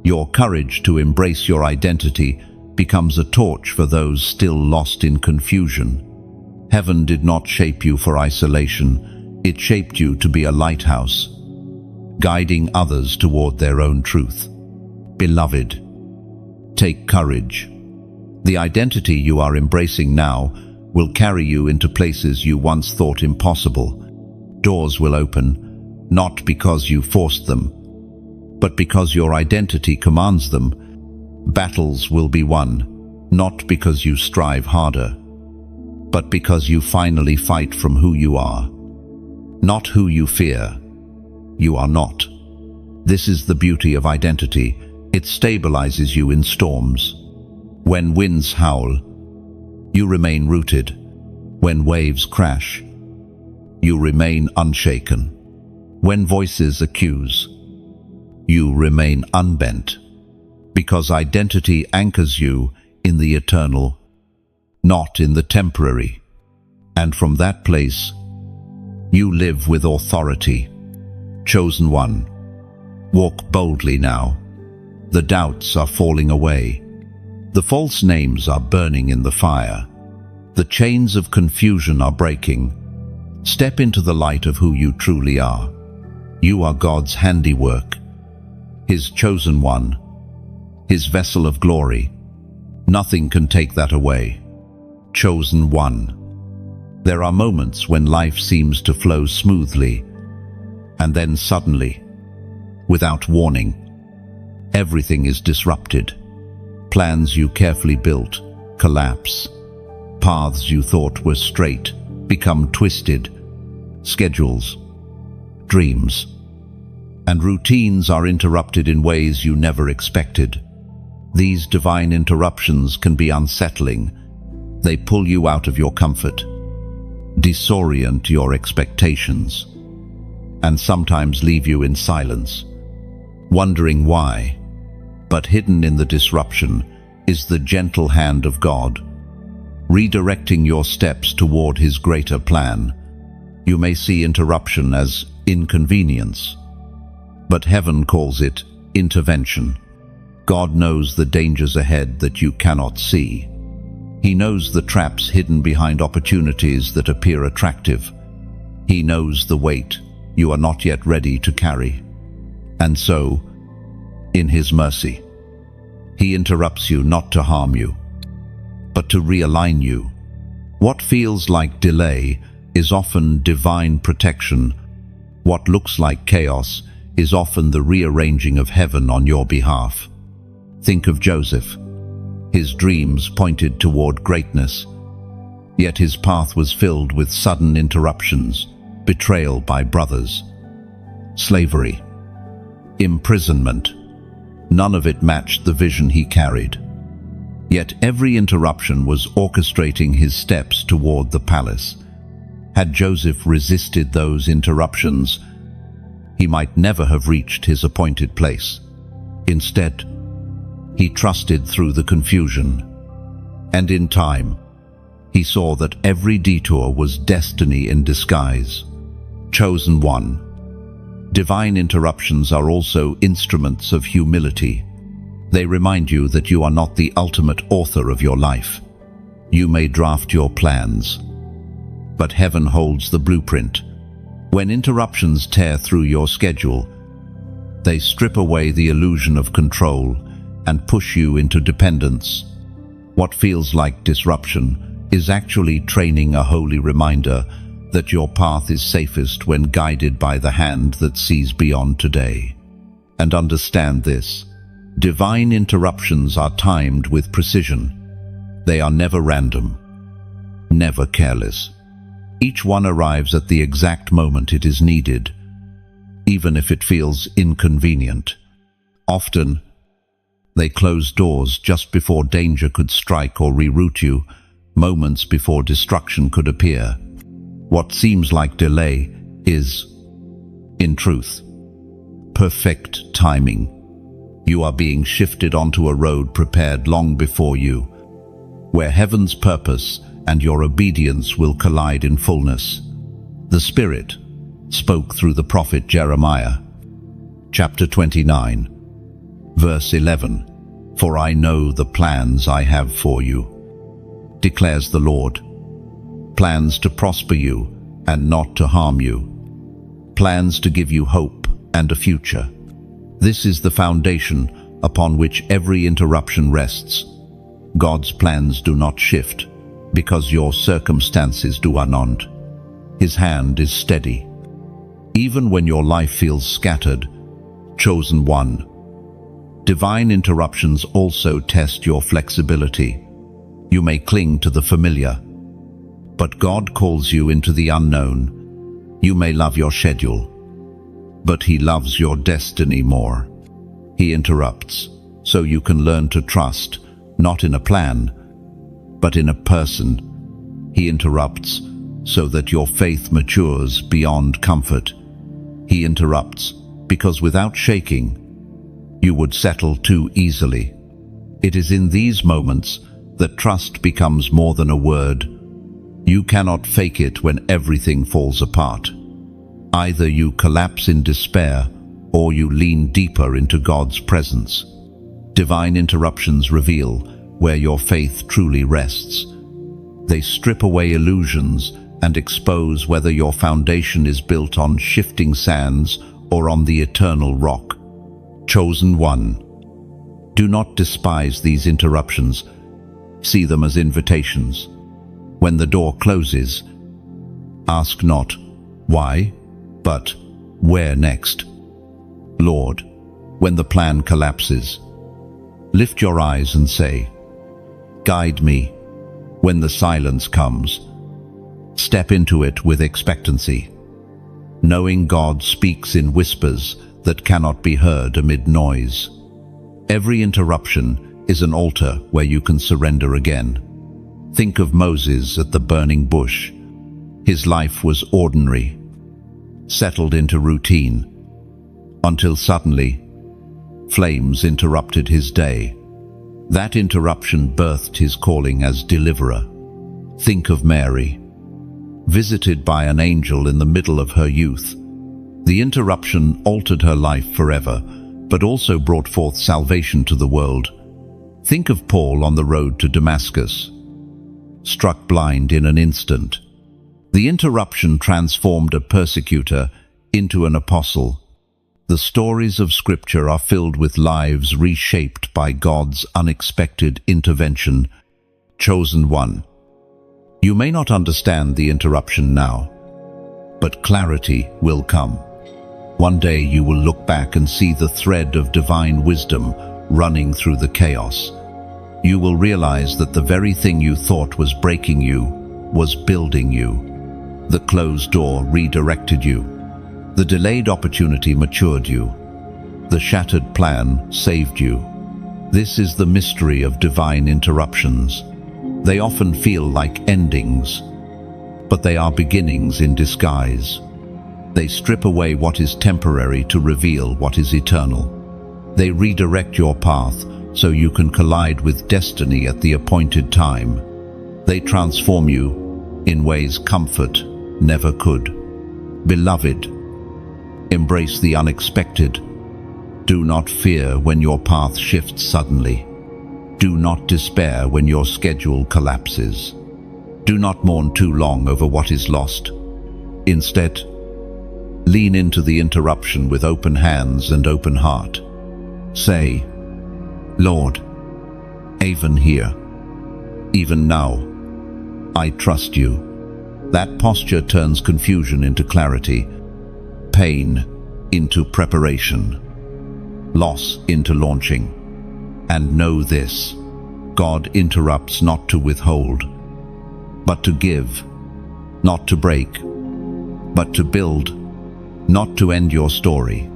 Your courage to embrace your identity becomes a torch for those still lost in confusion. Heaven did not shape you for isolation, it shaped you to be a lighthouse, guiding others toward their own truth. Beloved, take courage. The identity you are embracing now will carry you into places you once thought impossible. Doors will open, not because you forced them, but because your identity commands them. Battles will be won, not because you strive harder, but because you finally fight from who you are, not who you fear. You are not. This is the beauty of identity. It stabilizes you in storms. When winds howl, you remain rooted. When waves crash, you remain unshaken. When voices accuse, you remain unbent. Because identity anchors you in the eternal, not in the temporary. And from that place, you live with authority. Chosen one, walk boldly now. The doubts are falling away. The false names are burning in the fire. The chains of confusion are breaking. Step into the light of who you truly are. You are God's handiwork, His chosen one, His vessel of glory. Nothing can take that away. Chosen one. There are moments when life seems to flow smoothly, and then suddenly, without warning, everything is disrupted. Plans you carefully built collapse. Paths you thought were straight become twisted. Schedules, dreams, and routines are interrupted in ways you never expected. These divine interruptions can be unsettling. They pull you out of your comfort, disorient your expectations, and sometimes leave you in silence, wondering why. But hidden in the disruption is the gentle hand of God, redirecting your steps toward His greater plan. You may see interruption as inconvenience, but heaven calls it intervention. God knows the dangers ahead that you cannot see. He knows the traps hidden behind opportunities that appear attractive. He knows the weight you are not yet ready to carry. And so, in His mercy, He interrupts you not to harm you, but to realign you. What feels like delay is often divine protection. What looks like chaos is often the rearranging of heaven on your behalf. Think of Joseph. His dreams pointed toward greatness, yet his path was filled with sudden interruptions, betrayal by brothers, slavery, imprisonment. None of it matched the vision he carried. Yet every interruption was orchestrating his steps toward the palace. Had Joseph resisted those interruptions, he might never have reached his appointed place. Instead, he trusted through the confusion, and in time, he saw that every detour was destiny in disguise. Chosen one. Divine interruptions are also instruments of humility. They remind you that you are not the ultimate author of your life. You may draft your plans, but heaven holds the blueprint. When interruptions tear through your schedule, they strip away the illusion of control and push you into dependence. What feels like disruption is actually training, a holy reminder that your path is safest when guided by the hand that sees beyond today. And understand this: divine interruptions are timed with precision. They are never random, never careless. Each one arrives at the exact moment it is needed, even if it feels inconvenient. Often, they close doors just before danger could strike or reroute you, moments before destruction could appear. What seems like delay is, in truth, perfect timing. You are being shifted onto a road prepared long before you, where heaven's purpose and your obedience will collide in fullness. The Spirit spoke through the prophet Jeremiah, chapter 29, verse 11, "For I know the plans I have for you, declares the Lord, plans to prosper you and not to harm you, plans to give you hope and a future." This is the foundation upon which every interruption rests. God's plans do not shift because your circumstances do not. His hand is steady. Even when your life feels scattered, chosen one. Divine interruptions also test your flexibility. You may cling to the familiar, but God calls you into the unknown. You may love your schedule, but He loves your destiny more. He interrupts so you can learn to trust, not in a plan, but in a person. He interrupts so that your faith matures beyond comfort. He interrupts because without shaking, you would settle too easily. It is in these moments that trust becomes more than a word. You cannot fake it when everything falls apart. Either you collapse in despair or you lean deeper into God's presence. Divine interruptions reveal where your faith truly rests. They strip away illusions and expose whether your foundation is built on shifting sands or on the eternal rock. Chosen one, do not despise these interruptions. See them as invitations. When the door closes, ask not why, but where next. Lord, when the plan collapses, lift your eyes and say, guide me. When the silence comes, step into it with expectancy, knowing God speaks in whispers that cannot be heard amid noise. Every interruption is an altar where you can surrender again. Think of Moses at the burning bush. His life was ordinary, settled into routine, until suddenly, flames interrupted his day. That interruption birthed his calling as deliverer. Think of Mary, visited by an angel in the middle of her youth. The interruption altered her life forever, but also brought forth salvation to the world. Think of Paul on the road to Damascus, struck blind in an instant. The interruption transformed a persecutor into an apostle. The stories of Scripture are filled with lives reshaped by God's unexpected intervention. Chosen one. You may not understand the interruption now, but clarity will come. One day you will look back and see the thread of divine wisdom running through the chaos. You will realize that the very thing you thought was breaking you was building you. The closed door redirected you. The delayed opportunity matured you. The shattered plan saved you. This is the mystery of divine interruptions. They often feel like endings, but they are beginnings in disguise. They strip away what is temporary to reveal what is eternal. They redirect your path so you can collide with destiny at the appointed time. They transform you in ways comfort never could. Beloved, embrace the unexpected. Do not fear when your path shifts suddenly. Do not despair when your schedule collapses. Do not mourn too long over what is lost. Instead, lean into the interruption with open hands and open heart. Say, Lord, even here, even now, I trust you. That posture turns confusion into clarity, pain into preparation, loss into launching. And know this, God interrupts not to withhold, but to give, not to break, but to build, not to end your story,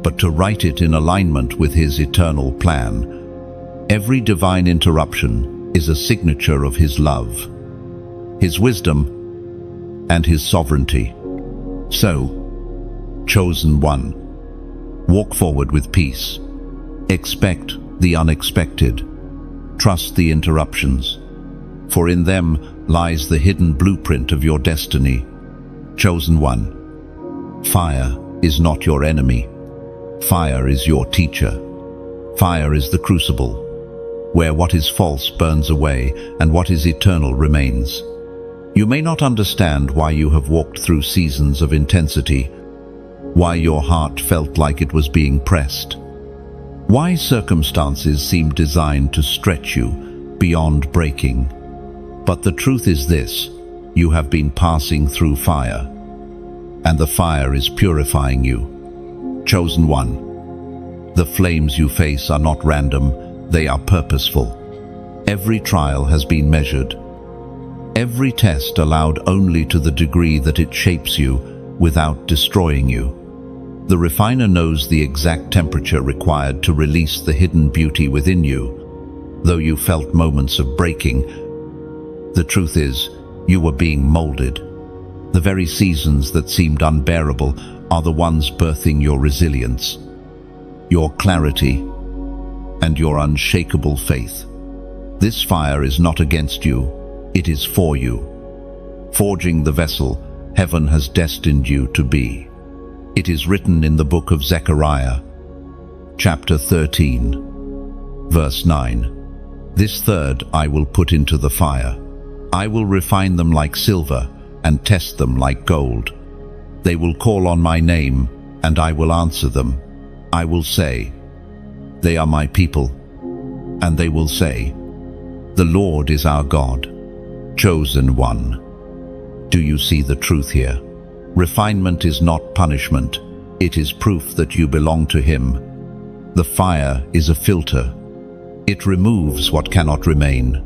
but to write it in alignment with His eternal plan. Every divine interruption is a signature of His love, His wisdom, and His sovereignty. So, chosen one, walk forward with peace. Expect the unexpected. Trust the interruptions, for in them lies the hidden blueprint of your destiny. Chosen one, fire is not your enemy. Fire is your teacher. Fire is the crucible, where what is false burns away and what is eternal remains. You may not understand why you have walked through seasons of intensity, why your heart felt like it was being pressed, why circumstances seem designed to stretch you beyond breaking. But the truth is this: you have been passing through fire, and the fire is purifying you. Chosen one, the flames you face are not random, they are purposeful. Every trial has been measured, every test allowed only to the degree that it shapes you without destroying you. The refiner knows the exact temperature required to release the hidden beauty within you. Though you felt moments of breaking, the truth is, you were being molded. The very seasons that seemed unbearable are the ones birthing your resilience, your clarity, and your unshakable faith. This fire is not against you, it is for you, forging the vessel heaven has destined you to be. It is written in the book of Zechariah, chapter 13, verse 9. This third I will put into the fire. I will refine them like silver and test them like gold. They will call on my name, and I will answer them. I will say, they are my people. And they will say, the Lord is our God. Chosen one. Do you see the truth here? Refinement is not punishment. It is proof that you belong to Him. The fire is a filter. It removes what cannot remain.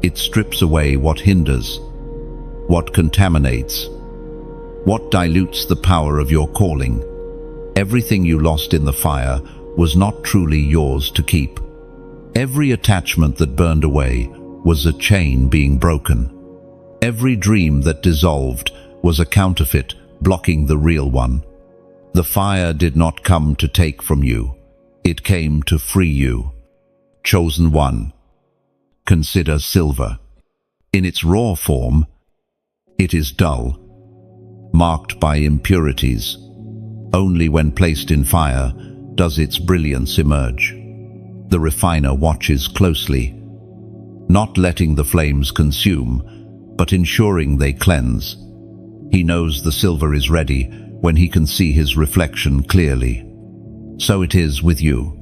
It strips away what hinders, what contaminates, what dilutes the power of your calling. Everything you lost in the fire was not truly yours to keep. Every attachment that burned away was a chain being broken. Every dream that dissolved was a counterfeit blocking the real one. The fire did not come to take from you. It came to free you. Chosen one. Consider silver. In its raw form, it is dull, marked by impurities. Only when placed in fire does its brilliance emerge. The refiner watches closely, not letting the flames consume, but ensuring they cleanse. He knows the silver is ready when he can see his reflection clearly. So it is with you.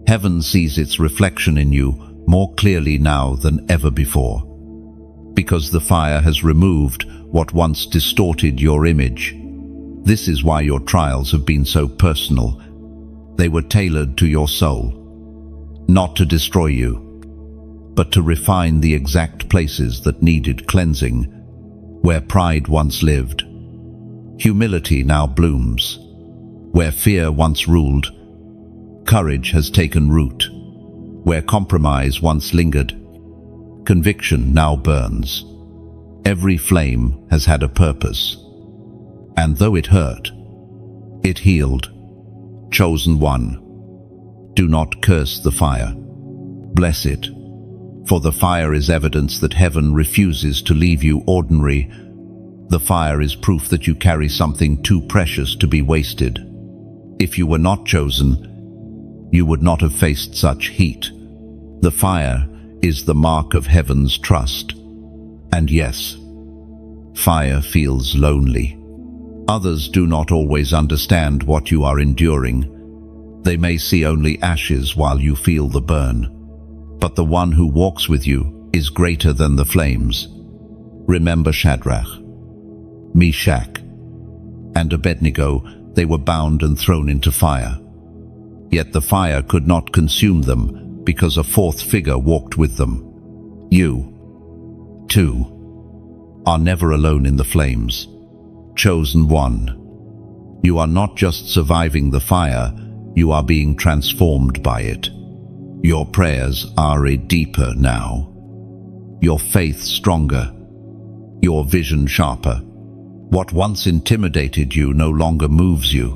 Heaven sees its reflection in you more clearly now than ever before, because the fire has removed what once distorted your image. This is why your trials have been so personal. They were tailored to your soul, not to destroy you, but to refine the exact places that needed cleansing. Where pride once lived, humility now blooms. Where fear once ruled, courage has taken root. Where compromise once lingered, conviction now burns. Every flame has had a purpose, and though it hurt, it healed. Chosen one, do not curse the fire. Bless it, for the fire is evidence that heaven refuses to leave you ordinary. The fire is proof that you carry something too precious to be wasted. If you were not chosen, you would not have faced such heat, The fire is the mark of heaven's trust. And yes, fire feels lonely. Others do not always understand what you are enduring. They may see only ashes while you feel the burn. But the one who walks with you is greater than the flames. Remember Shadrach, Meshach, and Abednego. They were bound and thrown into fire. Yet the fire could not consume them because a fourth figure walked with them. You, too, are never alone in the flames. Chosen one. You are not just surviving the fire, you are being transformed by it. Your prayers are deeper now. Your faith stronger. Your vision sharper. What once intimidated you no longer moves you.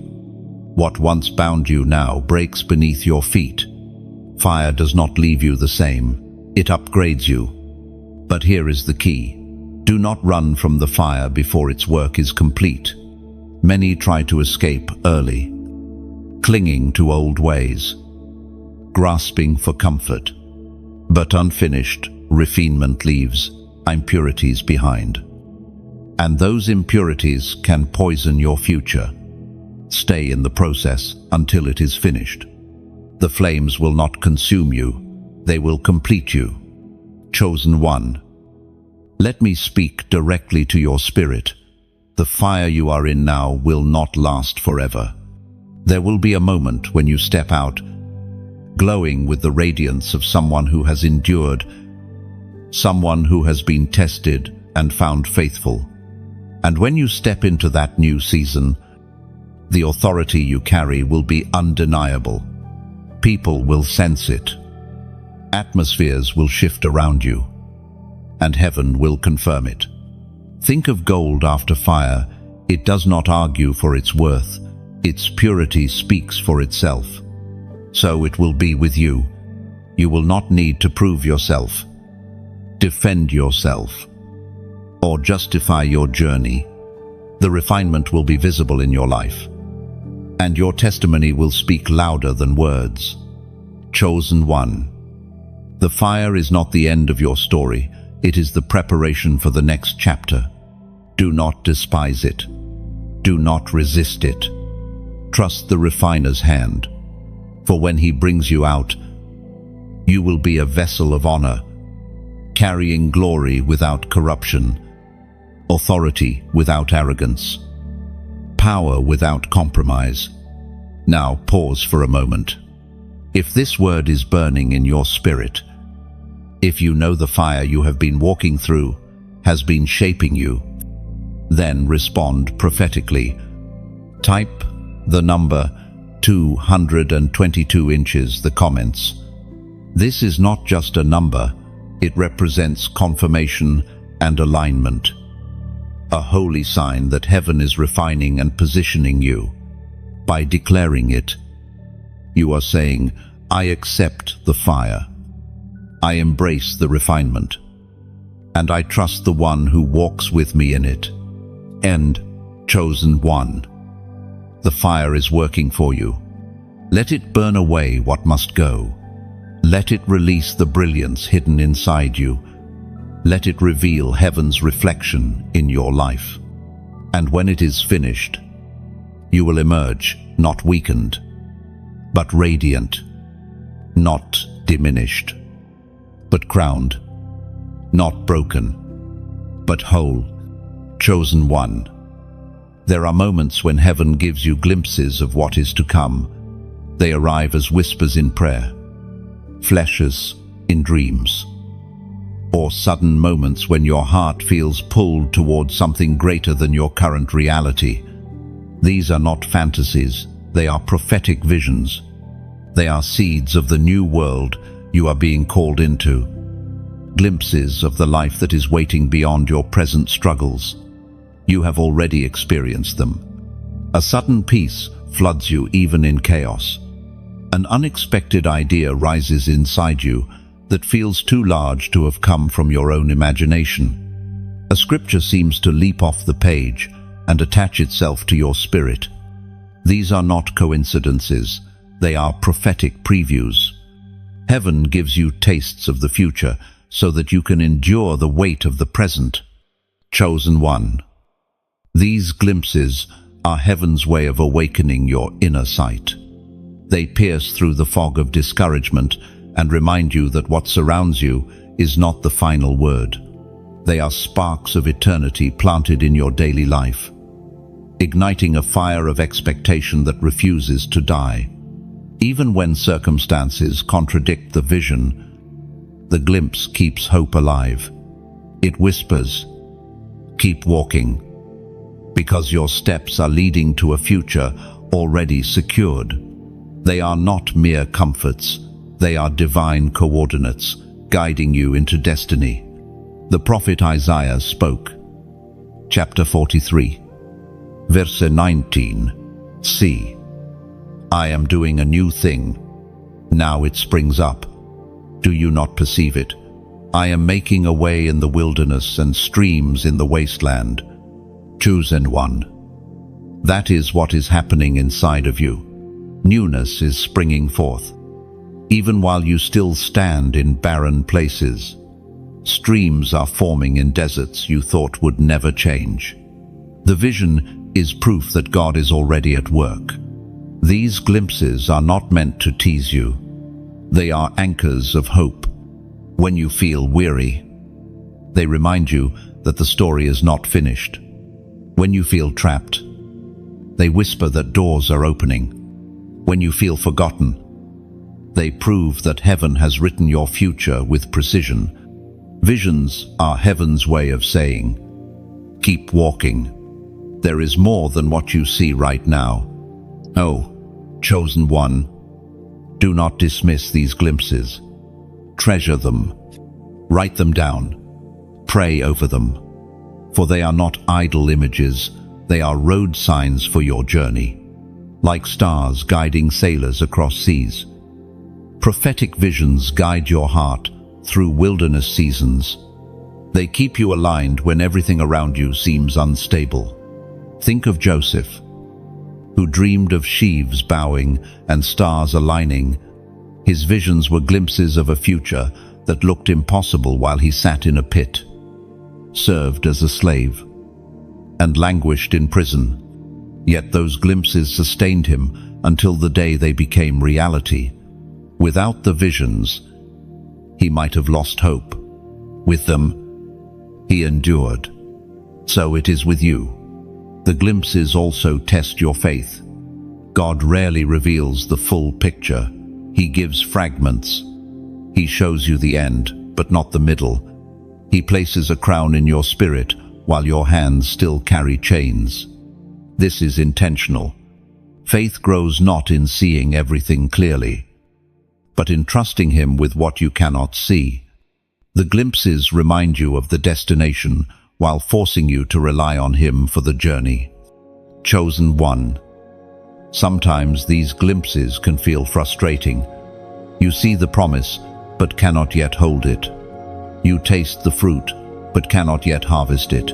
What once bound you now breaks beneath your feet. Fire does not leave you the same. It upgrades you. But here is the key. Do not run from the fire before its work is complete. Many try to escape early, clinging to old ways, grasping for comfort. But unfinished, refinement leaves impurities behind. And those impurities can poison your future. Stay in the process until it is finished. The flames will not consume you, they will complete you. Chosen one. Let me speak directly to your spirit. The fire you are in now will not last forever. There will be a moment when you step out, glowing with the radiance of someone who has endured, someone who has been tested and found faithful. And when you step into that new season, the authority you carry will be undeniable. People will sense it. Atmospheres will shift around you, and heaven will confirm it. Think of gold after fire. It does not argue for its worth. Its purity speaks for itself. So it will be with you. You will not need to prove yourself, defend yourself, or justify your journey. The refinement will be visible in your life, and your testimony will speak louder than words. Chosen one. The fire is not the end of your story. It is the preparation for the next chapter. Do not despise it. Do not resist it. Trust the refiner's hand, for when he brings you out, you will be a vessel of honor, carrying glory without corruption, authority without arrogance, power without compromise. Now pause for a moment. If this word is burning in your spirit, if you know the fire you have been walking through has been shaping you, then respond prophetically. Type the number 222 inches, the comments. This is not just a number, it represents confirmation and alignment. A holy sign that heaven is refining and positioning you. By declaring it, you are saying, I accept the fire. I embrace the refinement, and I trust the one who walks with me in it. End. Chosen one. The fire is working for you. Let it burn away what must go. Let it release the brilliance hidden inside you. Let it reveal heaven's reflection in your life. And when it is finished, you will emerge not weakened, but radiant, not diminished, but crowned, not broken, but whole. Chosen one. There are moments when heaven gives you glimpses of what is to come. They arrive as whispers in prayer, flashes in dreams, or sudden moments when your heart feels pulled towards something greater than your current reality. These are not fantasies, they are prophetic visions. They are seeds of the new world you are being called into, glimpses of the life that is waiting beyond your present struggles. You have already experienced them. A sudden peace floods you even in chaos. An unexpected idea rises inside you that feels too large to have come from your own imagination. A scripture seems to leap off the page and attach itself to your spirit. These are not coincidences, they are prophetic previews. Heaven gives you tastes of the future so that you can endure the weight of the present. Chosen one. These glimpses are heaven's way of awakening your inner sight. They pierce through the fog of discouragement and remind you that what surrounds you is not the final word. They are sparks of eternity planted in your daily life, igniting a fire of expectation that refuses to die. Even when circumstances contradict the vision, the glimpse keeps hope alive. It whispers, "Keep walking, because your steps are leading to a future already secured." They are not mere comforts, they are divine coordinates, guiding you into destiny. The prophet Isaiah spoke. Chapter 43, verse 19. See, I am doing a new thing. Now it springs up. Do you not perceive it? I am making a way in the wilderness and streams in the wasteland. Chosen one. That is what is happening inside of you. Newness is springing forth. Even while you still stand in barren places, streams are forming in deserts you thought would never change. The vision is proof that God is already at work. These glimpses are not meant to tease you. They are anchors of hope. When you feel weary, they remind you that the story is not finished. When you feel trapped, they whisper that doors are opening. When you feel forgotten, they prove that heaven has written your future with precision. Visions are heaven's way of saying, "Keep walking. There is more than what you see right now." Oh, chosen one, do not dismiss these glimpses. Treasure them. Write them down. Pray over them. For they are not idle images, they are road signs for your journey. Like stars guiding sailors across seas. Prophetic visions guide your heart through wilderness seasons. They keep you aligned when everything around you seems unstable. Think of Joseph, who dreamed of sheaves bowing and stars aligning. His visions were glimpses of a future that looked impossible while he sat in a pit, served as a slave, and languished in prison. Yet those glimpses sustained him until the day they became reality. Without the visions, he might have lost hope. With them, he endured. So it is with you. The glimpses also test your faith. God rarely reveals the full picture. He gives fragments. He shows you the end, but not the middle. He places a crown in your spirit while your hands still carry chains. This is intentional. Faith grows not in seeing everything clearly, but in trusting Him with what you cannot see. The glimpses remind you of the destination while forcing you to rely on Him for the journey. Chosen one. Sometimes these glimpses can feel frustrating. You see the promise, but cannot yet hold it. You taste the fruit, but cannot yet harvest it.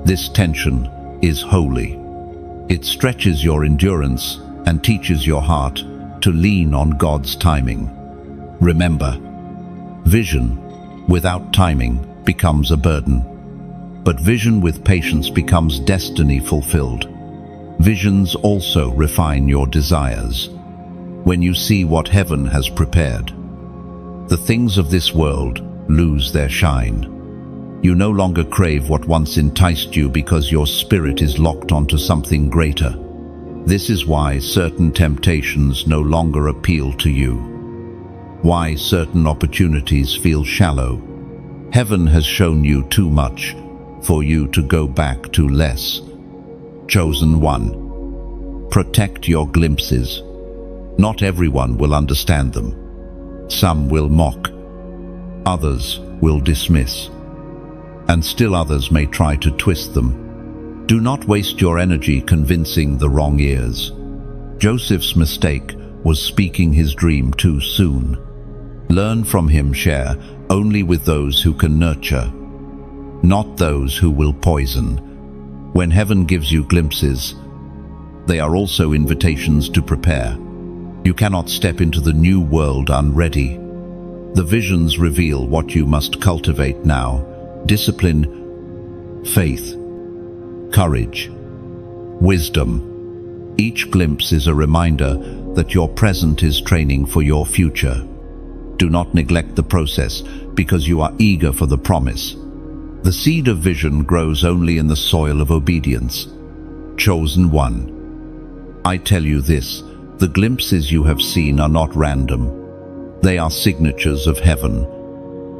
This tension is holy. It stretches your endurance and teaches your heart to lean on God's timing. Remember, vision without timing becomes a burden, but vision with patience becomes destiny fulfilled. Visions also refine your desires. When you see what heaven has prepared, the things of this world lose their shine. You no longer crave what once enticed you because your spirit is locked onto something greater. This is why certain temptations no longer appeal to you. Why certain opportunities feel shallow. Heaven has shown you too much for you to go back to less. Chosen one. Protect your glimpses. Not everyone will understand them. Some will mock. Others will dismiss. And still others may try to twist them. Do not waste your energy convincing the wrong ears. Joseph's mistake was speaking his dream too soon. Learn from him, share only with those who can nurture, not those who will poison. When heaven gives you glimpses, they are also invitations to prepare. You cannot step into the new world unready. The visions reveal what you must cultivate now: discipline, faith, courage, wisdom. Each glimpse is a reminder that your present is training for your future. Do not neglect the process, because you are eager for the promise. The seed of vision grows only in the soil of obedience. Chosen one. I tell you this, the glimpses you have seen are not random. They are signatures of heaven.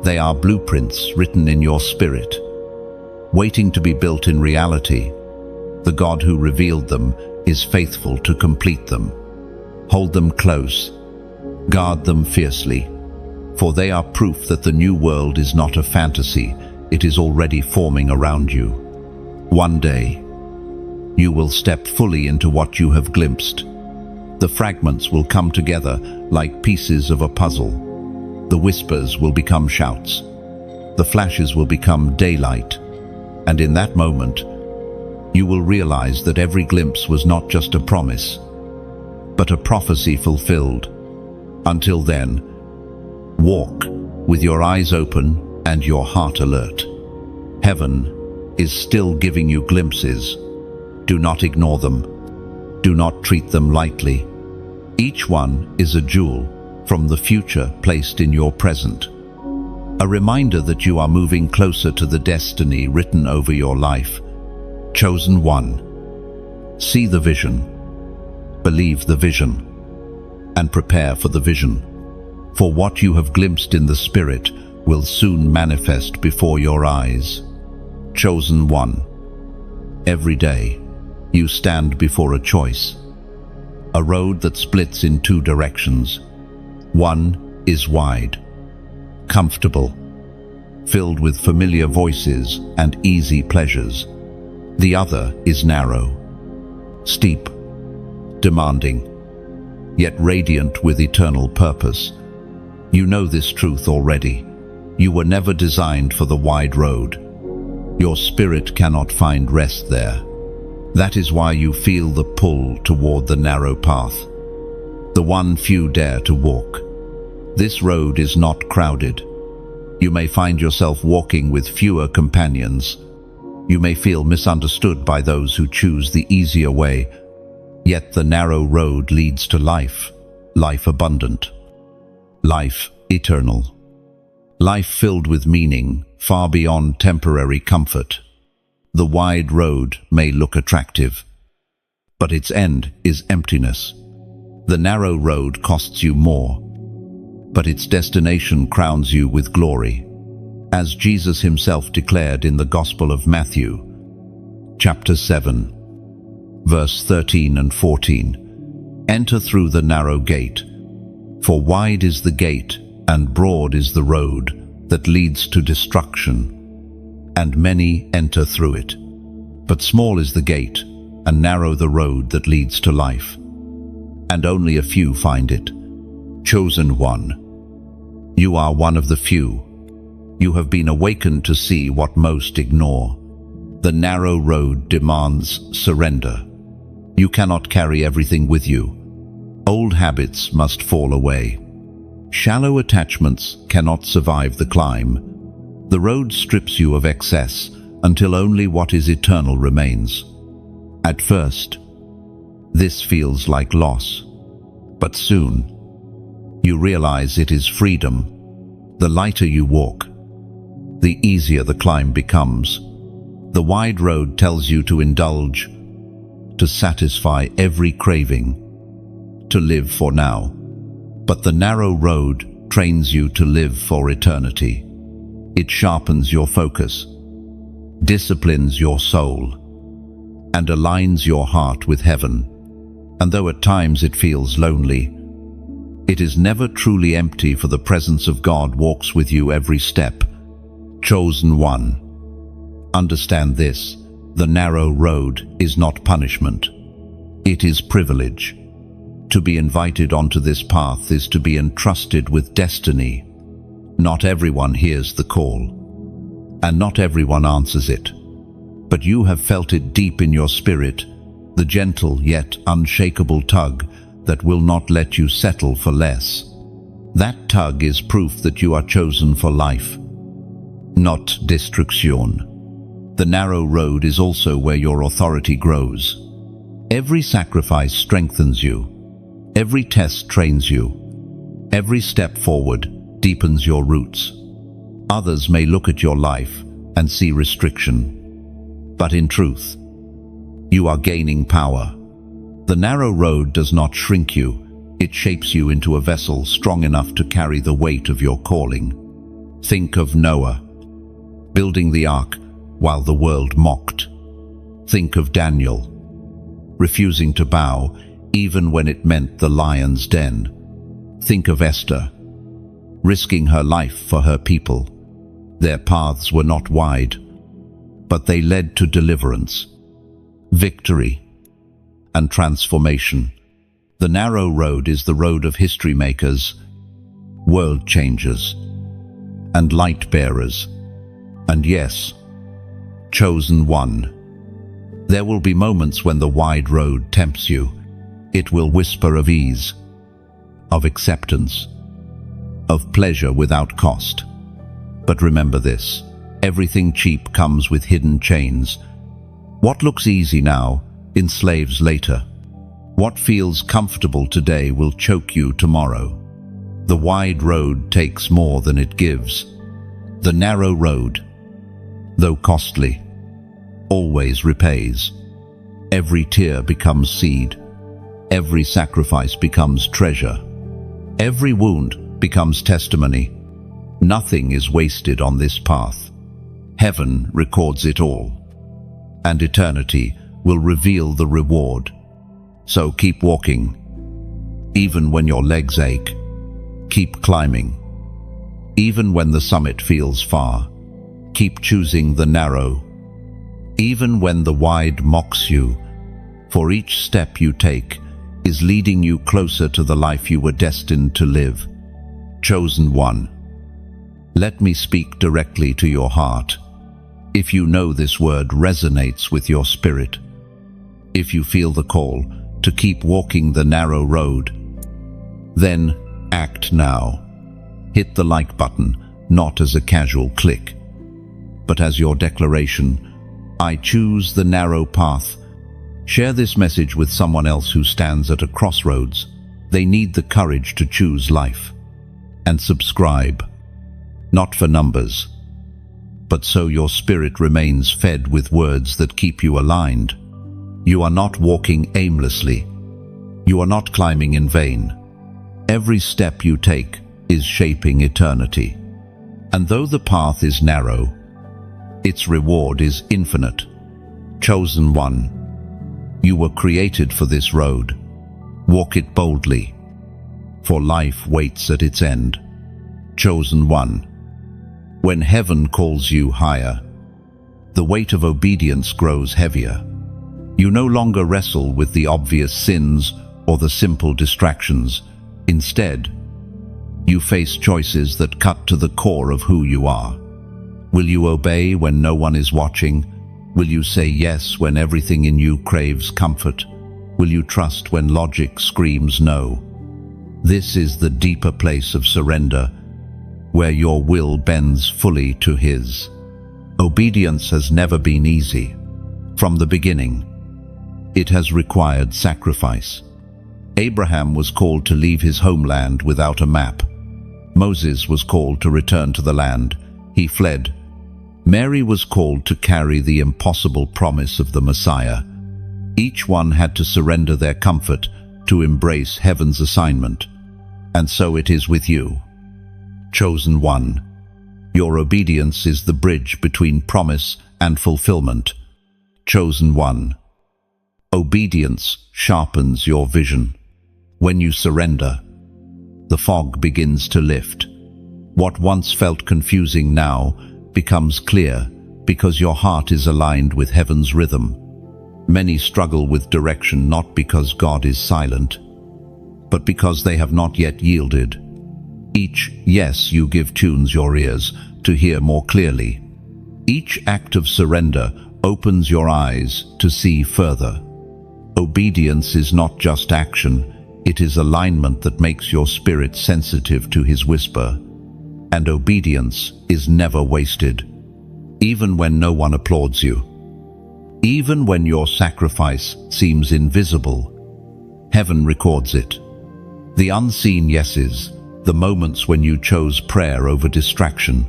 They are blueprints written in your spirit, waiting to be built in reality. The God who revealed them is faithful to complete them. Hold them close. Guard them fiercely, for they are proof that the new world is not a fantasy. It is already forming around you. One day, you will step fully into what you have glimpsed. The fragments will come together like pieces of a puzzle. The whispers will become shouts. The flashes will become daylight. And in that moment, you will realize that every glimpse was not just a promise, but a prophecy fulfilled. Until then, walk with your eyes open and your heart alert. Heaven is still giving you glimpses. Do not ignore them. Do not treat them lightly. Each one is a jewel from the future placed in your present. A reminder that you are moving closer to the destiny written over your life. Chosen one. See the vision, believe the vision, and prepare for the vision. For what you have glimpsed in the Spirit will soon manifest before your eyes. Chosen one. Every day, you stand before a choice. A road that splits in two directions. One is wide, comfortable, filled with familiar voices and easy pleasures. The other is narrow, steep, demanding, yet radiant with eternal purpose. You know this truth already. You were never designed for the wide road. Your spirit cannot find rest there. That is why you feel the pull toward the narrow path, the one few dare to walk. This road is not crowded. You may find yourself walking with fewer companions. You may feel misunderstood by those who choose the easier way. Yet the narrow road leads to life, life abundant, life eternal, life filled with meaning, far beyond temporary comfort. The wide road may look attractive, but its end is emptiness. The narrow road costs you more, but its destination crowns you with glory. As Jesus himself declared in the Gospel of Matthew, chapter 7, verse 13 and 14, "Enter through the narrow gate, for wide is the gate and broad is the road that leads to destruction, and many enter through it. But small is the gate and narrow the road that leads to life, and only a few find it." Chosen one. You are one of the few. You have been awakened to see what most ignore. The narrow road demands surrender. You cannot carry everything with you. Old habits must fall away. Shallow attachments cannot survive the climb. The road strips you of excess until only what is eternal remains. At first, this feels like loss, but soon, you realize it is freedom. The lighter you walk, the easier the climb becomes. The wide road tells you to indulge, to satisfy every craving, to live for now. But the narrow road trains you to live for eternity. It sharpens your focus, disciplines your soul, and aligns your heart with heaven. And though at times it feels lonely, it is never truly empty, for the presence of God walks with you every step. Chosen one. Understand this: the narrow road is not punishment. It is privilege. To be invited onto this path is to be entrusted with destiny. Not everyone hears the call, and not everyone answers it. But you have felt it deep in your spirit, the gentle yet unshakable tug that will not let you settle for less. That tug is proof that you are chosen for life, not destruction. The narrow road is also where your authority grows. Every sacrifice strengthens you. Every test trains you. Every step forward deepens your roots. Others may look at your life and see restriction, but in truth, you are gaining power. The narrow road does not shrink you, it shapes you into a vessel strong enough to carry the weight of your calling. Think of Noah, building the ark while the world mocked. Think of Daniel, refusing to bow even when it meant the lion's den. Think of Esther, risking her life for her people. Their paths were not wide, but they led to deliverance, victory, and transformation. The narrow road is the road of history makers, world changers, and light bearers. And yes, chosen one. There will be moments when the wide road tempts you. It will whisper of ease, of acceptance, of pleasure without cost. But remember this, everything cheap comes with hidden chains. What looks easy now enslaves later. What feels comfortable today will choke you tomorrow. The wide road takes more than it gives. The narrow road, though costly, always repays. Every tear becomes seed. Every sacrifice becomes treasure. Every wound becomes testimony. Nothing is wasted on this path. Heaven records it all, and eternity will reveal the reward. So keep walking, even when your legs ache. Keep climbing, even when the summit feels far. Keep choosing the narrow, even when the wide mocks you, for each step you take is leading you closer to the life you were destined to live. Chosen one, let me speak directly to your heart. If you know this word resonates with your spirit, if you feel the call to keep walking the narrow road, then act now. Hit the like button, not as a casual click, but as your declaration, I choose the narrow path. Share this message with someone else who stands at a crossroads. They need the courage to choose life. And subscribe, not for numbers, but so your spirit remains fed with words that keep you aligned. You are not walking aimlessly. You are not climbing in vain. Every step you take is shaping eternity. And though the path is narrow, its reward is infinite. Chosen one, you were created for this road. Walk it boldly, for life waits at its end. Chosen one, when heaven calls you higher, the weight of obedience grows heavier. You no longer wrestle with the obvious sins or the simple distractions. Instead, you face choices that cut to the core of who you are. Will you obey when no one is watching? Will you say yes when everything in you craves comfort? Will you trust when logic screams no? This is the deeper place of surrender, where your will bends fully to His. Obedience has never been easy. From the beginning, it has required sacrifice. Abraham was called to leave his homeland without a map. Moses was called to return to the land. He fled. Mary was called to carry the impossible promise of the Messiah. Each one had to surrender their comfort to embrace heaven's assignment. And so it is with you. Chosen one, your obedience is the bridge between promise and fulfillment. Chosen one, obedience sharpens your vision. When you surrender, the fog begins to lift. What once felt confusing now becomes clear because your heart is aligned with heaven's rhythm. Many struggle with direction not because God is silent, but because they have not yet yielded. Each yes you give tunes your ears to hear more clearly. Each act of surrender opens your eyes to see further. Obedience is not just action, It is alignment that makes your spirit sensitive to his whisper. And obedience is never wasted, even when no one applauds you. Even when your sacrifice seems invisible, heaven records it. The unseen yeses, the moments when you chose prayer over distraction,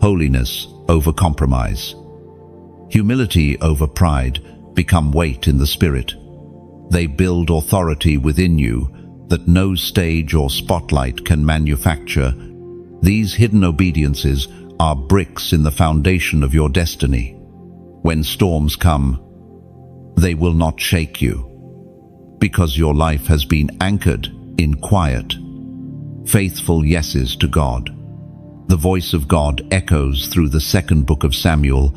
holiness over compromise, humility over pride, become weight in the spirit. They build authority within you that no stage or spotlight can manufacture. These hidden obediences are bricks in the foundation of your destiny. When storms come, they will not shake you, because your life has been anchored in quiet, faithful yeses to God. The voice of God echoes through the second book of Samuel,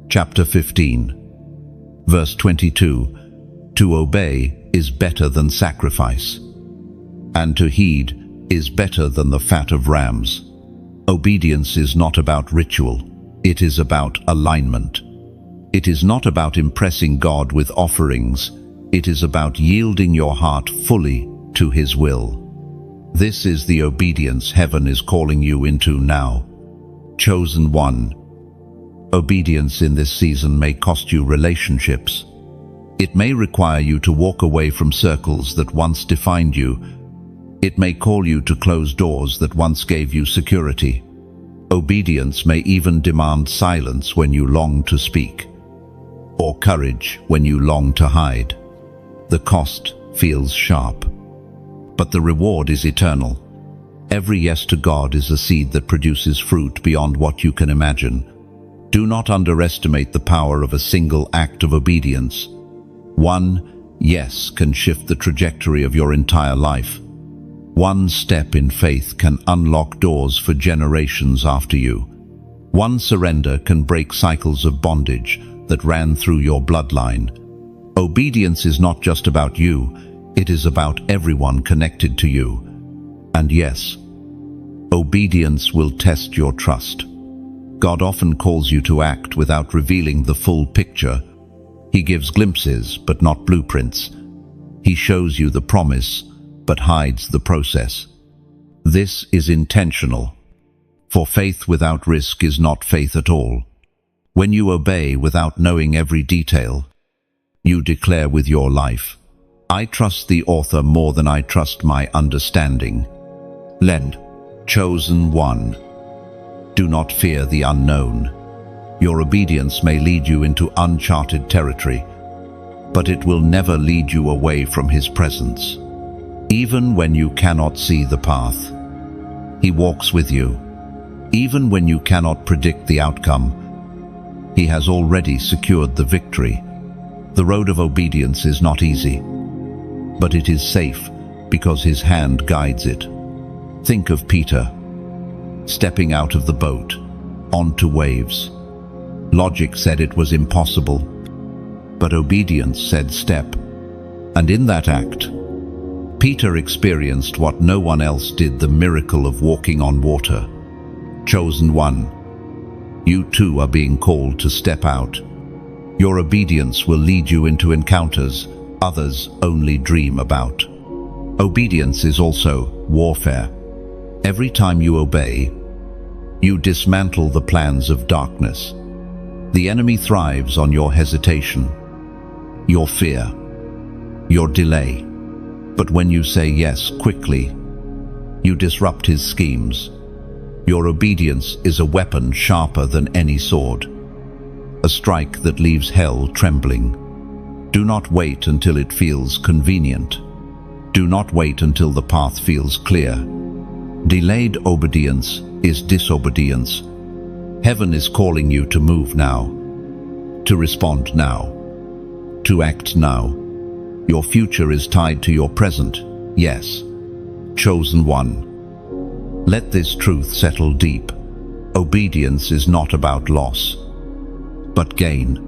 chapter 15, verse 22. To obey is better than sacrifice, and to heed is better than the fat of rams. Obedience is not about ritual, it is about alignment. It is not about impressing God with offerings, it is about yielding your heart fully to his will. This is the obedience heaven is calling you into now. Chosen one. Obedience in this season may cost you relationships. It may require you to walk away from circles that once defined you. It may call you to close doors that once gave you security. Obedience may even demand silence when you long to speak, or courage when you long to hide. The cost feels sharp, but the reward is eternal. Every yes to God is a seed that produces fruit beyond what you can imagine. Do not underestimate the power of a single act of obedience. One yes can shift the trajectory of your entire life. One step in faith can unlock doors for generations after you. One surrender can break cycles of bondage that ran through your bloodline. Obedience is not just about you, it is about everyone connected to you. And yes, obedience will test your trust. God often calls you to act without revealing the full picture. He gives glimpses, but not blueprints. He shows you the promise, but hides the process. This is intentional, for faith without risk is not faith at all. When you obey without knowing every detail, you declare with your life, I trust the author more than I trust my understanding. Lend. Chosen one. Do not fear the unknown. Your obedience may lead you into uncharted territory, but it will never lead you away from his presence. Even when you cannot see the path, he walks with you. Even when you cannot predict the outcome, he has already secured the victory. The road of obedience is not easy, but it is safe because his hand guides it. Think of Peter, stepping out of the boat, onto waves. Logic said it was impossible, but obedience said step. And in that act, Peter experienced what no one else did, the miracle of walking on water. Chosen one, you too are being called to step out. Your obedience will lead you into encounters others only dream about. Obedience is also warfare. Every time you obey, you dismantle the plans of darkness. The enemy thrives on your hesitation, your fear, your delay. But when you say yes quickly, you disrupt his schemes. Your obedience is a weapon sharper than any sword, a strike that leaves hell trembling. Do not wait until it feels convenient. Do not wait until the path feels clear. Delayed obedience is disobedience. Heaven is calling you to move now, to respond now, to act now. Your future is tied to your present, yes. Chosen one. Let this truth settle deep. Obedience is not about loss, but gain.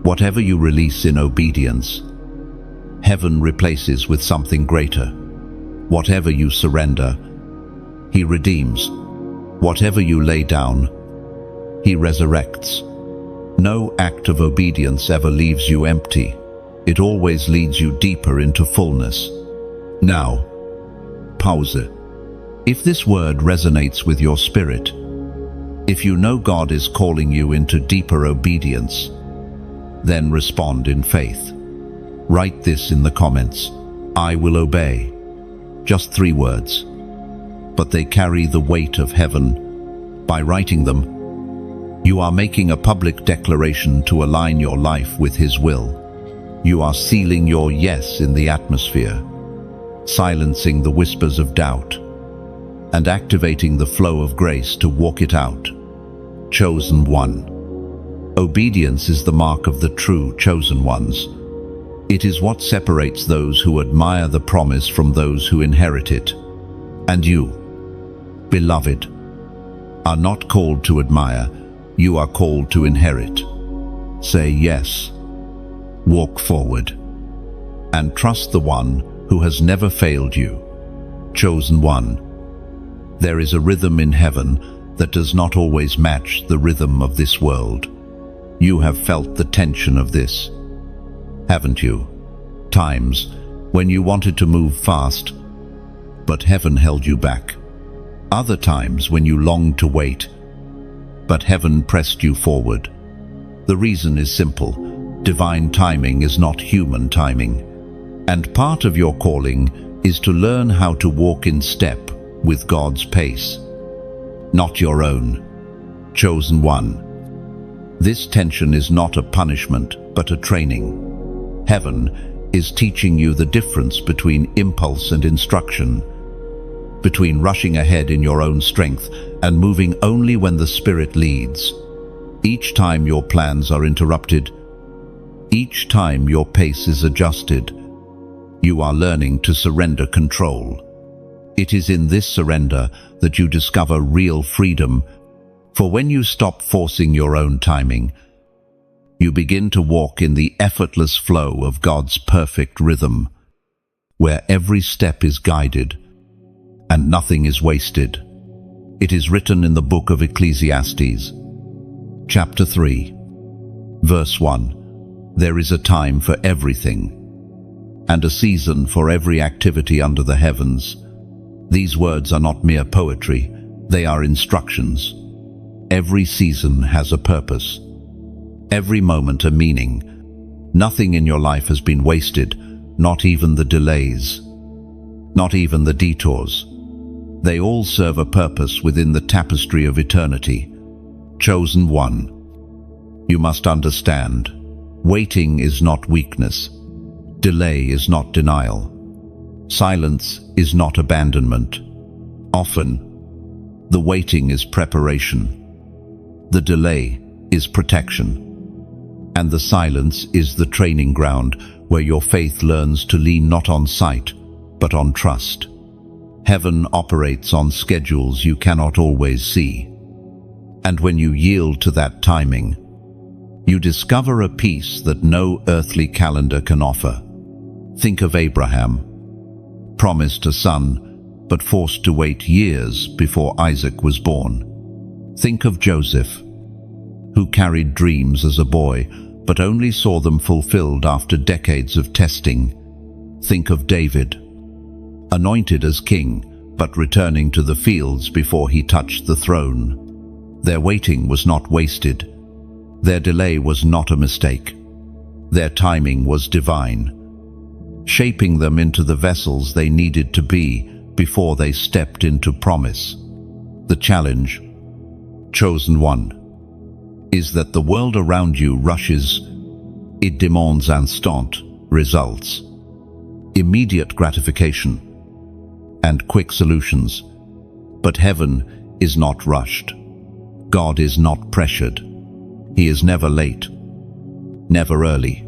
Whatever you release in obedience, heaven replaces with something greater. Whatever you surrender, he redeems. Whatever you lay down, he resurrects. No act of obedience ever leaves you empty. It always leads you deeper into fullness. Now, pause. If this word resonates with your spirit, if you know God is calling you into deeper obedience, then respond in faith. Write this in the comments: I will obey. Just 3 words, but they carry the weight of heaven. By writing them, you are making a public declaration to align your life with His will. You are sealing your yes in the atmosphere, silencing the whispers of doubt, and activating the flow of grace to walk it out. Chosen one. Obedience is the mark of the true chosen ones. It is what separates those who admire the promise from those who inherit it. And you, beloved, are not called to admire, you are called to inherit. Say yes, walk forward, and trust the one who has never failed you. Chosen one. There is a rhythm in heaven that does not always match the rhythm of this world. You have felt the tension of this, haven't you? Times when you wanted to move fast, but heaven held you back. Other times when you longed to wait, but heaven pressed you forward. The reason is simple: divine timing is not human timing. And part of your calling is to learn how to walk in step with God's pace, not your own. Chosen one. This tension is not a punishment, but a training. Heaven is teaching you the difference between impulse and instruction, between rushing ahead in your own strength and moving only when the Spirit leads. Each time your plans are interrupted, each time your pace is adjusted, you are learning to surrender control. It is in this surrender that you discover real freedom, for when you stop forcing your own timing, you begin to walk in the effortless flow of God's perfect rhythm, where every step is guided and nothing is wasted. It is written in the book of Ecclesiastes, chapter 3, verse 1. There is a time for everything, and a season for every activity under the heavens. These words are not mere poetry, they are instructions. Every season has a purpose, every moment a meaning. Nothing in your life has been wasted, not even the delays, not even the detours. They all serve a purpose within the tapestry of eternity. Chosen one. You must understand, waiting is not weakness. Delay is not denial. Silence is not abandonment. Often, the waiting is preparation. The delay is protection. And the silence is the training ground where your faith learns to lean not on sight, but on trust. Heaven operates on schedules you cannot always see. And when you yield to that timing, you discover a peace that no earthly calendar can offer. Think of Abraham, promised a son, but forced to wait years before Isaac was born. Think of Joseph, who carried dreams as a boy, but only saw them fulfilled after decades of testing. Think of David, anointed as king, but returning to the fields before he touched the throne. Their waiting was not wasted. Their delay was not a mistake. Their timing was divine, shaping them into the vessels they needed to be before they stepped into promise. The challenge, chosen one, is that the world around you rushes. It demands instant results, immediate gratification, and quick solutions. But heaven is not rushed. God is not pressured. He is never late, never early,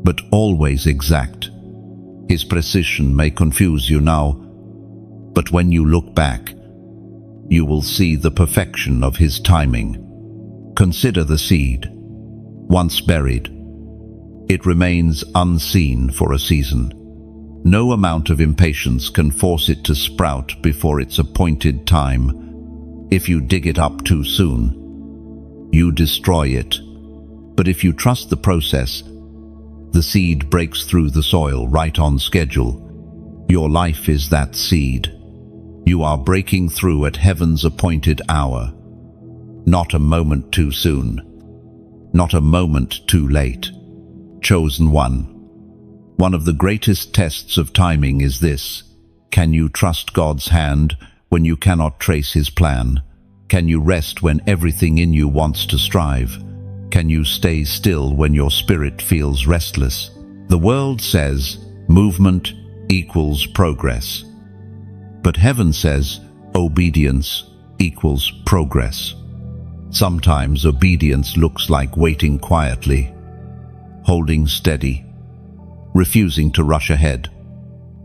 but always exact. His precision may confuse you now, but when you look back, you will see the perfection of His timing. Consider the seed, once buried. It remains unseen for a season. No amount of impatience can force it to sprout before its appointed time. If you dig it up too soon, you destroy it. But if you trust the process, the seed breaks through the soil right on schedule. Your life is that seed. You are breaking through at heaven's appointed hour. Not a moment too soon. Not a moment too late. Chosen one. One of the greatest tests of timing is this. Can you trust God's hand when you cannot trace His plan? Can you rest when everything in you wants to strive? Can you stay still when your spirit feels restless? The world says movement equals progress. But heaven says obedience equals progress. Sometimes obedience looks like waiting quietly, holding steady, refusing to rush ahead.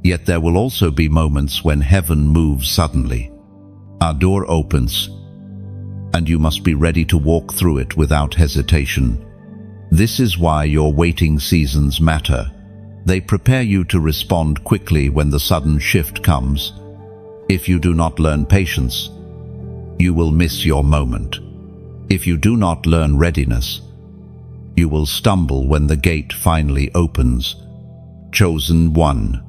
Yet there will also be moments when heaven moves suddenly. Our door opens, and you must be ready to walk through it without hesitation. This is why your waiting seasons matter. They prepare you to respond quickly when the sudden shift comes. If you do not learn patience, you will miss your moment. If you do not learn readiness, you will stumble when the gate finally opens. Chosen one.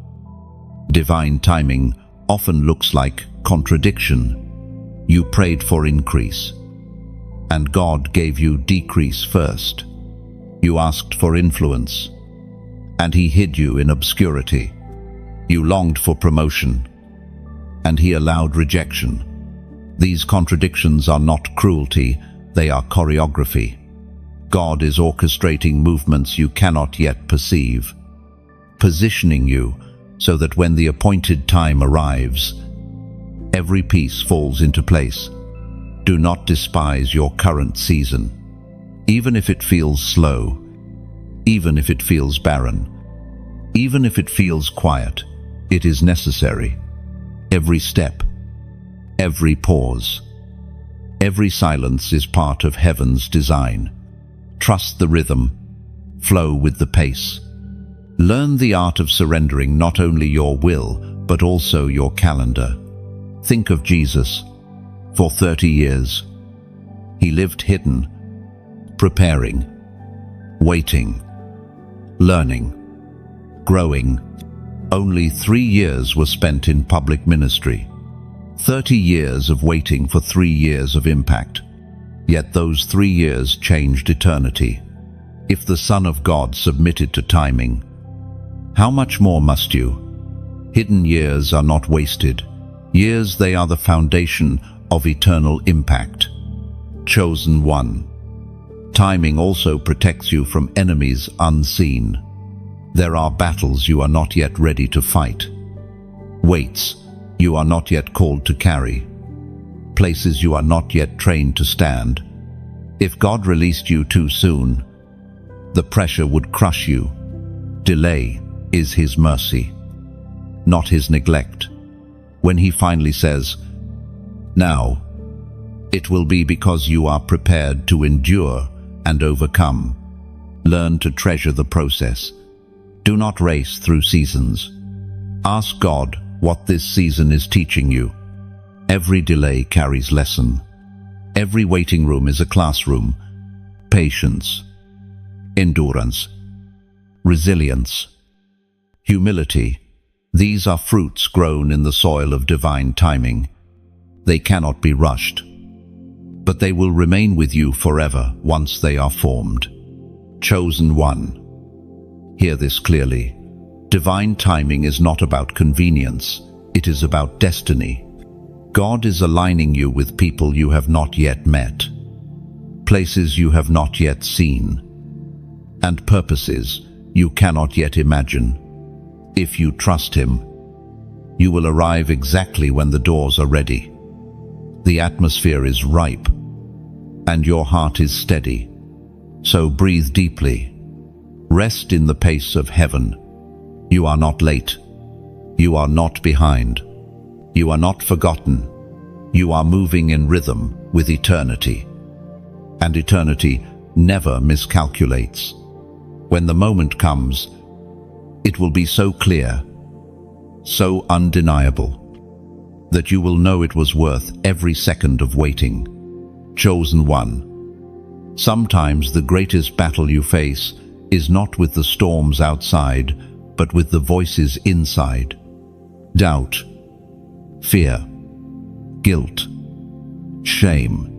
Divine timing often looks like contradiction. You prayed for increase, and God gave you decrease first. You asked for influence, and He hid you in obscurity. You longed for promotion, and He allowed rejection. These contradictions are not cruelty, they are choreography. God is orchestrating movements you cannot yet perceive, positioning you so that when the appointed time arrives, every piece falls into place. Do not despise your current season. Even if it feels slow, even if it feels barren, even if it feels quiet, it is necessary. Every step, every pause, every silence is part of heaven's design. Trust the rhythm, flow with the pace. Learn the art of surrendering not only your will, but also your calendar. Think of Jesus. For 30 years, He lived hidden, preparing, waiting, learning, growing. Only 3 years were spent in public ministry. 30 years of waiting for 3 years of impact. Yet those 3 years changed eternity. If the Son of God submitted to timing, how much more must you? Hidden years are not wasted. Years, they are the foundation of eternal impact. Chosen one. Timing also protects you from enemies unseen. There are battles you are not yet ready to fight. Weights you are not yet called to carry. Places you are not yet trained to stand. If God released you too soon, the pressure would crush you. Delay is His mercy, not His neglect. When He finally says, "Now," it will be because you are prepared to endure and overcome. Learn to treasure the process. Do not race through seasons. Ask God what this season is teaching you. Every delay carries lesson. Every waiting room is a classroom. Patience, endurance, resilience, humility. These are fruits grown in the soil of divine timing. They cannot be rushed, but they will remain with you forever once they are formed. Chosen one. Hear this clearly. Divine timing is not about convenience. It is about destiny. God is aligning you with people you have not yet met, places you have not yet seen, and purposes you cannot yet imagine. If you trust Him, you will arrive exactly when the doors are ready. The atmosphere is ripe, and your heart is steady. So breathe deeply. Rest in the pace of heaven. You are not late. You are not behind. You are not forgotten. You are moving in rhythm with eternity. And eternity never miscalculates. When the moment comes, it will be so clear, so undeniable, that you will know it was worth every second of waiting. Chosen one. Sometimes the greatest battle you face is not with the storms outside, but with the voices inside. doubt, fear, guilt, shame,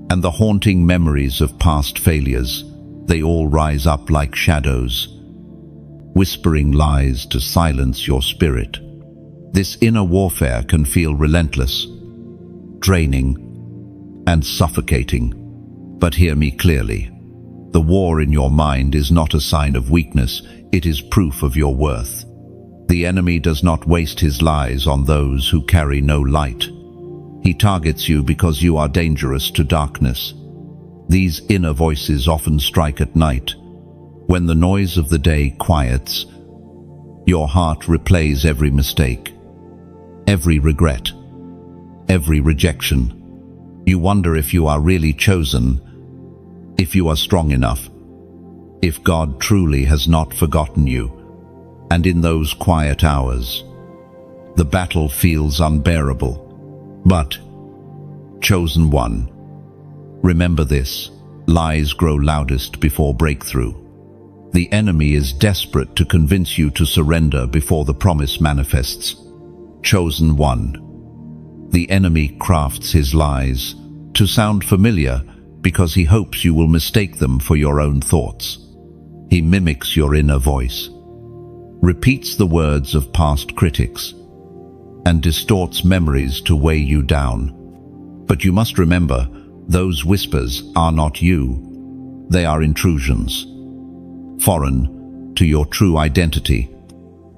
and the haunting memories of past failures. They all rise up like shadows, whispering lies to silence your spirit. This inner warfare can feel relentless, draining, and suffocating. But hear me clearly. The war in your mind is not a sign of weakness, it is proof of your worth. The enemy does not waste his lies on those who carry no light. He targets you because you are dangerous to darkness. These inner voices often strike at night. When the noise of the day quiets, your heart replays every mistake, every regret, every rejection. You wonder if you are really chosen, if you are strong enough, if God truly has not forgotten you. And in those quiet hours, the battle feels unbearable. But, chosen one, remember this: lies grow loudest before breakthrough. The enemy is desperate to convince you to surrender before the promise manifests. Chosen one, the enemy crafts his lies to sound familiar because he hopes you will mistake them for your own thoughts. He mimics your inner voice, repeats the words of past critics, and distorts memories to weigh you down. But you must remember, those whispers are not you. They are intrusions, foreign to your true identity.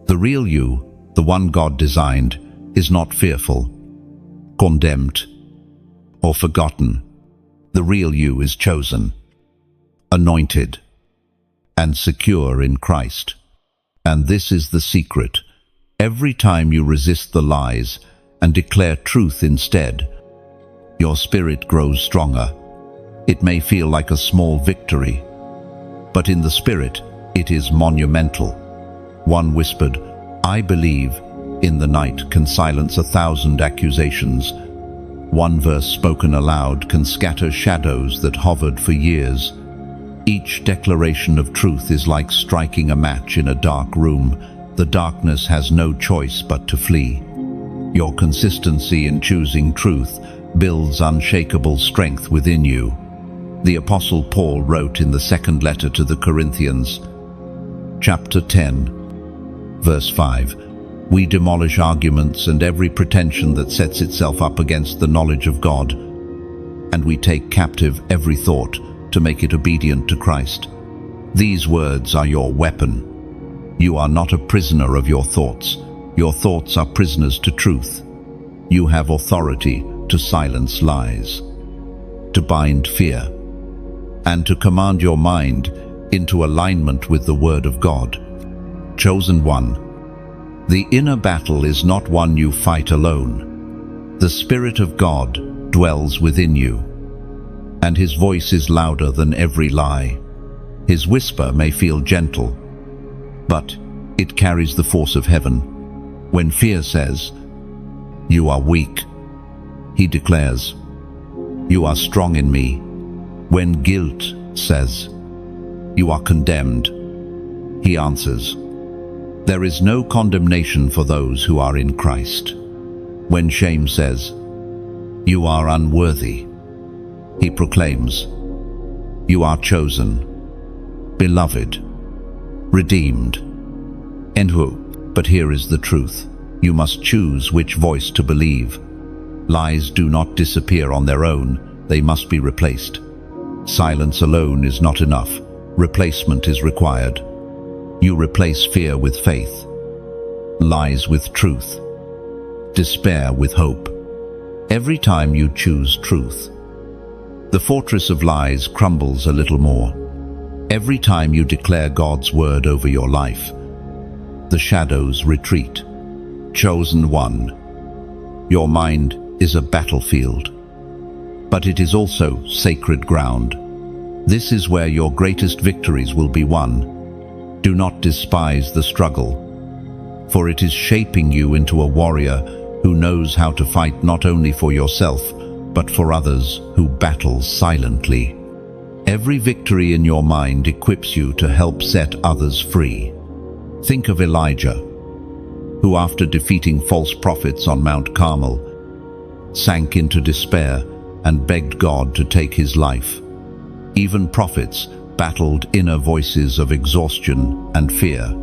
The real you, the one God designed, is not fearful, condemned, or forgotten. The real you is chosen, anointed, and secure in Christ. And this is the secret. Every time you resist the lies and declare truth instead, your spirit grows stronger. It may feel like a small victory, but in the spirit, it is monumental. One whispered, "I believe," in the night can silence 1,000 accusations. One verse spoken aloud can scatter shadows that hovered for years. Each declaration of truth is like striking a match in a dark room. The darkness has no choice but to flee. Your consistency in choosing truth builds unshakable strength within you. The Apostle Paul wrote in the second letter to the Corinthians, chapter 10, verse 5, "We demolish arguments and every pretension that sets itself up against the knowledge of God, and we take captive every thought to make it obedient to Christ." These words are your weapon. You are not a prisoner of your thoughts. Your thoughts are prisoners to truth. You have authority to silence lies, to bind fear, and to command your mind into alignment with the Word of God. Chosen one, the inner battle is not one you fight alone. The Spirit of God dwells within you, and His voice is louder than every lie. His whisper may feel gentle, but it carries the force of heaven. When fear says, "You are weak," He declares, "You are strong in me." When guilt says, "You are condemned," He answers, "There is no condemnation for those who are in Christ." When shame says, "You are unworthy," He proclaims, "You are chosen, beloved, redeemed." But here is the truth. You must choose which voice to believe. Lies do not disappear on their own. They must be replaced. Silence alone is not enough. Replacement is required. You replace fear with faith, lies with truth, despair with hope. Every time you choose truth, the fortress of lies crumbles a little more. Every time you declare God's word over your life, the shadows retreat. Chosen one, your mind is a battlefield, but it is also sacred ground. This is where your greatest victories will be won. Do not despise the struggle, for it is shaping you into a warrior who knows how to fight not only for yourself, but for others, who battles silently. Every victory in your mind equips you to help set others free. Think of Elijah. who after defeating false prophets on Mount Carmel, sank into despair and begged God to take his life. Even prophets battled inner voices of exhaustion and fear.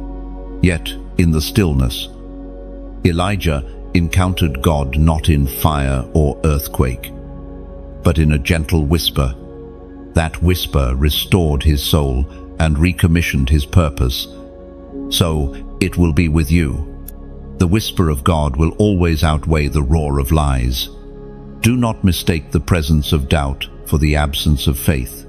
Yet, in the stillness, Elijah encountered God not in fire or earthquake, but in a gentle whisper. That whisper restored his soul and recommissioned his purpose. So it will be with you. The whisper of God will always outweigh the roar of lies. Do not mistake the presence of doubt for the absence of faith.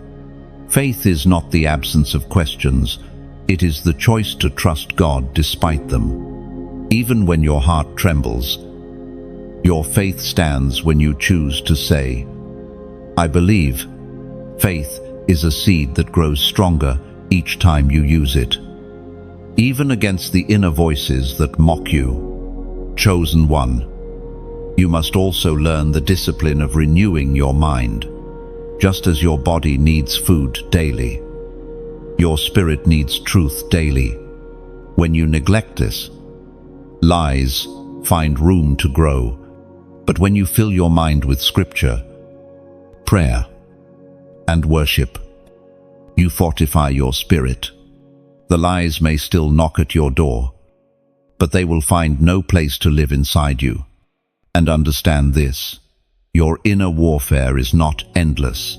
Faith is not the absence of questions. It is the choice to trust God despite them. Even when your heart trembles, your faith stands when you choose to say, I believe. Faith is a seed that grows stronger each time you use it. Even against the inner voices that mock you. Chosen one, you must also learn the discipline of renewing your mind. Just as your body needs food daily, your spirit needs truth daily. When you neglect this, lies find room to grow. But when you fill your mind with scripture, prayer, and worship, you fortify your spirit. The lies may still knock at your door, but they will find no place to live inside you. And understand this, your inner warfare is not endless.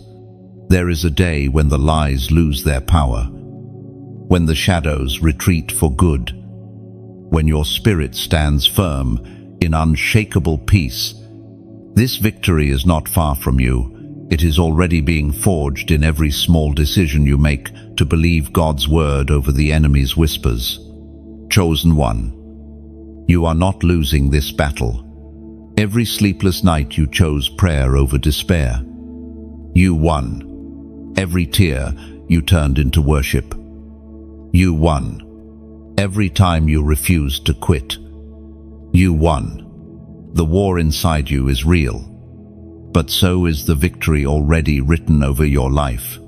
There is a day when the lies lose their power, when the shadows retreat for good, when your spirit stands firm in unshakable peace. This victory is not far from you. It is already being forged in every small decision you make to believe God's word over the enemy's whispers. Chosen one, you are not losing this battle. Every sleepless night you chose prayer over despair. You won. Every tear you turned into worship. You won. Every time you refused to quit. You won. The war inside you is real, but so is the victory already written over your life.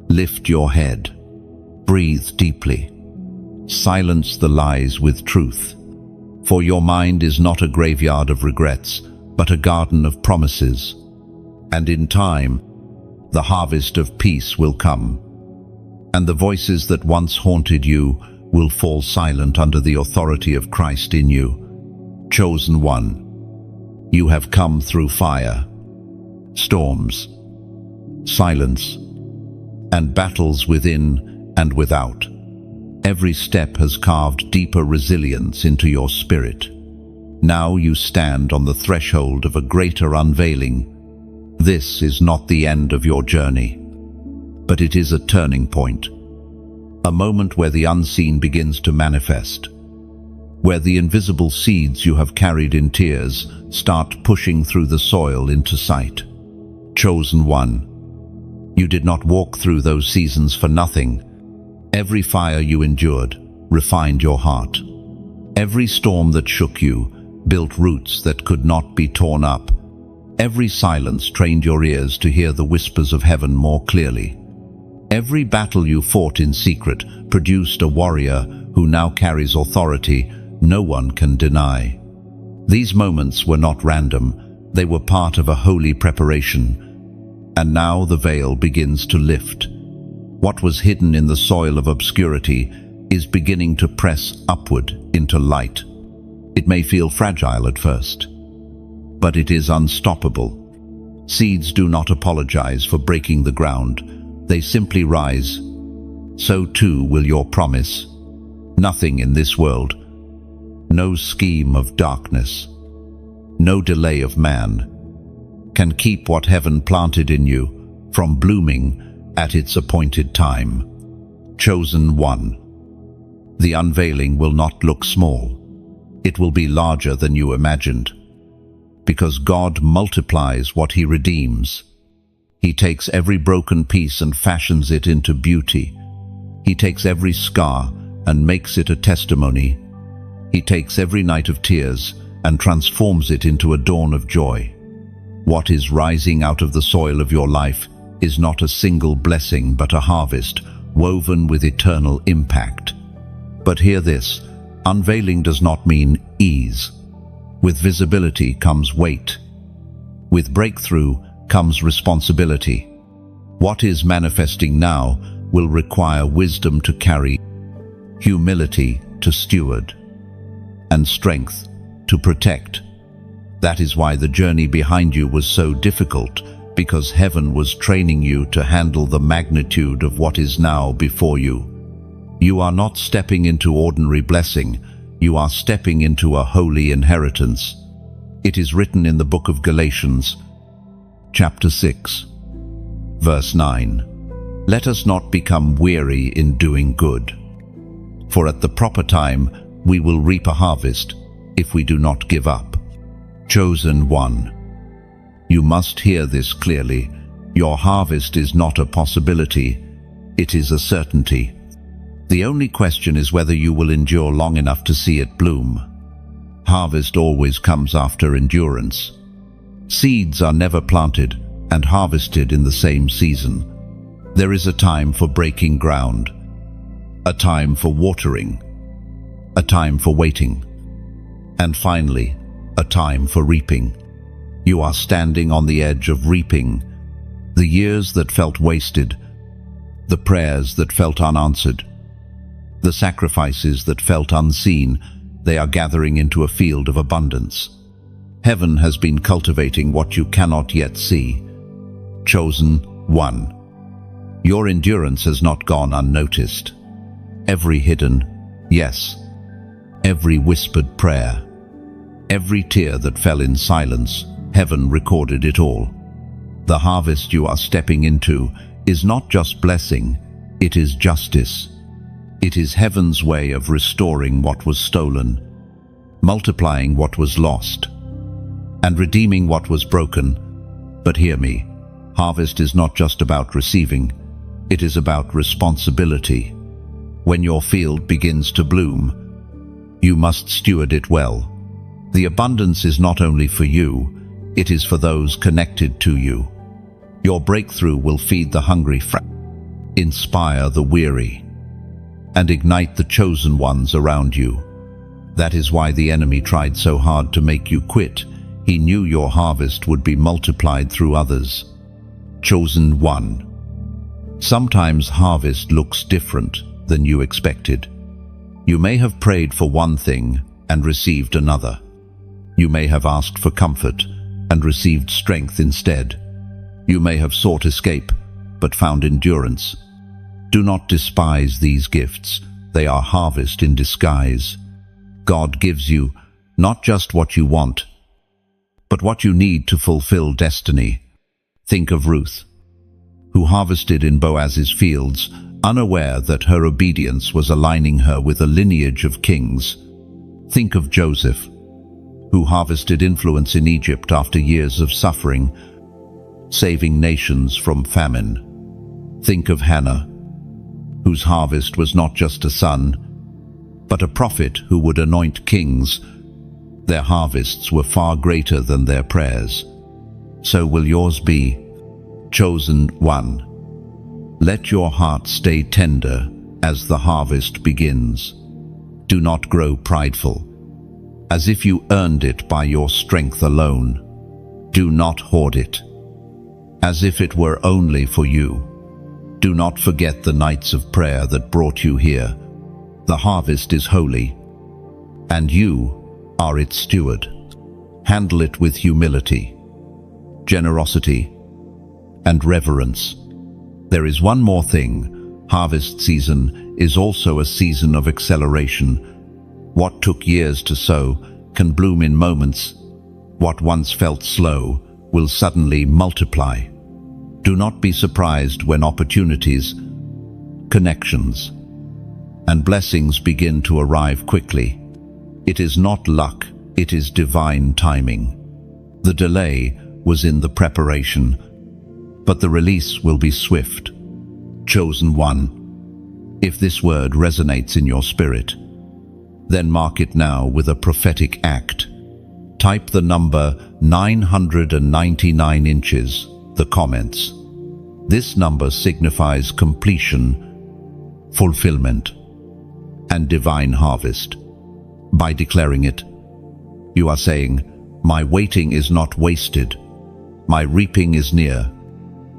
Lift your head. Breathe deeply. Silence the lies with truth. For your mind is not a graveyard of regrets, but a garden of promises. And in time, the harvest of peace will come. And the voices that once haunted you will fall silent under the authority of Christ in you. Chosen one, you have come through fire, storms, silence, and battles within and without. Every step has carved deeper resilience into your spirit. Now you stand on the threshold of a greater unveiling. This is not the end of your journey, but it is a turning point. A moment where the unseen begins to manifest, where the invisible seeds you have carried in tears start pushing through the soil into sight. Chosen one, you did not walk through those seasons for nothing. Every fire you endured refined your heart. Every storm that shook you built roots that could not be torn up. Every silence trained your ears to hear the whispers of heaven more clearly. Every battle you fought in secret produced a warrior who now carries authority no one can deny. These moments were not random, they were part of a holy preparation. And now the veil begins to lift. What was hidden in the soil of obscurity is beginning to press upward into light. It may feel fragile at first, but it is unstoppable. Seeds do not apologize for breaking the ground. They simply rise. So too will your promise. Nothing in this world, no scheme of darkness, no delay of man, can keep what heaven planted in you from blooming at its appointed time. Chosen one, the unveiling will not look small. It will be larger than you imagined, because God multiplies what He redeems. He takes every broken piece and fashions it into beauty. He takes every scar and makes it a testimony. He takes every night of tears and transforms it into a dawn of joy. What is rising out of the soil of your life is not a single blessing but a harvest woven with eternal impact. But hear this, unveiling does not mean ease. With visibility comes weight. With breakthrough comes responsibility. What is manifesting now will require wisdom to carry, humility to steward, and strength to protect. That is why the journey behind you was so difficult, because heaven was training you to handle the magnitude of what is now before you. You are not stepping into ordinary blessing, you are stepping into a holy inheritance. It is written in the book of Galatians, chapter 6, verse 9. Let us not become weary in doing good, for at the proper time we will reap a harvest if we do not give up. Chosen one. You must hear this clearly. Your harvest is not a possibility, it is a certainty. The only question is whether you will endure long enough to see it bloom. Harvest always comes after endurance. Seeds are never planted and harvested in the same season. There is a time for breaking ground, a time for watering, a time for waiting, and finally, a time for reaping. You are standing on the edge of reaping. The years that felt wasted, the prayers that felt unanswered, the sacrifices that felt unseen, they are gathering into a field of abundance. Heaven has been cultivating what you cannot yet see. Chosen one. Your endurance has not gone unnoticed. Every hidden yes, every whispered prayer, every tear that fell in silence, heaven recorded it all. The harvest you are stepping into is not just blessing, it is justice. It is heaven's way of restoring what was stolen, multiplying what was lost, and redeeming what was broken. But hear me, harvest is not just about receiving, it is about responsibility. When your field begins to bloom, you must steward it well. The abundance is not only for you, it is for those connected to you. Your breakthrough will feed the hungry, inspire the weary, and ignite the chosen ones around you. That is why the enemy tried so hard to make you quit. He knew your harvest would be multiplied through others. Chosen one. Sometimes harvest looks different than you expected. You may have prayed for one thing and received another. You may have asked for comfort and received strength instead. You may have sought escape but found endurance. Do not despise these gifts. They are harvest in disguise. God gives you not just what you want, but what you need to fulfill destiny. Think of Ruth, who harvested in Boaz's fields, unaware that her obedience was aligning her with a lineage of kings. Think of Joseph, who harvested influence in Egypt after years of suffering, saving nations from famine. Think of Hannah, whose harvest was not just a son, but a prophet who would anoint kings. Their harvests were far greater than their prayers. So will yours be. Chosen one. Let your heart stay tender as the harvest begins. Do not grow prideful, as if you earned it by your strength alone. Do not hoard it, as if it were only for you. Do not forget the nights of prayer that brought you here. The harvest is holy, and you are its steward. Handle it with humility, generosity, and reverence. There is one more thing. Harvest season is also a season of acceleration. What took years to sow can bloom in moments. What once felt slow will suddenly multiply. Do not be surprised when opportunities, connections, and blessings begin to arrive quickly. It is not luck, it is divine timing. The delay was in the preparation, but the release will be swift. Chosen one. If this word resonates in your spirit, then mark it now with a prophetic act. Type the number 999 inches, the comments. This number signifies completion, fulfillment, and divine harvest. By declaring it, You are saying, "My waiting is not wasted. My reaping is near.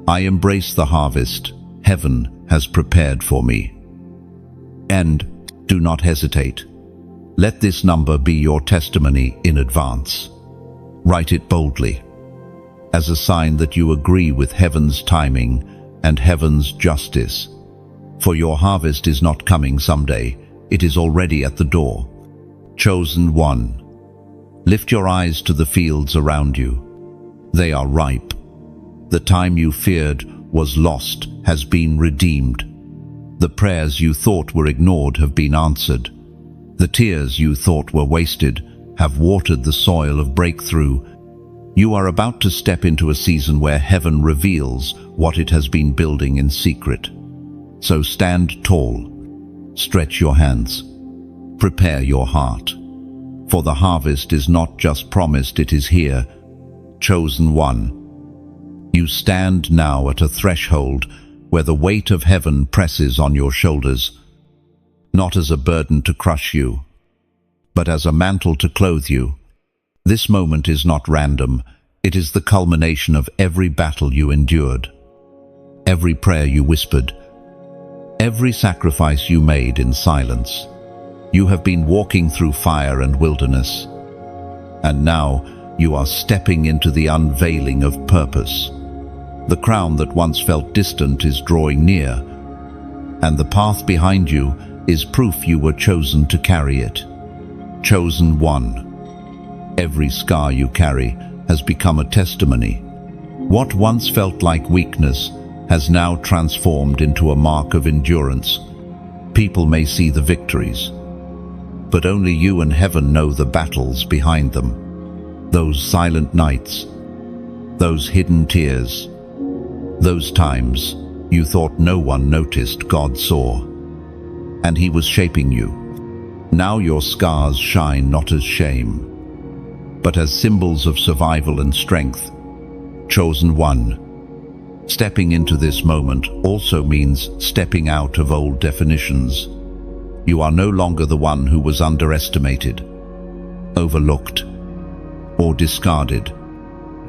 I embrace the harvest heaven has prepared for me." And do not hesitate. Let this number be your testimony in advance. Write it boldly, as a sign that you agree with heaven's timing and heaven's justice. For your harvest is not coming someday, it is already at the door. Chosen one, lift your eyes to the fields around you. They are ripe. The time you feared was lost has been redeemed. The prayers you thought were ignored have been answered. The tears you thought were wasted have watered the soil of breakthrough. You are about to step into a season where heaven reveals what it has been building in secret. So stand tall, stretch your hands, prepare your heart. For the harvest is not just promised, it is here. Chosen one, you stand now at a threshold where the weight of heaven presses on your shoulders, not as a burden to crush you, but as a mantle to clothe you. This moment is not random, it is the culmination of every battle you endured, every prayer you whispered, every sacrifice you made in silence. You have been walking through fire and wilderness, and now you are stepping into the unveiling of purpose. The crown that once felt distant is drawing near, and the path behind you is proof you were chosen to carry it. Chosen one. Every scar you carry has become a testimony. What once felt like weakness has now transformed into a mark of endurance. People may see the victories, but only you and heaven know the battles behind them. Those silent nights, those hidden tears, those times you thought no one noticed, God saw, and He was shaping you. Now your scars shine not as shame, but as symbols of survival and strength. Chosen one. Stepping into this moment also means stepping out of old definitions. You are no longer the one who was underestimated, overlooked, or discarded.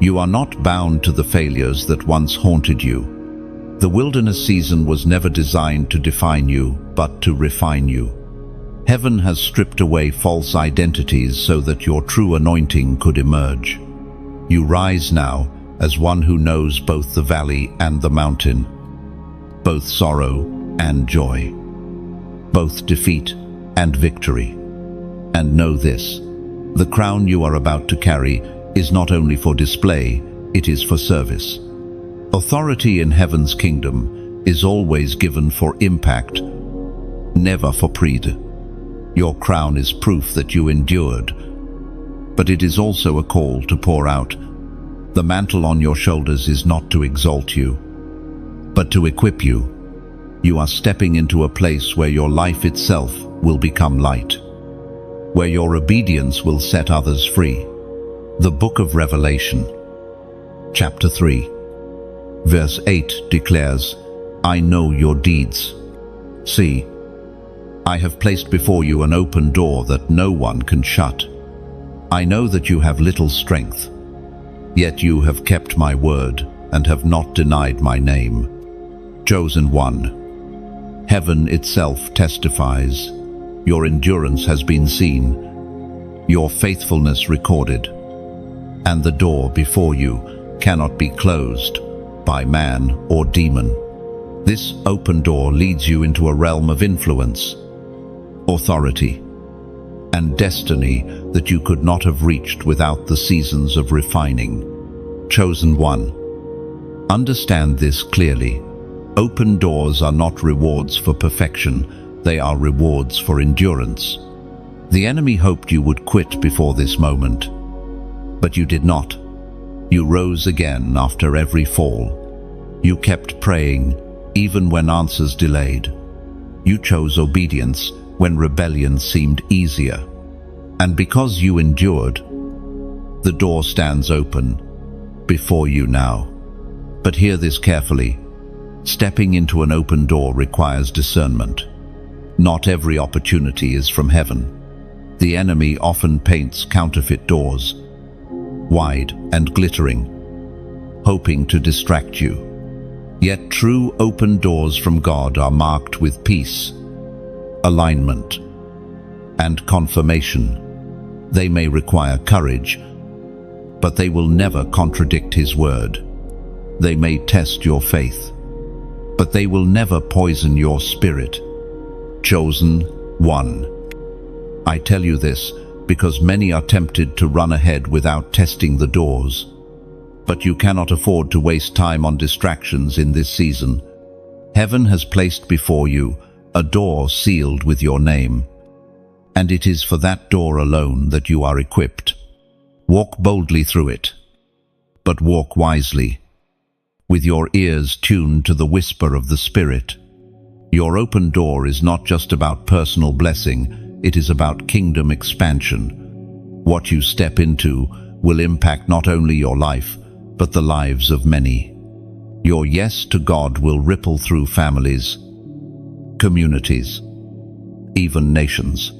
You are not bound to the failures that once haunted you. The wilderness season was never designed to define you, but to refine you. Heaven has stripped away false identities so that your true anointing could emerge. You rise now as one who knows both the valley and the mountain, both sorrow and joy, both defeat and victory. And know this, the crown you are about to carry is not only for display, it is for service. Authority in heaven's kingdom is always given for impact, never for pride. Your crown is proof that you endured, but it is also a call to pour out. The mantle on your shoulders is not to exalt you, but to equip you. You are stepping into a place where your life itself will become light, where your obedience will set others free. The Book of Revelation, chapter 3, verse 8 declares, "I know your deeds. See, I have placed before you an open door that no one can shut. I know that you have little strength, yet you have kept my word and have not denied my name." Chosen one. Heaven itself testifies. Your endurance has been seen, your faithfulness recorded, and the door before you cannot be closed by man or demon. This open door leads you into a realm of influence, authority, and destiny that you could not have reached without the seasons of refining. Chosen one. Understand this clearly. Open doors are not rewards for perfection, they are rewards for endurance. The enemy hoped you would quit before this moment, but you did not. You rose again after every fall. You kept praying, even when answers delayed. You chose obedience when rebellion seemed easier. And because you endured, the door stands open before you now. But hear this carefully. Stepping into an open door requires discernment. Not every opportunity is from heaven. The enemy often paints counterfeit doors, wide and glittering, hoping to distract you. Yet true open doors from God are marked with peace, alignment, and confirmation. They may require courage, but they will never contradict His word. They may test your faith, but they will never poison your spirit. Chosen one. I tell you this because many are tempted to run ahead without testing the doors. But you cannot afford to waste time on distractions in this season. Heaven has placed before you a door sealed with your name, and it is for that door alone that you are equipped. Walk boldly through it, but walk wisely, with your ears tuned to the whisper of the Spirit. Your open door is not just about personal blessing, it is about kingdom expansion. What you step into will impact not only your life, but the lives of many. Your yes to God will ripple through families, communities, even nations.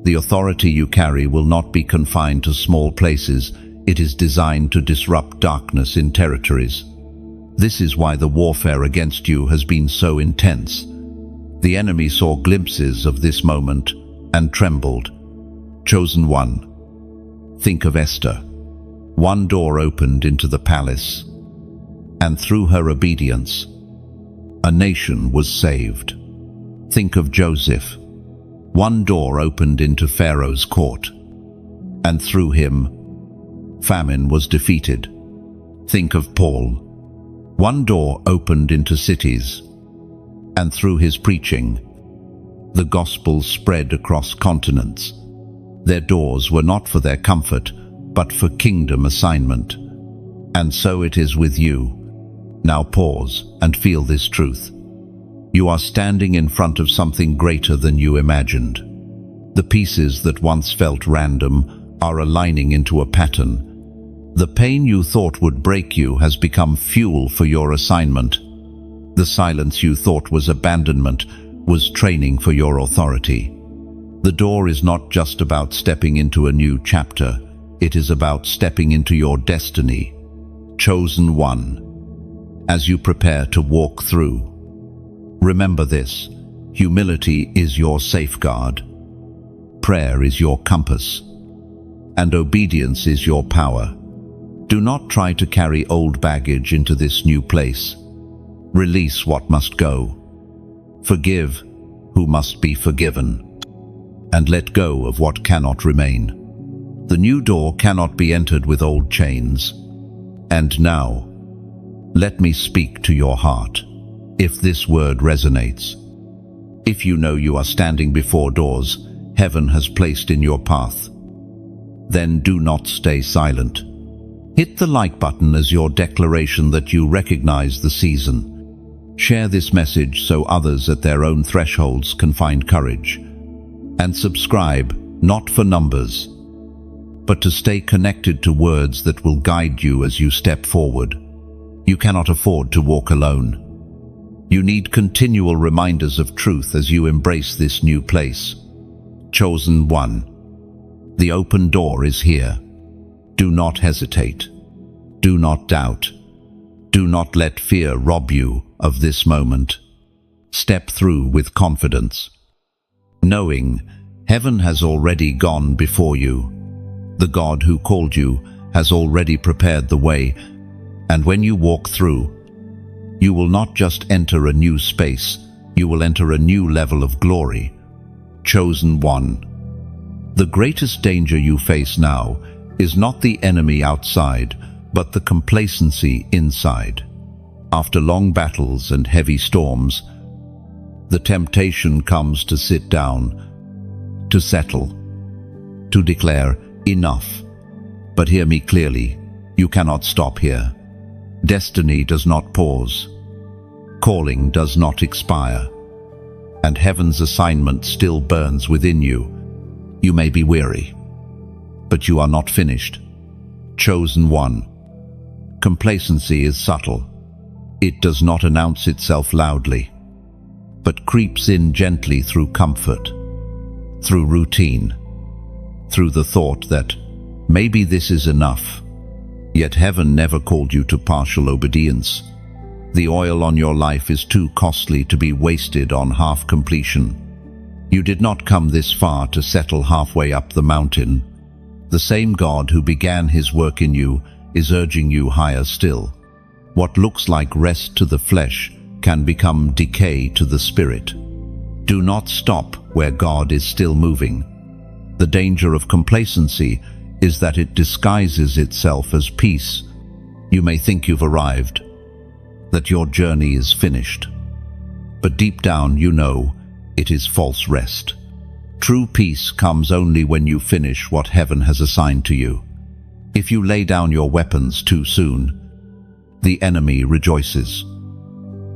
The authority you carry will not be confined to small places. It is designed to disrupt darkness in territories. This is why the warfare against you has been so intense. The enemy saw glimpses of this moment and trembled. Chosen one. Think of Esther. One door opened into the palace, and through her obedience, a nation was saved. Think of Joseph. One door opened into Pharaoh's court, and through him, famine was defeated. Think of Paul. One door opened into cities, and through his preaching, the gospel spread across continents. Their doors were not for their comfort, but for kingdom assignment. And so it is with you. Now pause and feel this truth. You are standing in front of something greater than you imagined. The pieces that once felt random are aligning into a pattern. The pain you thought would break you has become fuel for your assignment. The silence you thought was abandonment was training for your authority. The door is not just about stepping into a new chapter. It is about stepping into your destiny. Chosen one. As you prepare to walk through, remember this: humility is your safeguard, prayer is your compass, and obedience is your power. Do not try to carry old baggage into this new place. Release what must go. Forgive who must be forgiven, and let go of what cannot remain. The new door cannot be entered with old chains. And now, let me speak to your heart. If this word resonates, if you know you are standing before doors heaven has placed in your path, then do not stay silent. Hit the like button as your declaration that you recognize the season. Share this message so others at their own thresholds can find courage. And subscribe, not for numbers, but to stay connected to words that will guide you as you step forward. You cannot afford to walk alone. You need continual reminders of truth as you embrace this new place. Chosen one. The open door is here. Do not hesitate. Do not doubt. Do not let fear rob you of this moment. Step through with confidence, knowing heaven has already gone before you. The God who called you has already prepared the way, and when you walk through, you will not just enter a new space, you will enter a new level of glory. Chosen one. The greatest danger you face now is not the enemy outside, but the complacency inside. After long battles and heavy storms, the temptation comes to sit down, to settle, to declare, enough. But hear me clearly, you cannot stop here. Destiny does not pause. Calling does not expire. And heaven's assignment still burns within you. You may be weary, but you are not finished. Chosen one. Complacency is subtle. It does not announce itself loudly, but creeps in gently through comfort, through routine, through the thought that maybe this is enough. Yet heaven never called you to partial obedience. The oil on your life is too costly to be wasted on half completion. You did not come this far to settle halfway up the mountain. The same God who began his work in you is urging you higher still. What looks like rest to the flesh can become decay to the spirit. Do not stop where God is still moving. The danger of complacency is that it disguises itself as peace. You may think you've arrived, that your journey is finished. But deep down you know it is false rest. True peace comes only when you finish what heaven has assigned to you. If you lay down your weapons too soon, the enemy rejoices.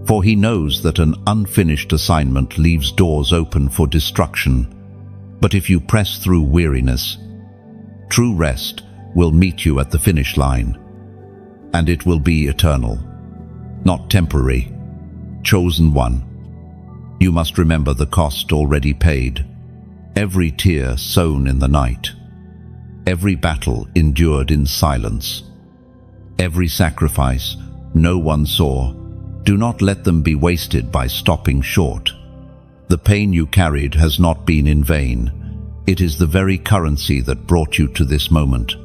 For he knows that an unfinished assignment leaves doors open for destruction. But if you press through weariness, true rest will meet you at the finish line, and it will be eternal, not temporary. Chosen one, you must remember the cost already paid, every tear sown in the night, every battle endured in silence, every sacrifice no one saw. Do not let them be wasted by stopping short. The pain you carried has not been in vain. It is the very currency that brought you to this moment.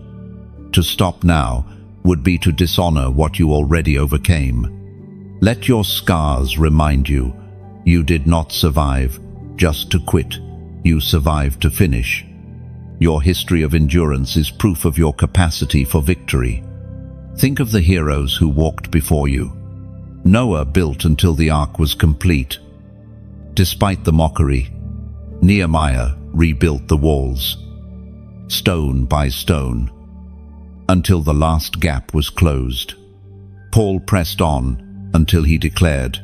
To stop now would be to dishonor what you already overcame. Let your scars remind you, you did not survive just to quit. You survived to finish. Your history of endurance is proof of your capacity for victory. Think of the heroes who walked before you. Noah built until the ark was complete. Despite the mockery, Nehemiah rebuilt the walls, stone by stone, until the last gap was closed. Paul pressed on until he declared,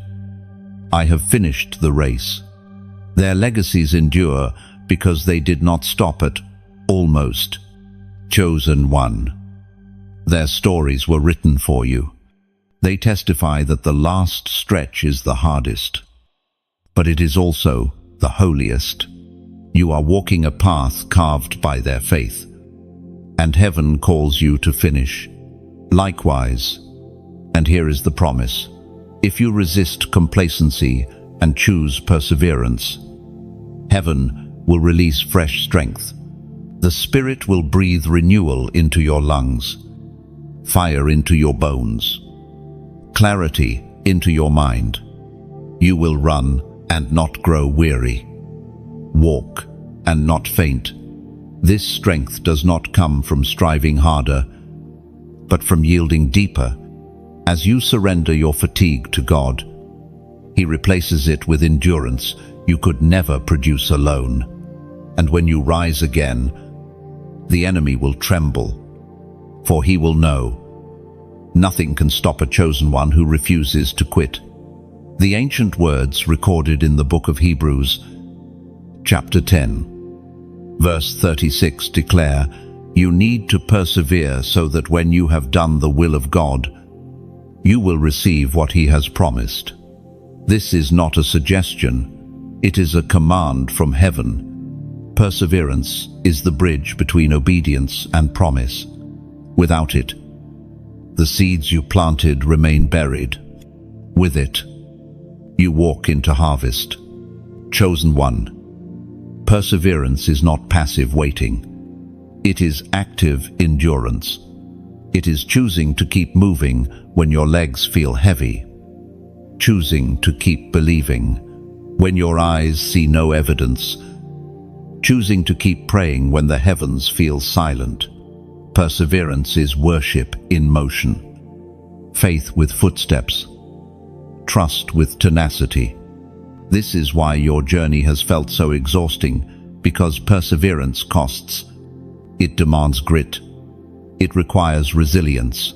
"I have finished the race." Their legacies endure because they did not stop at almost. Chosen one. Their stories were written for you. They testify that the last stretch is the hardest, but it is also the holiest. You are walking a path carved by their faith, and heaven calls you to finish. Likewise, and here is the promise, if you resist complacency and choose perseverance, heaven will release fresh strength. The Spirit will breathe renewal into your lungs, fire into your bones, clarity into your mind. You will run and not grow weary, walk and not faint. This strength does not come from striving harder, but from yielding deeper. As you surrender your fatigue to God, He replaces it with endurance you could never produce alone. And when you rise again, the enemy will tremble, for he will know nothing can stop a chosen one who refuses to quit. The ancient words recorded in the book of Hebrews, chapter 10, verse 36 declare, "You need to persevere so that when you have done the will of God, you will receive what He has promised." This is not a suggestion, it is a command from heaven. Perseverance is the bridge between obedience and promise. Without it, the seeds you planted remain buried. With it, you walk into harvest. Chosen one, perseverance is not passive waiting. It is active endurance. It is choosing to keep moving when your legs feel heavy, choosing to keep believing when your eyes see no evidence, choosing to keep praying when the heavens feel silent. Perseverance is worship in motion, faith with footsteps, trust with tenacity. This is why your journey has felt so exhausting, because perseverance costs. It demands grit. It requires resilience.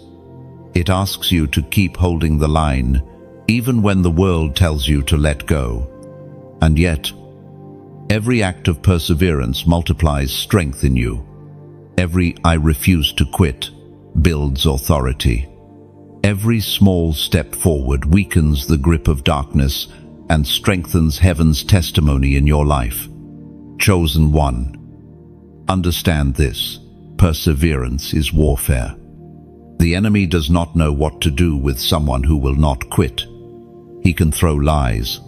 It asks you to keep holding the line, even when the world tells you to let go. And yet, every act of perseverance multiplies strength in you. Every "I refuse to quit" builds authority. Every small step forward weakens the grip of darkness and strengthens heaven's testimony in your life. Chosen one, Understand this: perseverance is warfare. The enemy does not know what to do with someone who will not quit. He can throw lies.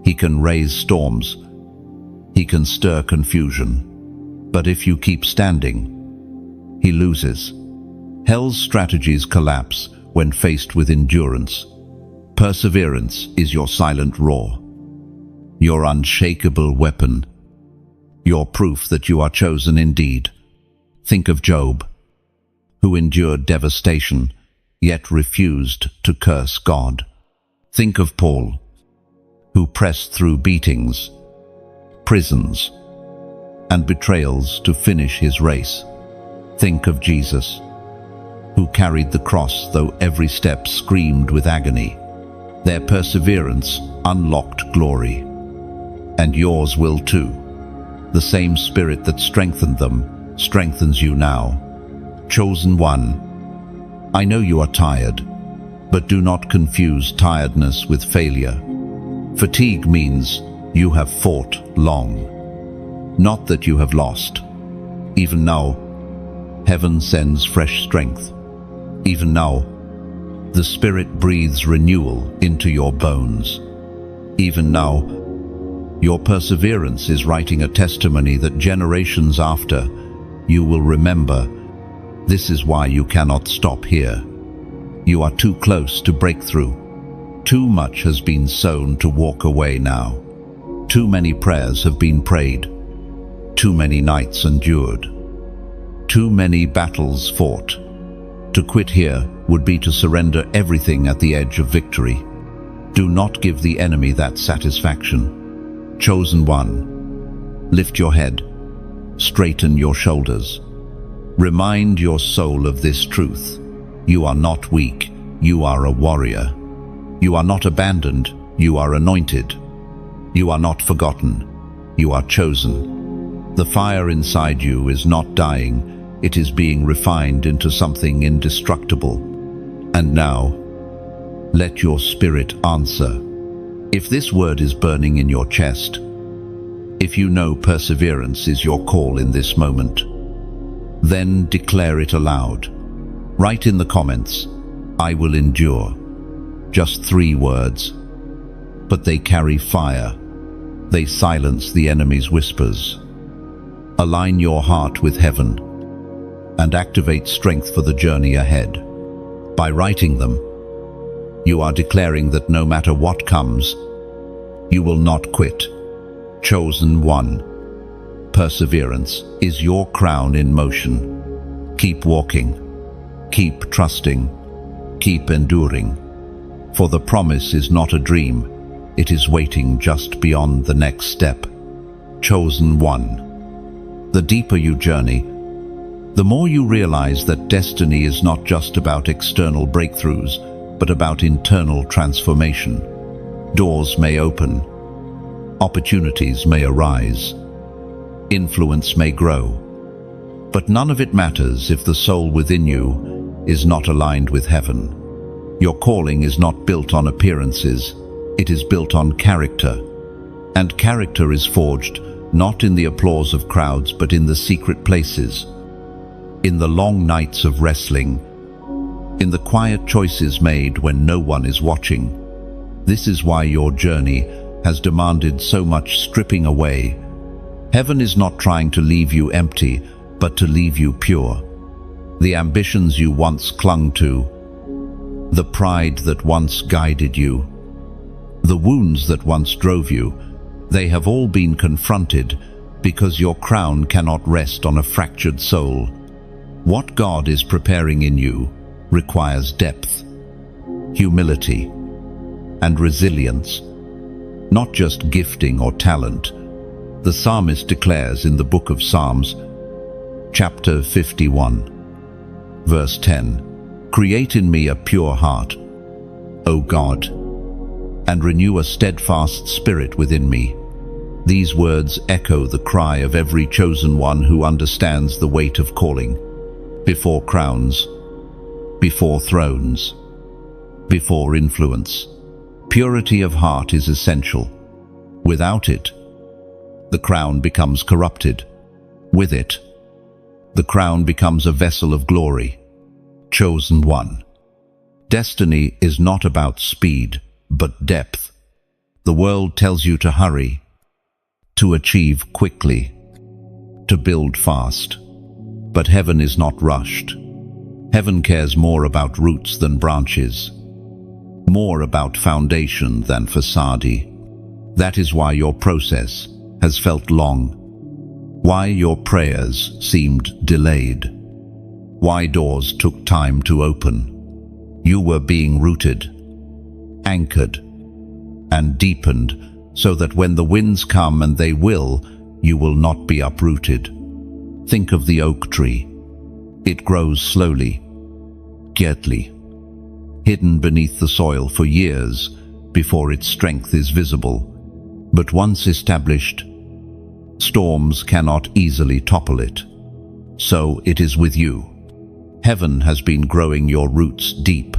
He can raise storms. He can stir confusion. But if you keep standing, he loses. Hell's strategies collapse when faced with endurance. Perseverance is your silent roar, your unshakable weapon, your proof that you are chosen indeed. Think of Job, who endured devastation, yet refused to curse God. Think of Paul, who pressed through beatings, prisons, and betrayals to finish his race. Think of Jesus, who carried the cross though every step screamed with agony. Their perseverance unlocked glory, and yours will too. The same Spirit that strengthened them strengthens you now. Chosen one, I know you are tired, but do not confuse tiredness with failure. Fatigue means you have fought long, not that you have lost. Even now, heaven sends fresh strength. Even now, the Spirit breathes renewal into your bones. Even now, your perseverance is writing a testimony that generations after, you will remember. This is why you cannot stop here. You are too close to breakthrough. Too much has been sown to walk away now. Too many prayers have been prayed. Too many nights endured. Too many battles fought. To quit here would be to surrender everything at the edge of victory. Do not give the enemy that satisfaction. Chosen one, lift your head, straighten your shoulders. Remind your soul of this truth. You are not weak, you are a warrior. You are not abandoned, you are anointed. You are not forgotten, you are chosen. The fire inside you is not dying, it is being refined into something indestructible. And now, let your spirit answer. If this word is burning in your chest, if you know perseverance is your call in this moment, then declare it aloud. Write in the comments, I will endure. Just 3 words, but they carry fire. They silence the enemy's whispers. Align your heart with heaven and activate strength for the journey ahead. By writing them, you are declaring that no matter what comes, you will not quit. Chosen one, perseverance is your crown in motion. Keep walking, keep trusting, keep enduring. For the promise is not a dream, it is waiting just beyond the next step. Chosen one. The deeper you journey, the more you realize that destiny is not just about external breakthroughs, but about internal transformation. Doors may open, opportunities may arise, influence may grow, but none of it matters if the soul within you is not aligned with heaven. Your calling is not built on appearances, it is built on character. And character is forged not in the applause of crowds, but in the secret places, in the long nights of wrestling, in the quiet choices made when no one is watching. This is why your journey has demanded so much stripping away. Heaven is not trying to leave you empty, but to leave you pure. The ambitions you once clung to, the pride that once guided you, the wounds that once drove you, they have all been confronted because your crown cannot rest on a fractured soul. What God is preparing in you requires depth, humility, and resilience, not just gifting or talent. The psalmist declares in the book of Psalms, chapter 51, verse 10, Create in me a pure heart, O God, and renew a steadfast spirit within me. These words echo the cry of every chosen one who understands the weight of calling. Before crowns, before thrones, before influence, purity of heart is essential. Without it, the crown becomes corrupted, With it, the crown becomes a vessel of glory, chosen one. Destiny is not about speed, but depth. The world tells you to hurry, to achieve quickly, to build fast. But heaven is not rushed. Heaven cares more about roots than branches, more about foundation than facade. That is why your process has felt long, why your prayers seemed delayed, why doors took time to open. You were being rooted, anchored, and deepened, so that when the winds come, and they will, you will not be uprooted. Think of the oak tree. It grows slowly, gently, hidden beneath the soil for years before its strength is visible. But once established, storms cannot easily topple it. So it is with you. Heaven has been growing your roots deep,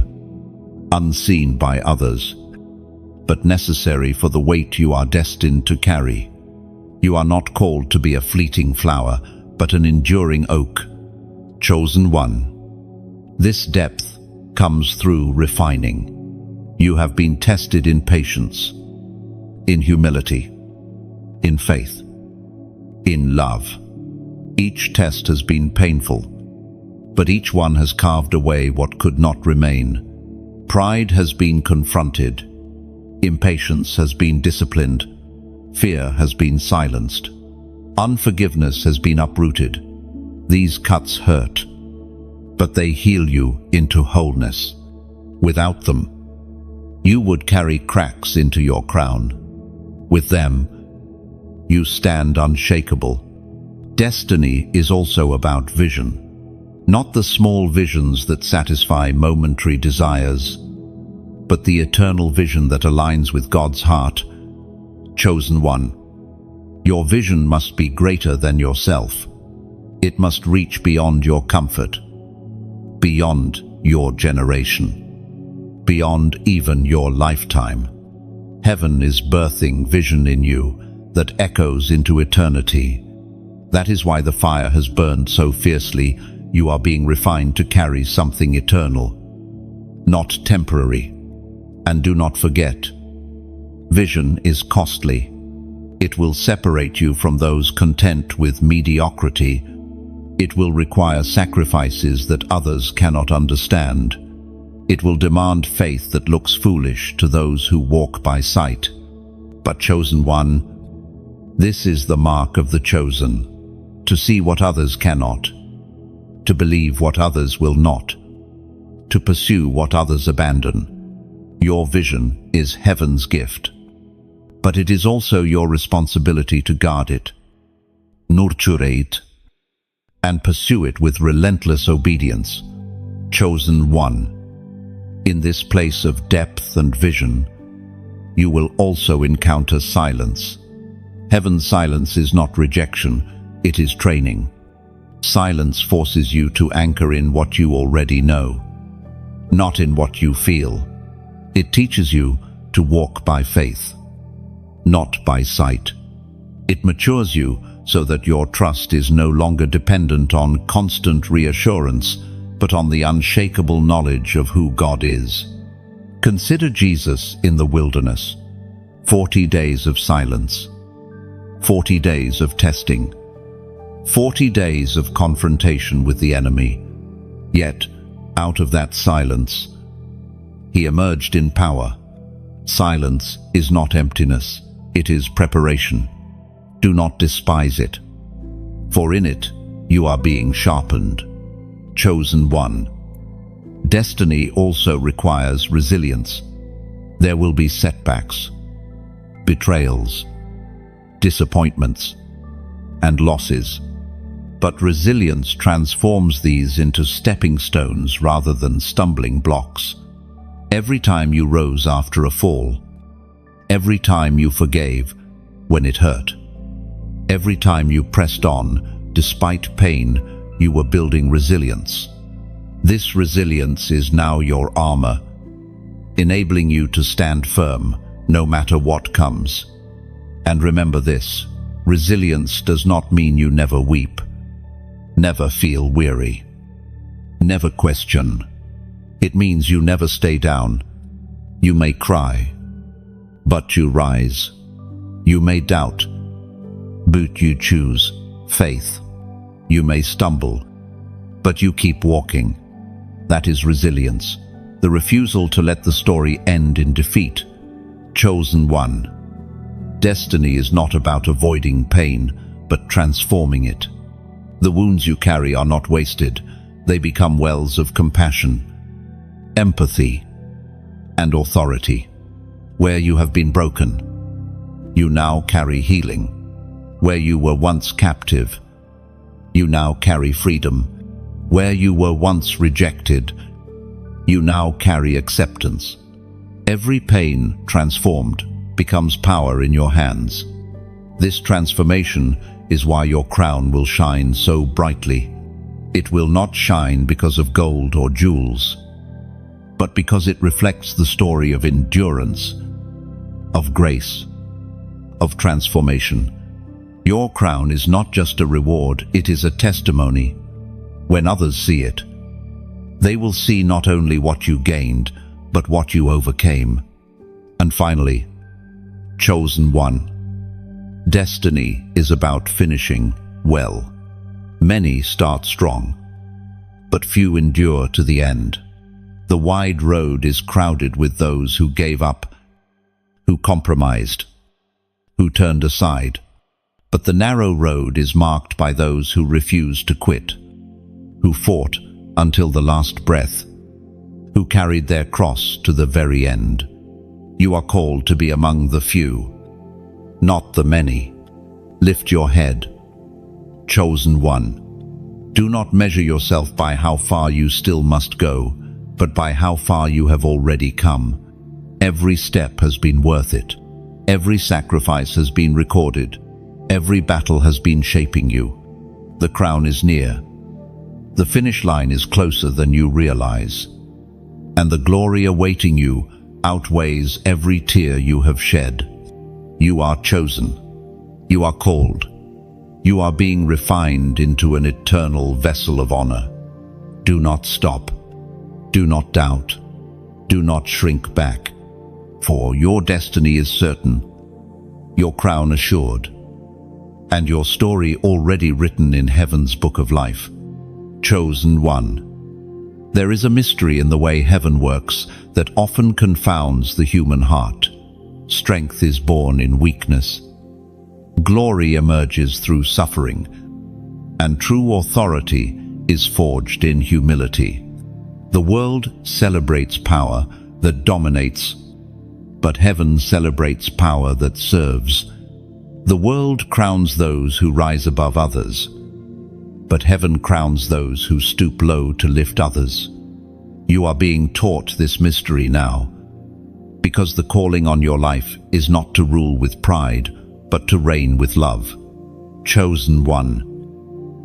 unseen by others, but necessary for the weight you are destined to carry. You are not called to be a fleeting flower, but an enduring oak, chosen one. This depth comes through refining. You have been tested in patience, in humility, in faith, in love. Each test has been painful, but each one has carved away what could not remain. Pride has been confronted, impatience has been disciplined, fear has been silenced, unforgiveness has been uprooted. These cuts hurt, but they heal you into wholeness. Without them, you would carry cracks into your crown. With them, you stand unshakable. Destiny is also about vision. Not the small visions that satisfy momentary desires, but the eternal vision that aligns with God's heart. Chosen one. Your vision must be greater than yourself. It must reach beyond your comfort, beyond your generation, beyond even your lifetime. Heaven is birthing vision in you that echoes into eternity. That is why the fire has burned so fiercely. You are being refined to carry something eternal, not temporary. And do not forget, vision is costly. It will separate you from those content with mediocrity. It will require sacrifices that others cannot understand. It will demand faith that looks foolish to those who walk by sight. But chosen one, this is the mark of the chosen, to see what others cannot, to believe what others will not, to pursue what others abandon. Your vision is heaven's gift, but it is also your responsibility to guard it, nurture it, and pursue it with relentless obedience. Chosen one. In this place of depth and vision, you will also encounter silence. Heaven's silence is not rejection, it is training. Silence forces you to anchor in what you already know, not in what you feel. It teaches you to walk by faith, not by sight. It matures you so that your trust is no longer dependent on constant reassurance, but on the unshakable knowledge of who God is. Consider Jesus in the wilderness. 40 days of silence, 40 days of testing, 40 days of confrontation with the enemy. Yet, out of that silence, he emerged in power. Silence is not emptiness, it is preparation. Do not despise it, for in it you are being sharpened. Chosen one. Destiny also requires resilience. There will be setbacks, betrayals, disappointments, and losses. But resilience transforms these into stepping stones rather than stumbling blocks. Every time you rose after a fall, every time you forgave when it hurt, every time you pressed on despite pain, you were building resilience. This resilience is now your armor, enabling you to stand firm no matter what comes. And remember this, Resilience does not mean you never weep, never feel weary, never question. It means you never stay down. You may cry, but you rise. You may doubt, but you choose faith. You may stumble, but you keep walking. That is resilience, the refusal to let the story end in defeat. Chosen one. Destiny is not about avoiding pain, but transforming it. The wounds you carry are not wasted. They become wells of compassion, empathy, and authority. Where you have been broken, you now carry healing. Where you were once captive, you now carry freedom. Where you were once rejected, you now carry acceptance. Every pain transformed becomes power in your hands. This transformation is why your crown will shine so brightly. It will not shine because of gold or jewels, but because it reflects the story of endurance, of grace, of transformation. Your crown is not just a reward, it is a testimony. When others see it, they will see not only what you gained, but what you overcame. And finally, chosen one. Destiny is about finishing well. Many start strong, but few endure to the end. The wide road is crowded with those who gave up, who compromised, who turned aside. But the narrow road is marked by those who refused to quit, who fought until the last breath, who carried their cross to the very end. You are called to be among the few, not the many. Lift your head. Chosen one. Do not measure yourself by how far you still must go, but by how far you have already come. Every step has been worth it. Every sacrifice has been recorded. Every battle has been shaping you. The crown is near. The finish line is closer than you realize. And the glory awaiting you outweighs every tear you have shed. You are chosen. You are called. You are being refined into an eternal vessel of honor. Do not stop. Do not doubt. Do not shrink back. For your destiny is certain, your crown assured, and your story already written in heaven's book of life. Chosen one. There is a mystery in the way heaven works that often confounds the human heart. Strength is born in weakness. Glory emerges through suffering, and true authority is forged in humility. The world celebrates power that dominates, but heaven celebrates power that serves. The world crowns those who rise above others, but heaven crowns those who stoop low to lift others. You are being taught this mystery now, because the calling on your life is not to rule with pride, but to reign with love. Chosen one.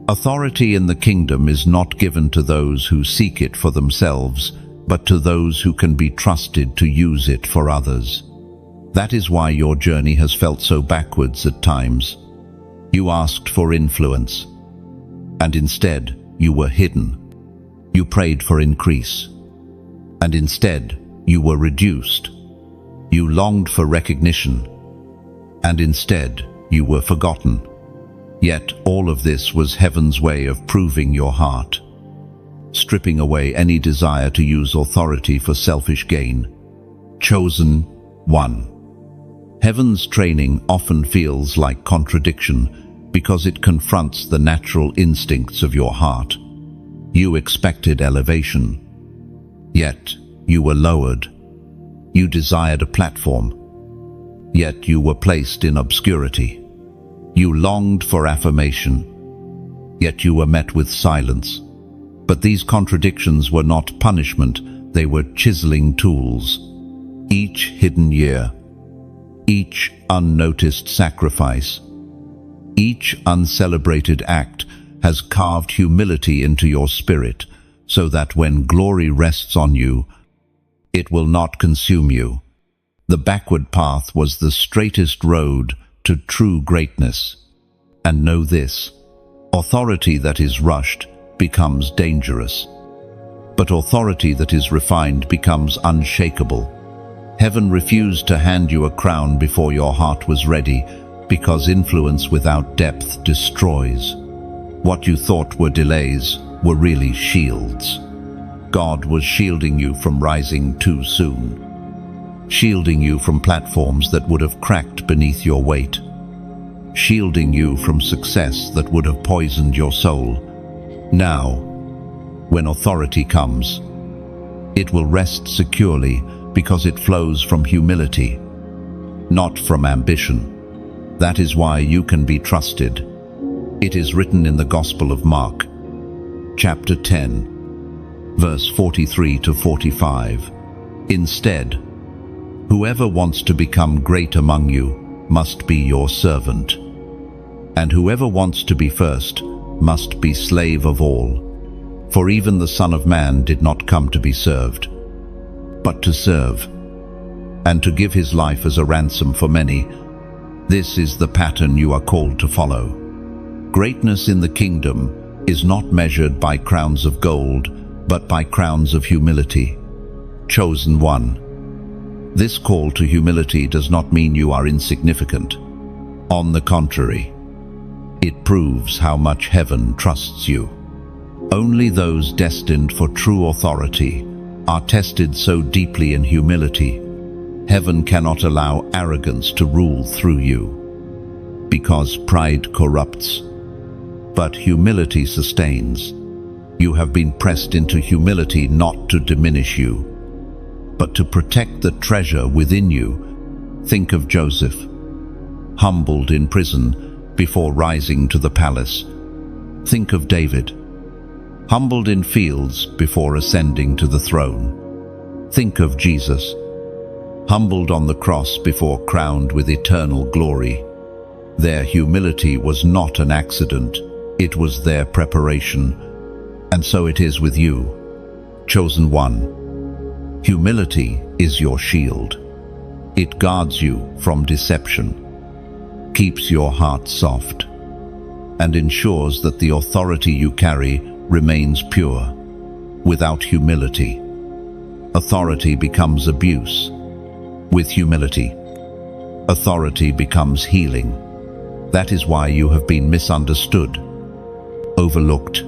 Authority in the kingdom is not given to those who seek it for themselves, but to those who can be trusted to use it for others. That is why your journey has felt so backwards at times. You asked for influence, and instead you were hidden. You prayed for increase, and instead you were reduced. You longed for recognition, and instead you were forgotten. Yet all of this was heaven's way of proving your heart, stripping away any desire to use authority for selfish gain. Chosen one. Heaven's training often feels like contradiction because it confronts the natural instincts of your heart. You expected elevation, yet you were lowered. You desired a platform, yet you were placed in obscurity. You longed for affirmation, yet you were met with silence. But these contradictions were not punishment, they were chiseling tools. Each hidden year, each unnoticed sacrifice, each uncelebrated act has carved humility into your spirit, so that when glory rests on you, it will not consume you. The backward path was the straightest road to true greatness. And know this: authority that is rushed becomes dangerous, but authority that is refined becomes unshakable. Heaven refused to hand you a crown before your heart was ready, because influence without depth destroys. What you thought were delays were really shields. God was shielding you from rising too soon, shielding you from platforms that would have cracked beneath your weight, shielding you from success that would have poisoned your soul. Now, when authority comes, it will rest securely because it flows from humility, not from ambition. That is why you can be trusted. It is written in the Gospel of Mark, chapter 10, verse 43 to 45. Instead, whoever wants to become great among you must be your servant, and whoever wants to be first must be slave of all. For even the Son of Man did not come to be served, but to serve, and to give his life as a ransom for many. This is the pattern you are called to follow. Greatness in the kingdom is not measured by crowns of gold, but by crowns of humility. Chosen one. This call to humility does not mean you are insignificant. On the contrary, it proves how much heaven trusts you. Only those destined for true authority are tested so deeply in humility. Heaven cannot allow arrogance to rule through you, because pride corrupts, but humility sustains. You have been pressed into humility not to diminish you, but to protect the treasure within you. Think of Joseph, humbled in prison before rising to the palace. Think of David, humbled in fields before ascending to the throne. Think of Jesus, humbled on the cross before crowned with eternal glory. Their humility was not an accident, it was their preparation. And so it is with you, chosen one. Humility is your shield. It guards you from deception, keeps your heart soft, and ensures that the authority you carry remains pure. Without humility, authority becomes abuse. With humility, authority becomes healing. That is why you have been misunderstood, overlooked,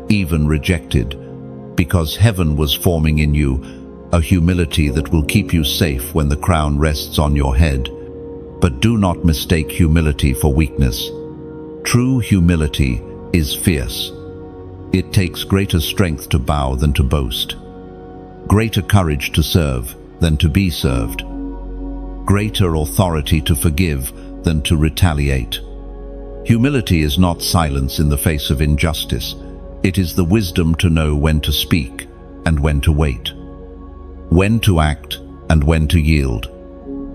even rejected, because heaven was forming in you a humility that will keep you safe when the crown rests on your head. But do not mistake humility for weakness. True humility is fierce. It takes greater strength to bow than to boast, greater courage to serve than to be served, greater authority to forgive than to retaliate. Humility is not silence in the face of injustice. It is the wisdom to know when to speak and when to wait, when to act and when to yield.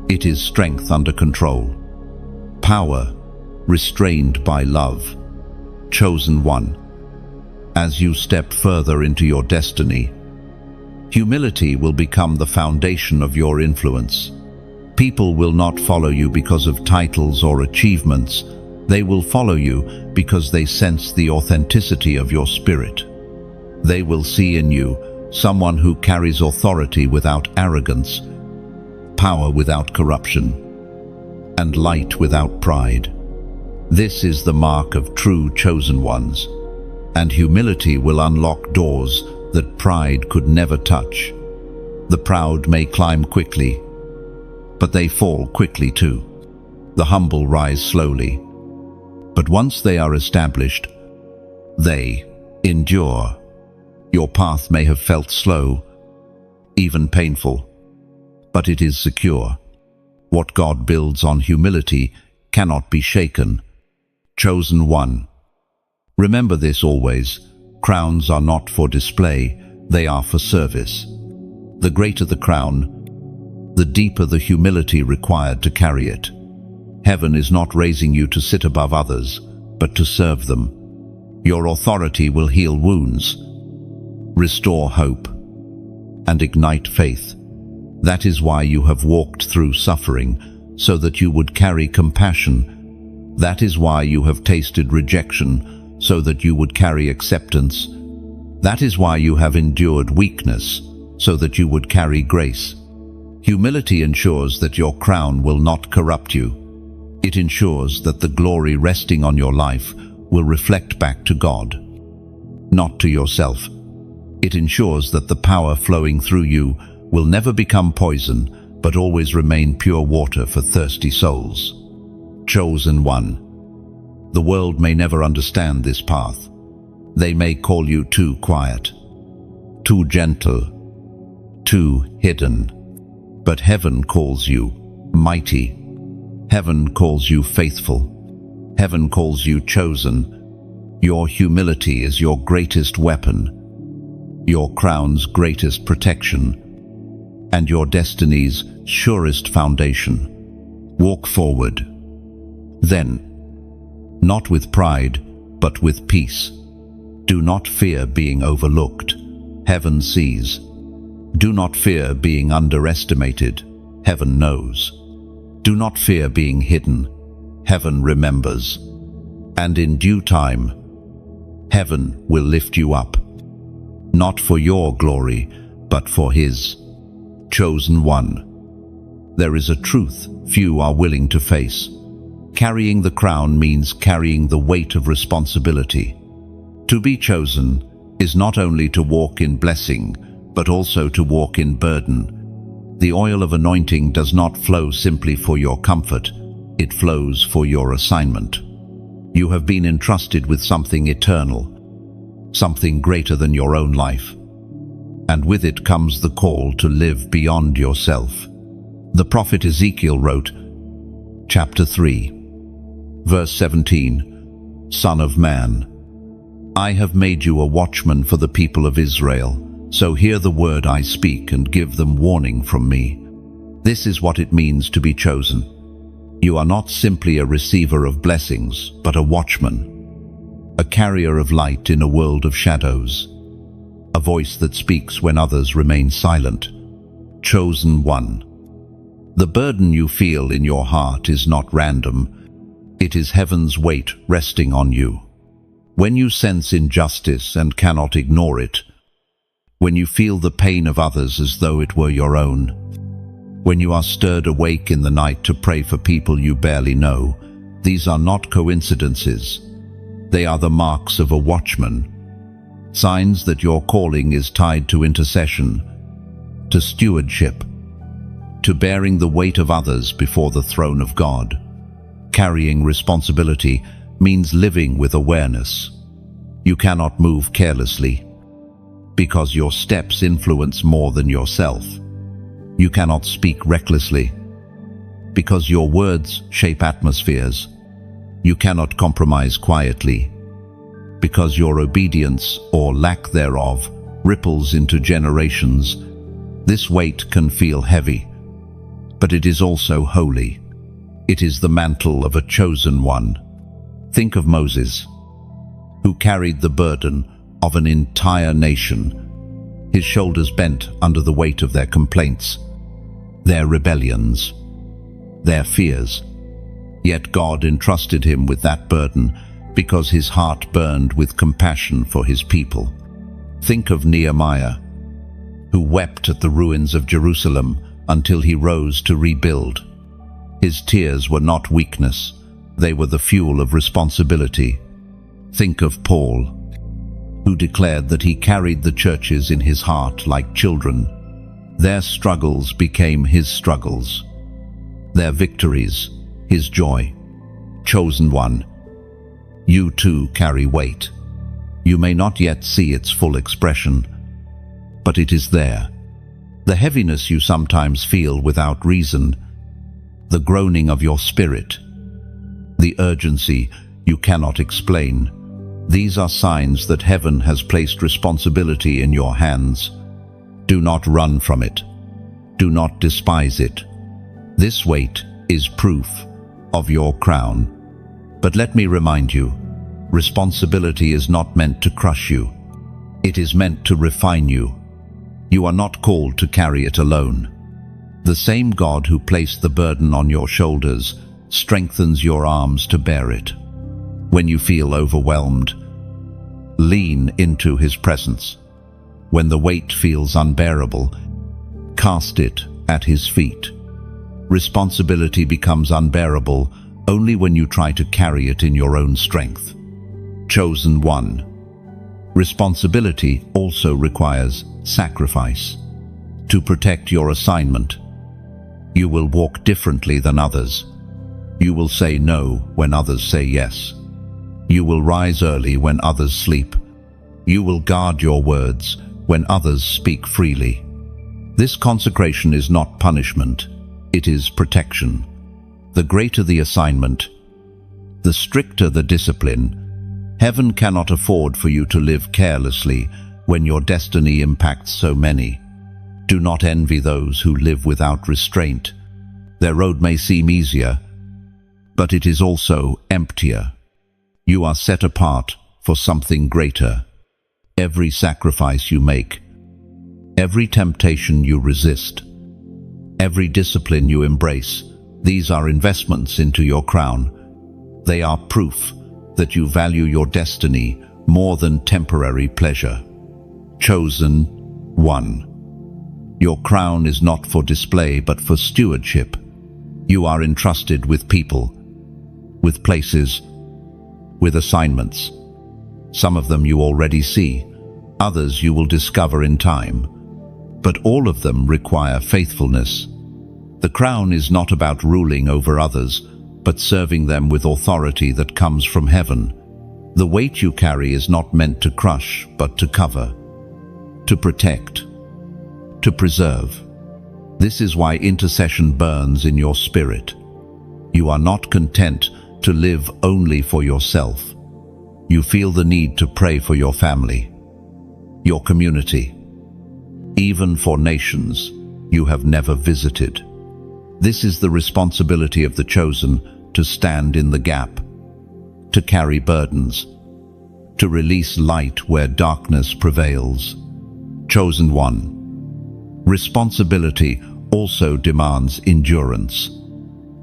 It is strength under control, power restrained by love. Chosen one. As you step further into your destiny, humility will become the foundation of your influence. People will not follow you because of titles or achievements. They will follow you because they sense the authenticity of your spirit. They will see in you someone who carries authority without arrogance, power without corruption, and light without pride. This is the mark of true chosen ones, and humility will unlock doors that pride could never touch. The proud may climb quickly, but they fall quickly too. The humble rise slowly, but once they are established, they endure. Your path may have felt slow, even painful, but it is secure. What God builds on humility cannot be shaken. Chosen one. Remember this always. Crowns are not for display, they are for service. The greater the crown, the deeper the humility required to carry it. Heaven is not raising you to sit above others, but to serve them. Your authority will heal wounds, restore hope, and ignite faith. That is why you have walked through suffering, so that you would carry compassion, That is why you have tasted rejection, so that you would carry acceptance. That is why you have endured weakness, so that you would carry grace. Humility ensures that your crown will not corrupt you. It ensures that the glory resting on your life will reflect back to God, not to yourself. It ensures that the power flowing through you will never become poison, but always remain pure water for thirsty souls. Chosen one. The world may never understand this path. They may call you too quiet, too gentle, too hidden. But heaven calls you mighty. Heaven calls you faithful. Heaven calls you chosen. Your humility is your greatest weapon, your crown's greatest protection, and your destiny's surest foundation. Walk forward. Then, not with pride, but with peace. Do not fear being overlooked. Heaven sees. Do not fear being underestimated. Heaven knows. Do not fear being hidden. Heaven remembers. And in due time, heaven will lift you up. Not for your glory, but for His. Chosen one. There is a truth few are willing to face. Carrying the crown means carrying the weight of responsibility. To be chosen is not only to walk in blessing, but also to walk in burden. The oil of anointing does not flow simply for your comfort, it flows for your assignment. You have been entrusted with something eternal, something greater than your own life. And with it comes the call to live beyond yourself. The prophet Ezekiel wrote, chapter 3, verse 17, Son of man, I have made you a watchman for the people of Israel, so hear the word I speak and give them warning from me. This is what it means to be chosen. You are not simply a receiver of blessings, but a watchman, a carrier of light in a world of shadows, a voice that speaks when others remain silent. Chosen one. The burden you feel in your heart is not random. It is heaven's weight resting on you. When you sense injustice and cannot ignore it, when you feel the pain of others as though it were your own, when you are stirred awake in the night to pray for people you barely know, these are not coincidences. They are the marks of a watchman, signs that your calling is tied to intercession, to stewardship, to bearing the weight of others before the throne of God. Carrying responsibility means living with awareness. You cannot move carelessly, because your steps influence more than yourself. You cannot speak recklessly, because your words shape atmospheres. You cannot compromise quietly, because your obedience or lack thereof ripples into generations. This weight can feel heavy, but it is also holy. It is the mantle of a chosen one. Think of Moses, who carried the burden of an entire nation, his shoulders bent under the weight of their complaints, their rebellions, their fears. Yet God entrusted him with that burden because his heart burned with compassion for his people. Think of Nehemiah, who wept at the ruins of Jerusalem until he rose to rebuild. His tears were not weakness, they were the fuel of responsibility. Think of Paul, who declared that he carried the churches in his heart like children. Their struggles became his struggles, their victories his joy. Chosen one, you too carry weight. You may not yet see its full expression, but it is there. The heaviness you sometimes feel without reason, the groaning of your spirit, the urgency you cannot explain. These are signs that heaven has placed responsibility in your hands. Do not run from it. Do not despise it. This weight is proof of your crown. But let me remind you, responsibility is not meant to crush you. It is meant to refine you. You are not called to carry it alone. The same God who placed the burden on your shoulders strengthens your arms to bear it. When you feel overwhelmed, lean into His presence. When the weight feels unbearable, cast it at His feet. Responsibility becomes unbearable only when you try to carry it in your own strength. Chosen one. Responsibility also requires sacrifice. To protect your assignment, you will walk differently than others. You will say no when others say yes. You will rise early when others sleep. You will guard your words when others speak freely. This consecration is not punishment, it is protection. The greater the assignment, the stricter the discipline. Heaven cannot afford for you to live carelessly when your destiny impacts so many. Do not envy those who live without restraint. Their road may seem easier, but it is also emptier. You are set apart for something greater. Every sacrifice you make, every temptation you resist, every discipline you embrace, these are investments into your crown. They are proof that you value your destiny more than temporary pleasure. Chosen one. Your crown is not for display but for stewardship. You are entrusted with people, with places, with assignments. Some of them you already see, others you will discover in time. But all of them require faithfulness. The crown is not about ruling over others, but serving them with authority that comes from heaven. The weight you carry is not meant to crush, but to cover, to protect, to preserve. This is why intercession burns in your spirit. You are not content to live only for yourself. You feel the need to pray for your family, your community, even for nations you have never visited. This is the responsibility of the chosen, to stand in the gap, to carry burdens, to release light where darkness prevails. Chosen one. Responsibility also demands endurance.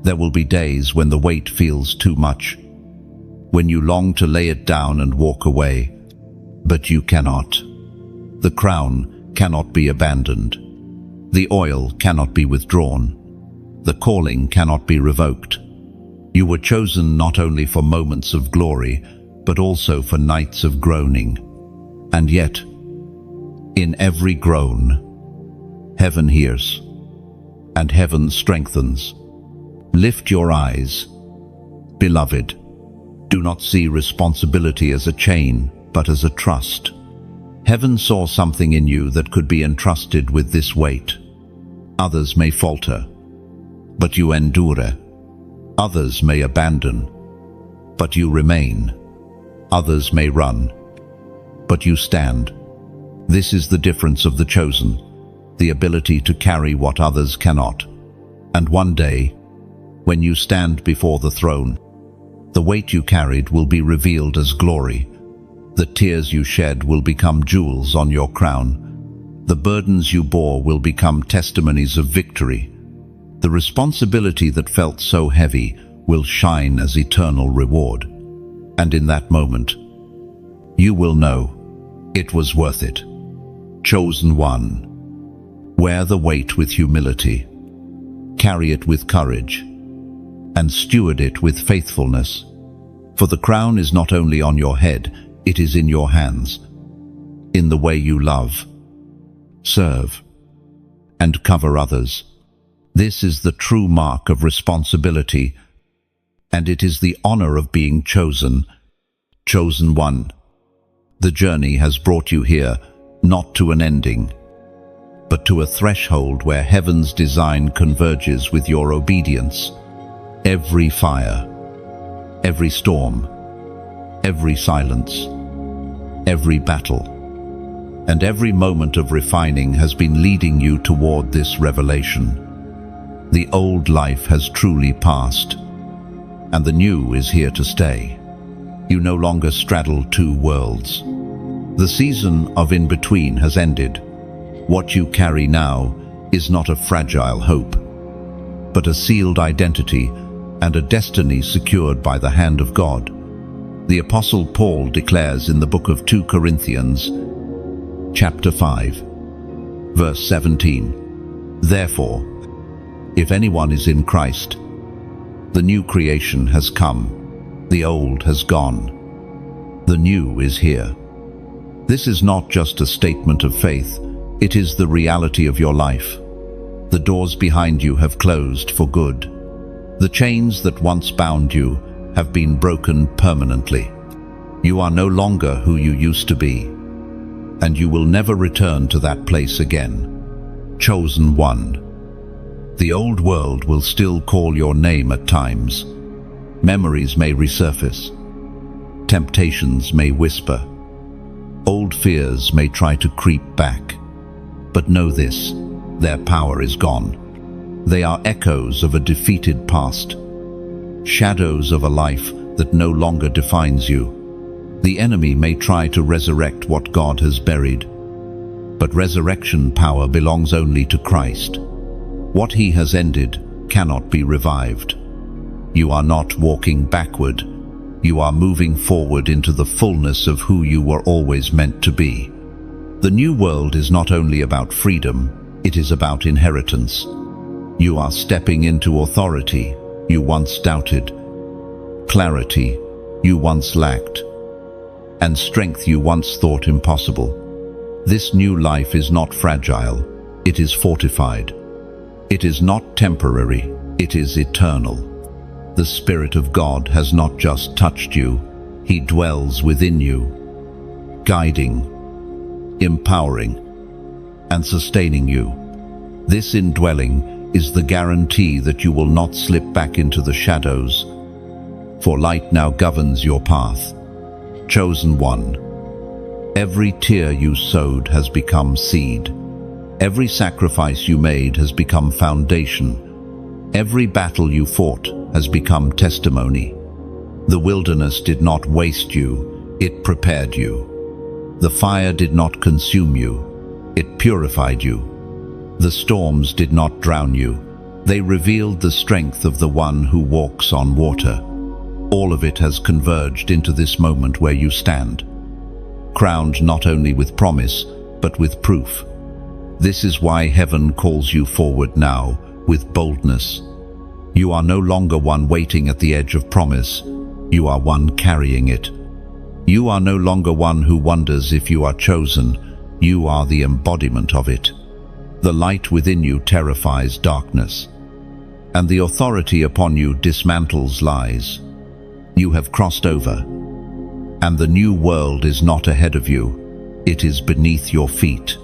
There will be days when the weight feels too much, when you long to lay it down and walk away, but you cannot. The crown cannot be abandoned. The oil cannot be withdrawn. The calling cannot be revoked. You were chosen not only for moments of glory, but also for nights of groaning. And yet, in every groan, heaven hears, and heaven strengthens. Lift your eyes. Beloved, do not see responsibility as a chain, but as a trust. Heaven saw something in you that could be entrusted with this weight. Others may falter, but you endure. Others may abandon, but you remain. Others may run, but you stand. This is the difference of the chosen, the ability to carry what others cannot. And one day, when you stand before the throne, the weight you carried will be revealed as glory. The tears you shed will become jewels on your crown. The burdens you bore will become testimonies of victory. The responsibility that felt so heavy will shine as eternal reward. And in that moment, you will know it was worth it. Chosen one. Wear the weight with humility. Carry it with courage, and steward it with faithfulness. For the crown is not only on your head, it is in your hands, in the way you love, serve, and cover others. This is the true mark of responsibility, and it is the honor of being chosen. Chosen one. The journey has brought you here, not to an ending, but to a threshold where heaven's design converges with your obedience. Every fire, every storm, every silence, every battle, and every moment of refining has been leading you toward this revelation. The old life has truly passed, and the new is here to stay. You no longer straddle two worlds. The season of in-between has ended. What you carry now is not a fragile hope, but a sealed identity and a destiny secured by the hand of God. The Apostle Paul declares in the book of 2 Corinthians, chapter 5, verse 17, "Therefore, if anyone is in Christ, the new creation has come, the old has gone, the new is here." This is not just a statement of faith, it is the reality of your life. The doors behind you have closed for good. The chains that once bound you have been broken permanently. You are no longer who you used to be, and you will never return to that place again. Chosen one. The old world will still call your name at times. Memories may resurface. Temptations may whisper. Old fears may try to creep back. But know this, their power is gone. They are echoes of a defeated past, shadows of a life that no longer defines you. The enemy may try to resurrect what God has buried, but resurrection power belongs only to Christ. What he has ended cannot be revived. You are not walking backward, you are moving forward into the fullness of who you were always meant to be. The new world is not only about freedom, it is about inheritance. You are stepping into authority you once doubted, clarity you once lacked, and strength you once thought impossible. This new life is not fragile, it is fortified. It is not temporary, it is eternal. The Spirit of God has not just touched you, He dwells within you, guiding, empowering, and sustaining you. This indwelling is the guarantee that you will not slip back into the shadows, for light now governs your path. Chosen one. Every tear you sowed has become seed. Every sacrifice you made has become foundation. Every battle you fought has become testimony. The wilderness did not waste you, it prepared you. The fire did not consume you, it purified you. The storms did not drown you, they revealed the strength of the one who walks on water. All of it has converged into this moment where you stand, crowned not only with promise, but with proof. This is why heaven calls you forward now, with boldness. You are no longer one waiting at the edge of promise, you are one carrying it. You are no longer one who wonders if you are chosen, you are the embodiment of it. The light within you terrifies darkness, and the authority upon you dismantles lies. You have crossed over, and the new world is not ahead of you, it is beneath your feet.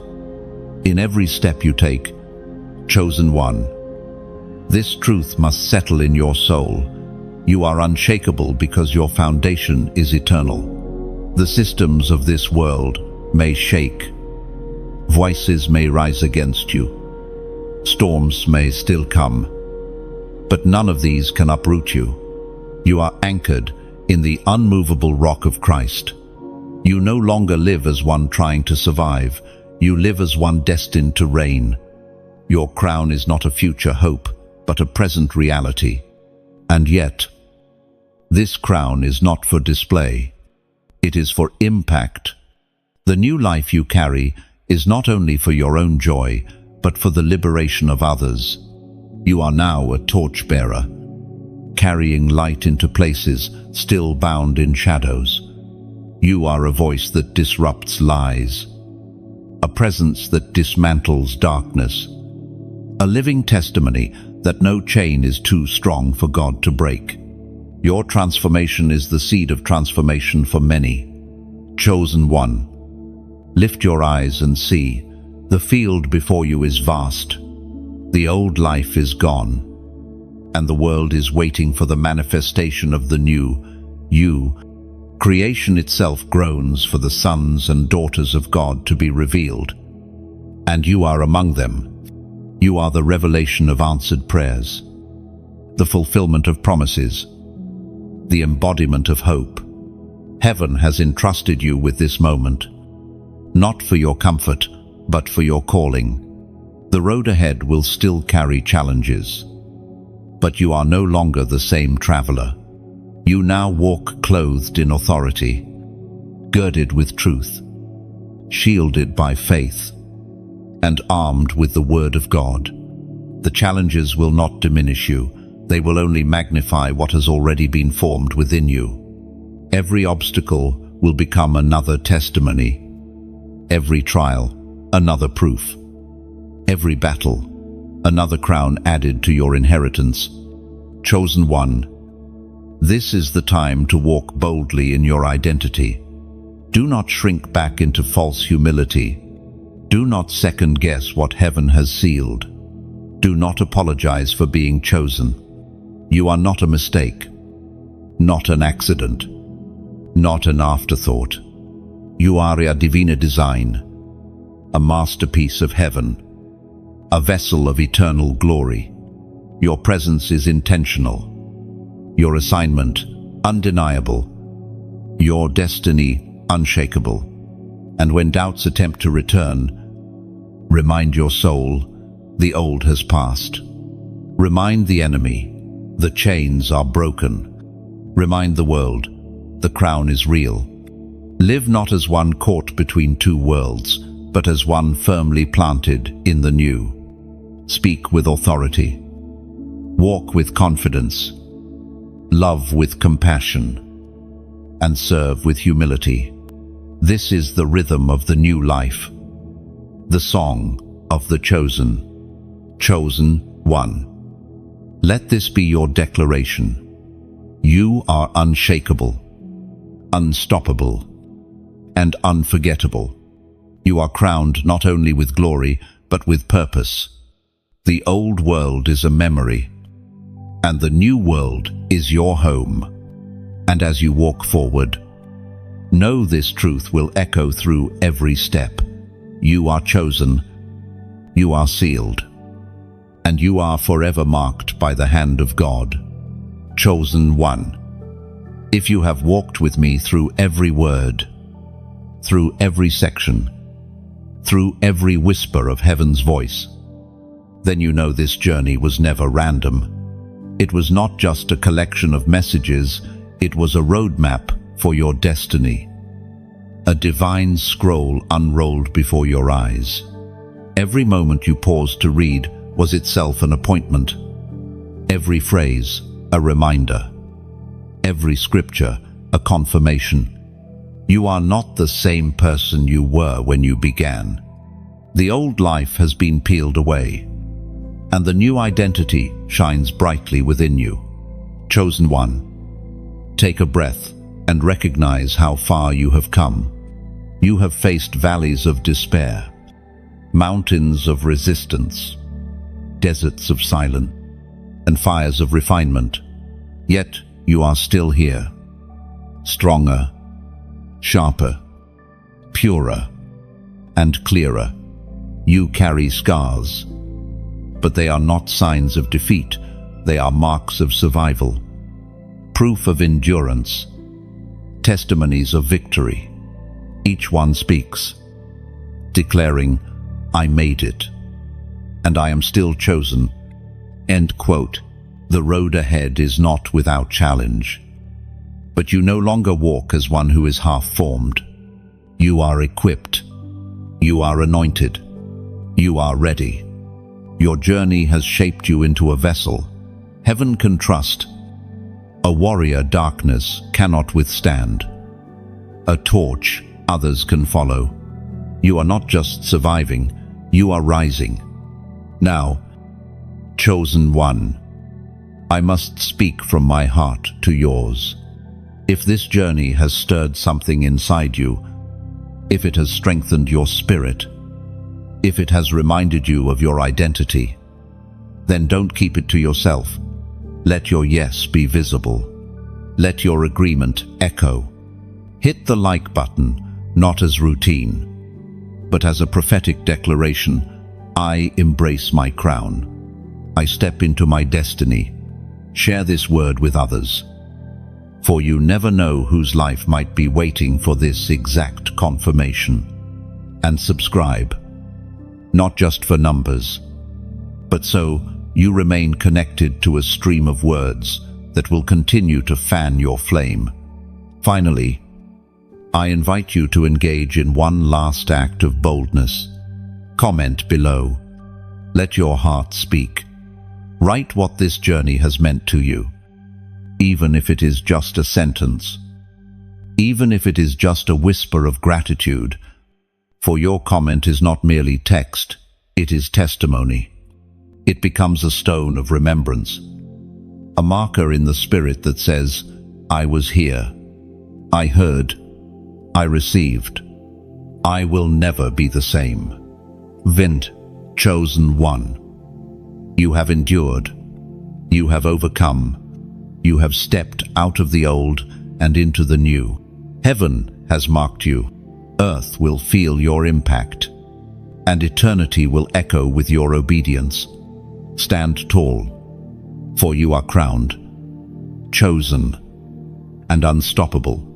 In every step you take, chosen one, this truth must settle in your soul. You are unshakable because your foundation is eternal. The systems of this world may shake. Voices may rise against you. Storms may still come. But none of these can uproot you. You are anchored in the unmovable rock of Christ. You no longer live as one trying to survive. You live as one destined to reign. Your crown is not a future hope, but a present reality. And yet, this crown is not for display. It is for impact. The new life you carry is not only for your own joy, but for the liberation of others. You are now a torchbearer, carrying light into places still bound in shadows. You are a voice that disrupts lies, a presence that dismantles darkness, a living testimony that no chain is too strong for God to break. Your transformation is the seed of transformation for many. Chosen one. Lift your eyes and see. The field before you is vast. The old life is gone, and the world is waiting for the manifestation of the new you. Creation itself groans for the sons and daughters of God to be revealed, and you are among them. You are the revelation of answered prayers, the fulfillment of promises, the embodiment of hope. Heaven has entrusted you with this moment, not for your comfort, but for your calling. The road ahead will still carry challenges, But you are no longer the same traveler. You now walk clothed in authority, girded with truth, shielded by faith, and armed with the Word of God. The challenges will not diminish you. They will only magnify what has already been formed within you. Every obstacle will become another testimony. Every trial, another proof. Every battle, another crown added to your inheritance. Chosen one, this is the time to walk boldly in your identity. Do not shrink back into false humility. Do not second-guess what heaven has sealed. Do not apologize for being chosen. You are not a mistake, not an accident, not an afterthought. You are a divine design, a masterpiece of heaven, a vessel of eternal glory. Your presence is intentional, your assignment undeniable, your destiny unshakable. And when doubts attempt to return, remind your soul, the old has passed. Remind the enemy, the chains are broken. Remind the world, the crown is real. Live not as one caught between two worlds, but as one firmly planted in the new. Speak with authority. Walk with confidence. Love with compassion. And serve with humility. This is the rhythm of the new life. The song of the chosen. Chosen one. Let this be your declaration. You are unshakable, unstoppable, and unforgettable. You are crowned not only with glory, but with purpose. The old world is a memory, and the new world is your home. And as you walk forward, know this truth will echo through every step. You are chosen, you are sealed, and you are forever marked by the hand of God. Chosen one. If you have walked with me through every word, through every section, through every whisper of heaven's voice, then you know this journey was never random. It was not just a collection of messages, it was a roadmap for your destiny. A divine scroll unrolled before your eyes. Every moment you paused to read was itself an appointment. Every phrase, a reminder. Every scripture, a confirmation. You are not the same person you were when you began. The old life has been peeled away, and the new identity shines brightly within you. Chosen one. Take a breath and recognize how far you have come. You have faced valleys of despair, mountains of resistance, deserts of silence, and fires of refinement. Yet you are still here, stronger, sharper, purer, and clearer. You carry scars, but they are not signs of defeat. They are marks of survival, proof of endurance, testimonies of victory. Each one speaks, declaring, I made it, and I am still chosen. End quote. The road ahead is not without challenge, but you no longer walk as one who is half-formed. You are equipped. You are anointed. You are ready. Your journey has shaped you into a vessel heaven can trust, a warrior darkness cannot withstand, a torch others can follow. You are not just surviving, you are rising. Now, chosen one, I must speak from my heart to yours. If this journey has stirred something inside you, if it has strengthened your spirit, if it has reminded you of your identity, then don't keep it to yourself. Let your yes be visible. Let your agreement echo. Hit the like button, not as routine, but as a prophetic declaration. I embrace my crown. I step into my destiny. Share this word with others, for you never know whose life might be waiting for this exact confirmation. And subscribe, not just for numbers, but so You remain connected to a stream of words that will continue to fan your flame. Finally, I invite you to engage in one last act of boldness. Comment below. Let your heart speak. Write what this journey has meant to you, even if it is just a sentence, even if it is just a whisper of gratitude, for your comment is not merely text, it is testimony. It becomes a stone of remembrance, a marker in the spirit that says, I was here, I heard, I received, I will never be the same. Vint, chosen one. You have endured, you have overcome, you have stepped out of the old and into the new. Heaven has marked you, earth will feel your impact, and eternity will echo with your obedience. Stand tall, for you are crowned, chosen, and unstoppable.